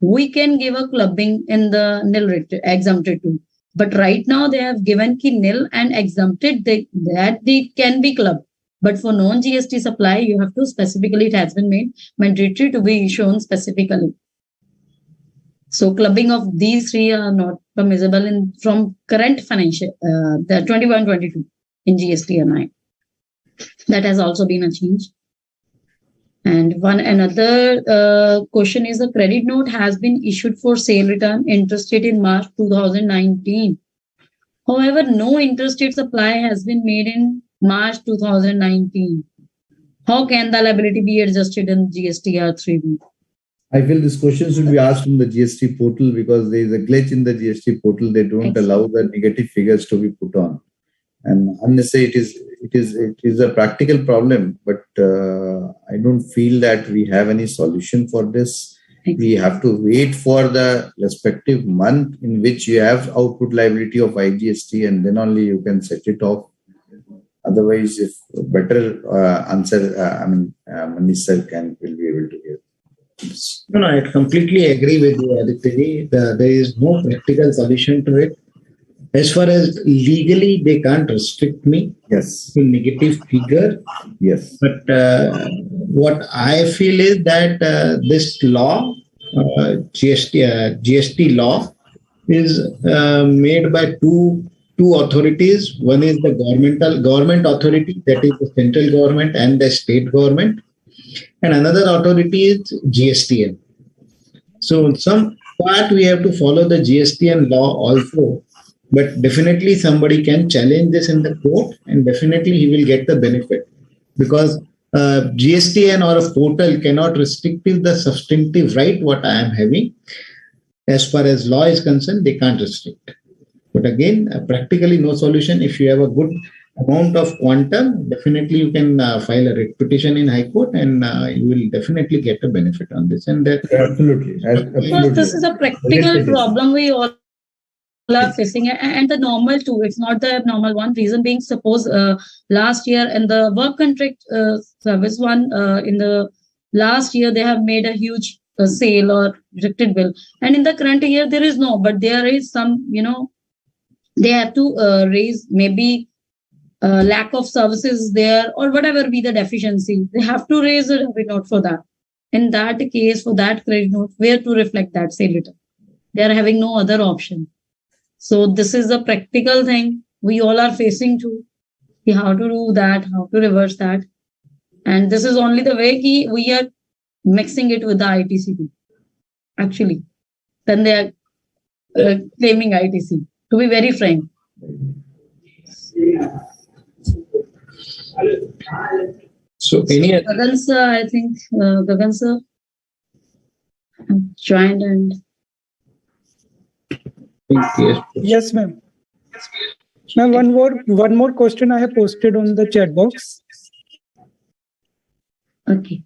we can give a clubbing in the nil exempted too. But right now they have given ki nil and exempted that they can be clubbed. But for non-GST supply, you have to specifically, it has been made mandatory to be shown specifically. So clubbing of these three are not permissible in from current financial, the 21-22 in GST-NI. That has also been a change. And another question is, the credit note has been issued for sale return interest rate in March 2019. However, no interest rate supply has been made in March 2019. How can the liability be adjusted in GSTR 3B? I feel this question should be asked from the GST portal, because there is a glitch in the GST portal. They don't allow the negative figures to be put on. And unnecessarily, it is a practical problem, but I don't feel that we have any solution for this. We have to wait for the respective month in which you have output liability of IGST, and then only you can set it off. Otherwise, if better answer, Manish sir will be able to give. No, I completely agree with you, Aditya. There is no practical solution to it. As far as legally, they can't restrict me to negative figure. Yes. But what I feel is that this law, GST law, is made by two authorities. One is the government authority, that is the central government and the state government. And another authority is GSTN. So some part we have to follow the GSTN law also. But definitely somebody can challenge this in the court, and definitely he will get the benefit, because GSTN or a portal cannot restrict the substantive right what I am having. As far as law is concerned, they can't restrict. But again, practically no solution. If you have a good amount of quantum, definitely you can file a writ petition in High Court, and you will definitely get a benefit on this. And that Absolutely. Because this is a practical problem we all are facing, and the normal too. It's not the abnormal one. Reason being, suppose last year in the work contract service one, in the last year they have made a huge sale or rejected bill, and in the current year there is no, but there is some, they have to raise maybe lack of services there, or whatever be the deficiency. They have to raise a credit note for that. In that case, for that credit note, where to reflect that sale return? They are having no other option. So this is a practical thing we all are facing to how to do that, how to reverse that. And this is only the way we are mixing it with the ITC. Actually, then they are claiming ITC, to be very frank. So any Gagan sir, I think Gagan sir joined and Yes, ma'am. Ma'am, one more question I have posted on the chat box. okay.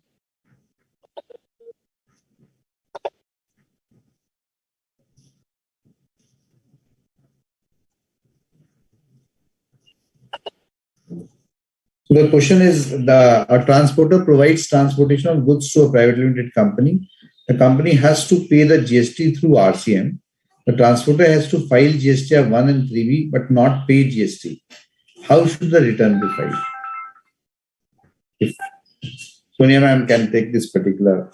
So the question is, a transporter provides transportation of goods to a private limited company. The company has to pay the GST through RCM. The transporter has to file GSTR 1 and 3B but not pay GST. How should the return be filed? If Sonia ma'am can take this particular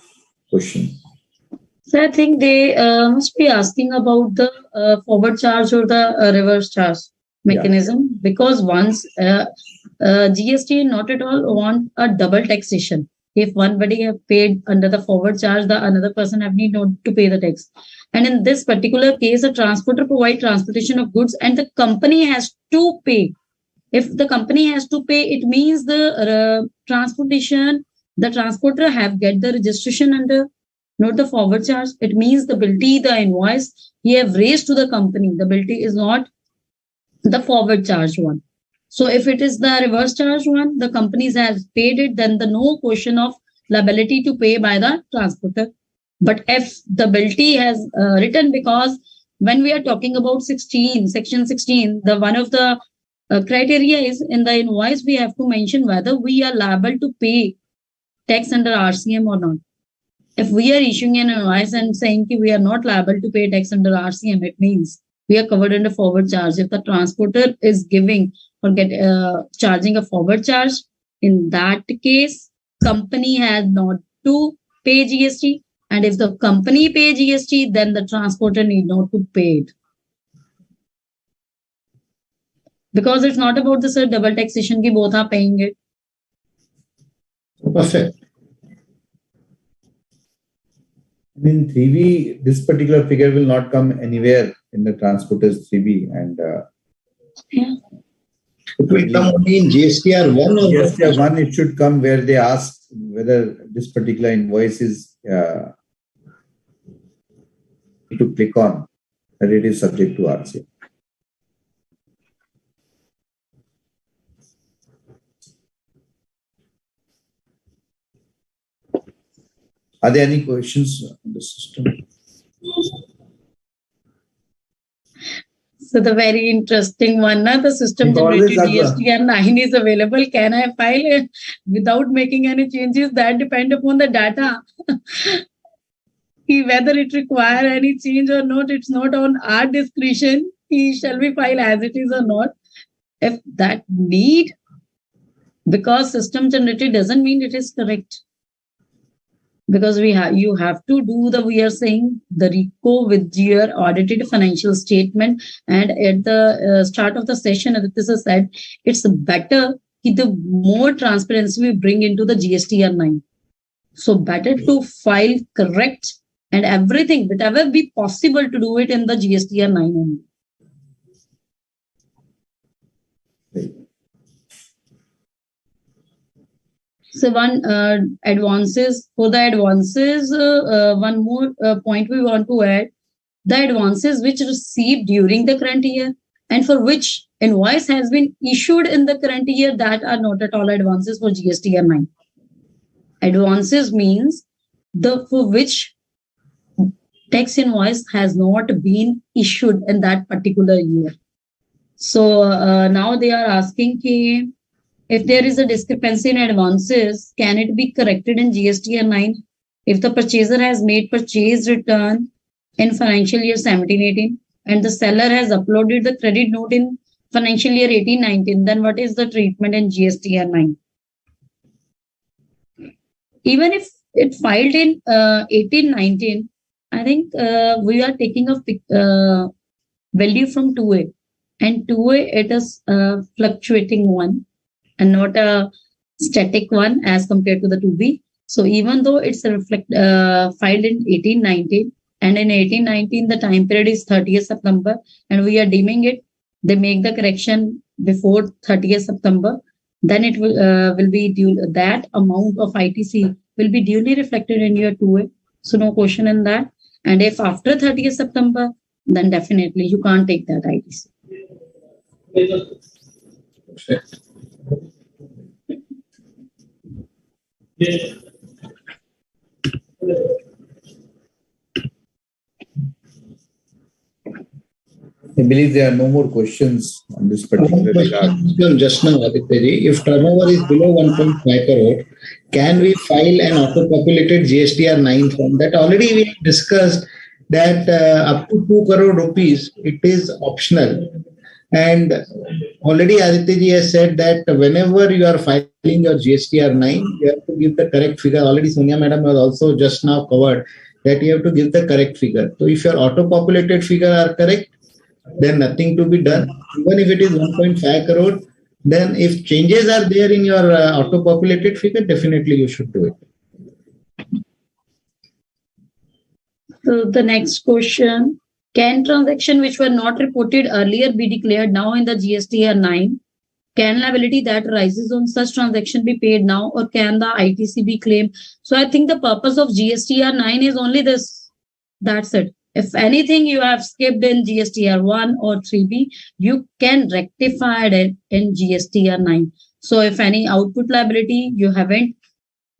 question. So I think they must be asking about the forward charge or the reverse charge mechanism, because once GST not at all want a double taxation. If one body have paid under the forward charge, the another person have need not to pay the tax. And in this particular case, a transporter provide transportation of goods and the company has to pay. If the company has to pay, it means the transportation, the transporter have get the registration under, not the forward charge. It means the ability, the invoice he have raised to the company. The ability is not the forward charge one. So if it is the reverse charge one, the companies have paid it, then the no question of liability to pay by the transporter. But if the ability has written, because when we are talking about section 16, the one of the criteria is in the invoice, we have to mention whether we are liable to pay tax under RCM or not. If we are issuing an invoice and saying that we are not liable to pay tax under RCM, it means we are covered under forward charge. If the transporter is giving or charging a forward charge, in that case, company has not to pay GST. And if the company pay GST, then the transporter need not to pay it. Because it's not about the double taxation, ki both are paying it. Perfect. In 3B, this particular figure will not come anywhere in the transporters 3B, and Yeah. It will come only in GSTR 1 or GSTR 1, it should come where they ask whether this particular invoice is to click on, that it is subject to RCM. Are there any questions on the system? So the very interesting one, the system It always generated has a- GSTR 9 is available. Can I file it without making any changes? That depend upon the data. Whether it require any change or not, it's not on our discretion. Shall we file as it is or not? If that need, because system generated doesn't mean it is correct. Because you have to do we are saying the RICO with your audited financial statement. And at the start of the session, this is said, it's better the more transparency we bring into the GSTR 9. So better to file correct and everything, whatever be possible to do it in the GSTR 9 only. So one advances, for the advances, one more point we want to add, the advances which received during the current year and for which invoice has been issued in the current year, that are not at all advances for GSTR 9. Advances means for which tax invoice has not been issued in that particular year. So now they are asking if there is a discrepancy in advances, can it be corrected in GSTR 9? If the purchaser has made purchase return in financial year 17-18 and the seller has uploaded the credit note in financial year 18-19, then what is the treatment in GSTR 9? Even if it filed in 18-19, I think we are taking a value from 2A. And 2A, it is a fluctuating one and not a static one as compared to the 2B. So even though it's filed in 18-19 and in 18-19 the time period is 30th September and we are deeming it, they make the correction before 30th September, then it will be due, that amount of ITC will be duly reflected in your 2A. So no question in that. And if after 30th September, then definitely you can't take that ITC. I believe there are no more questions on this particular regard. Just now, Aditya, if turnover is below 1.5 crore, can we file an auto-populated GSTR 9 form? That already we discussed that up to 2 crore rupees, it is optional. And already Aditya has said that whenever you are filing your GSTR 9, you have to give the correct figure. Already Sonia madam was also just now covered that you have to give the correct figure. So if your auto-populated figure are correct, then nothing to be done. Even if it is 1.5 crore, then if changes are there in your auto-populated figure, definitely you should do it. So the next question, can transactions which were not reported earlier be declared now in the GSTR 9? Can liability that arises on such transaction be paid now, or can the ITC be claimed? So I think the purpose of GSTR 9 is only this. That's it. If anything you have skipped in GSTR 1 or 3B, you can rectify it in GSTR 9. So if any output liability you haven't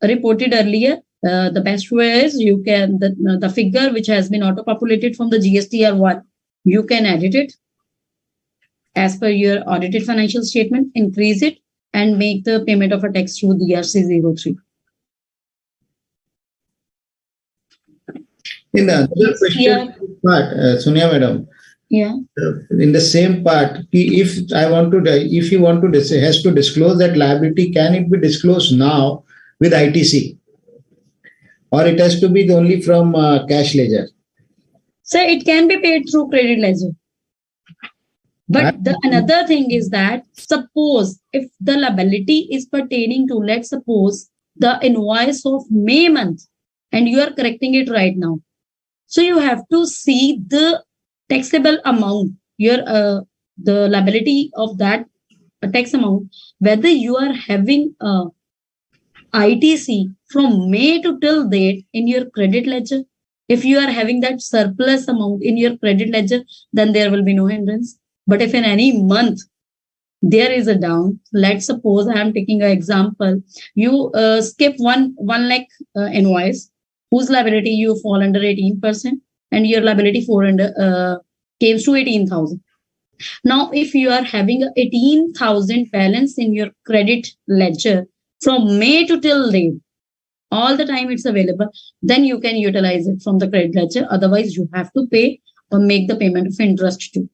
reported earlier, the best way is you can, the figure which has been auto-populated from the GSTR 1, you can edit it as per your audited financial statement, increase it and make the payment of a tax through DRC 03. In the other question part, Sonia madam, Yeah. in the same part, if you want to has to disclose that liability, can it be disclosed now with ITC, or it has to be only from cash ledger? So it can be paid through credit ledger. But another thing is that suppose if the liability is pertaining to, let's suppose, the invoice of May month, and you are correcting it right now. So you have to see the taxable amount, the liability of that tax amount, whether you are having ITC from May to till date in your credit ledger. If you are having that surplus amount in your credit ledger, then there will be no hindrance. But if in any month there is a down, let's suppose I am taking an example, you skip one lakh invoice, whose liability you fall under 18%, and your liability came to 18,000. Now, if you are having a 18,000 balance in your credit ledger from May to till date, all the time it's available, then you can utilize it from the credit ledger. Otherwise, you have to pay or make the payment of interest too.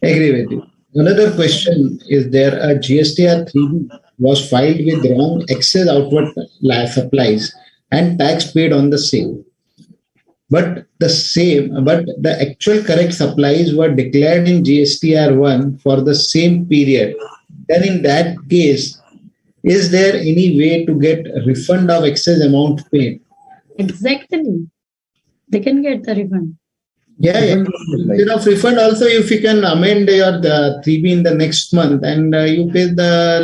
Agree with you. Another question is there a GSTR 3B was filed with wrong excess outward supplies and tax paid on the same. But the actual correct supplies were declared in GSTR 1 for the same period. Then in that case, is there any way to get a refund of excess amount paid? Exactly. They can get the refund. Yeah. Instead of refund, also if you can amend your 3B in the next month and you pay the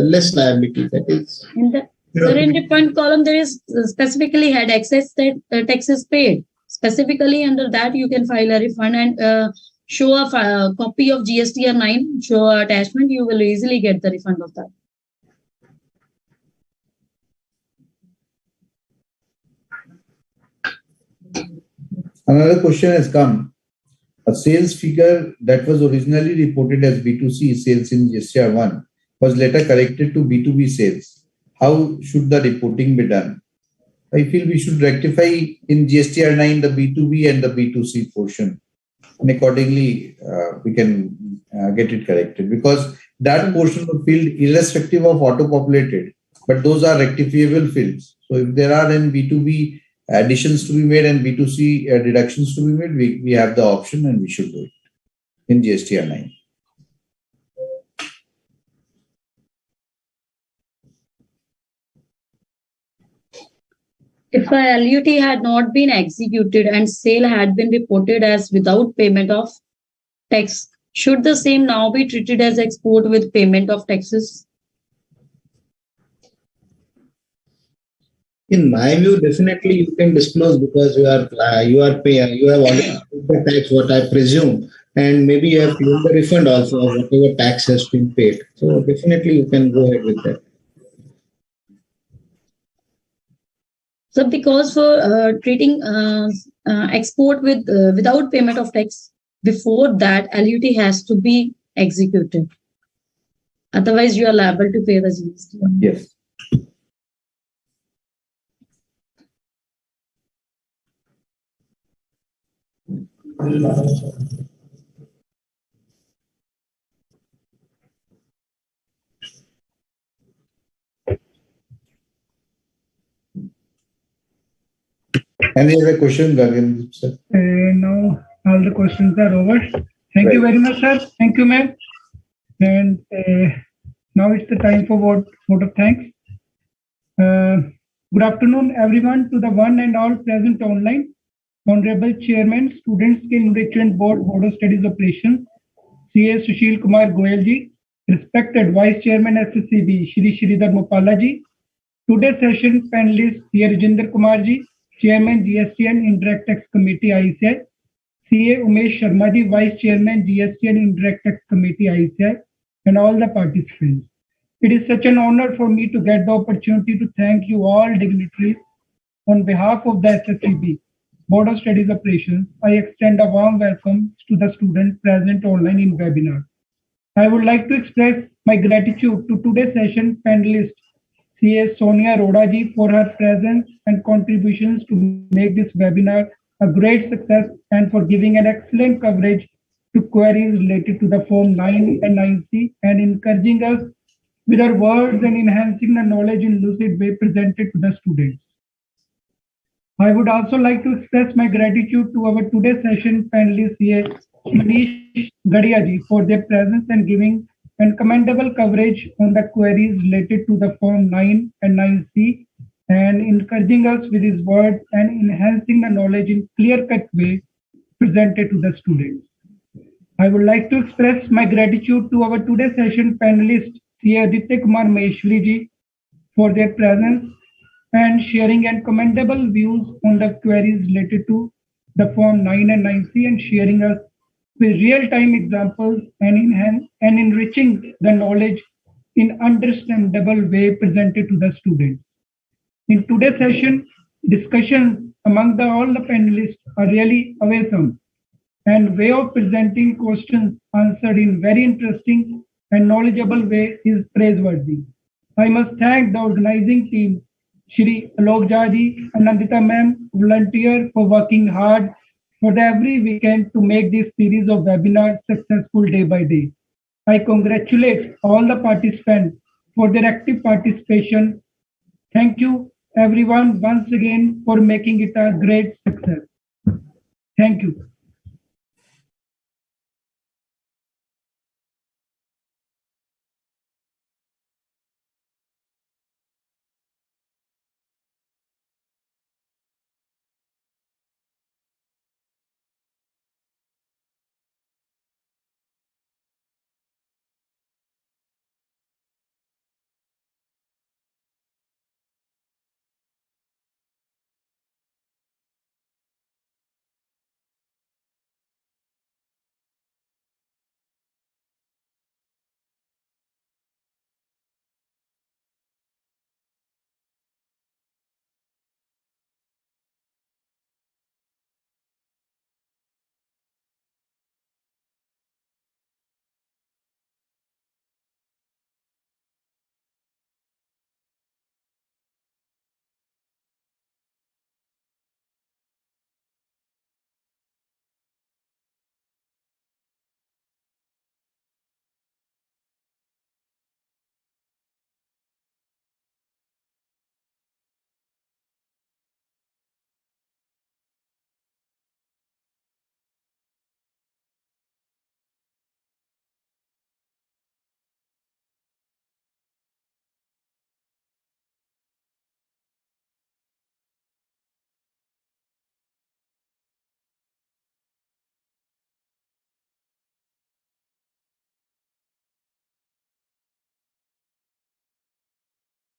less liability. That is. In the refund column, there is specifically had excess taxes paid. Specifically under that, you can file a refund and show a copy of GSTR 9, show attachment. You will easily get the refund of that. Another question has come. A sales figure that was originally reported as B2C sales in GSTR 1 was later corrected to B2B sales. How should the reporting be done? I feel we should rectify in GSTR 9 the B2B and the B2C portion. And accordingly, we can get it corrected, because that portion of field, irrespective of auto-populated, but those are rectifiable fields. So if there are in B2B additions to be made and B2C deductions to be made, we have the option and we should do it in GSTR 9. If a LUT had not been executed and sale had been reported as without payment of tax, should the same now be treated as export with payment of taxes? In my view, definitely you can disclose, because you have already paid the tax, what I presume, and maybe you have claimed the refund also of whatever tax has been paid. So definitely you can go ahead with that. So because for treating export with without payment of tax, before that LUT has to be executed. Otherwise, you are liable to pay the GST. Yes. Any other question, Gagan, sir? Now all the questions are over. Thank you very much, sir. Thank you, ma'am. And now it's the time for vote of thanks. Good afternoon, everyone, to the one and all present online. Honorable Chairman, Student Skill Enrichment Board, Board of Studies Operations, CA Sushil Kumar Goyal ji, respected Vice Chairman SSCB, Shri Sridhar Mopala ji, today's session panelists, CA Rajinder Kumar ji, Chairman GST and Indirect Tax Committee ICI, CA Umesh Sharma ji, Vice Chairman GST and Indirect Tax Committee ICI, and all the participants. It is such an honor for me to get the opportunity to thank you all dignitaries. On behalf of the SSCB, Board of Studies Operations, I extend a warm welcome to the students present online in webinar. I would like to express my gratitude to today's session panelists, CA Sonia Rodaji for her presence and contributions to make this webinar a great success and for giving an excellent coverage to queries related to the Form 9 and 9C and encouraging us with her words and enhancing the knowledge in lucid way presented to the students. I would also like to express my gratitude to our today's session panelists here, Manish Gadiaji, for their presence and giving and commendable coverage on the queries related to the Form 9 and 9C and encouraging us with his words and enhancing the knowledge in clear-cut way presented to the students. I would like to express my gratitude to our today's session panelists, C.A. Aditya Kumar Maheshwari ji, for their presence and sharing and commendable views on the queries related to the Form 9 and 9C and sharing us with real-time examples and enriching the knowledge in understandable way presented to the students. In today's session, discussions among all the panelists are really awesome and way of presenting questions answered in very interesting and knowledgeable way is praiseworthy. I must thank the organizing team, Shri Alok Jaji and Nandita ma'am, volunteer for working hard for every weekend to make this series of webinars successful day by day. I congratulate all the participants for their active participation. Thank you everyone once again for making it a great success. Thank you.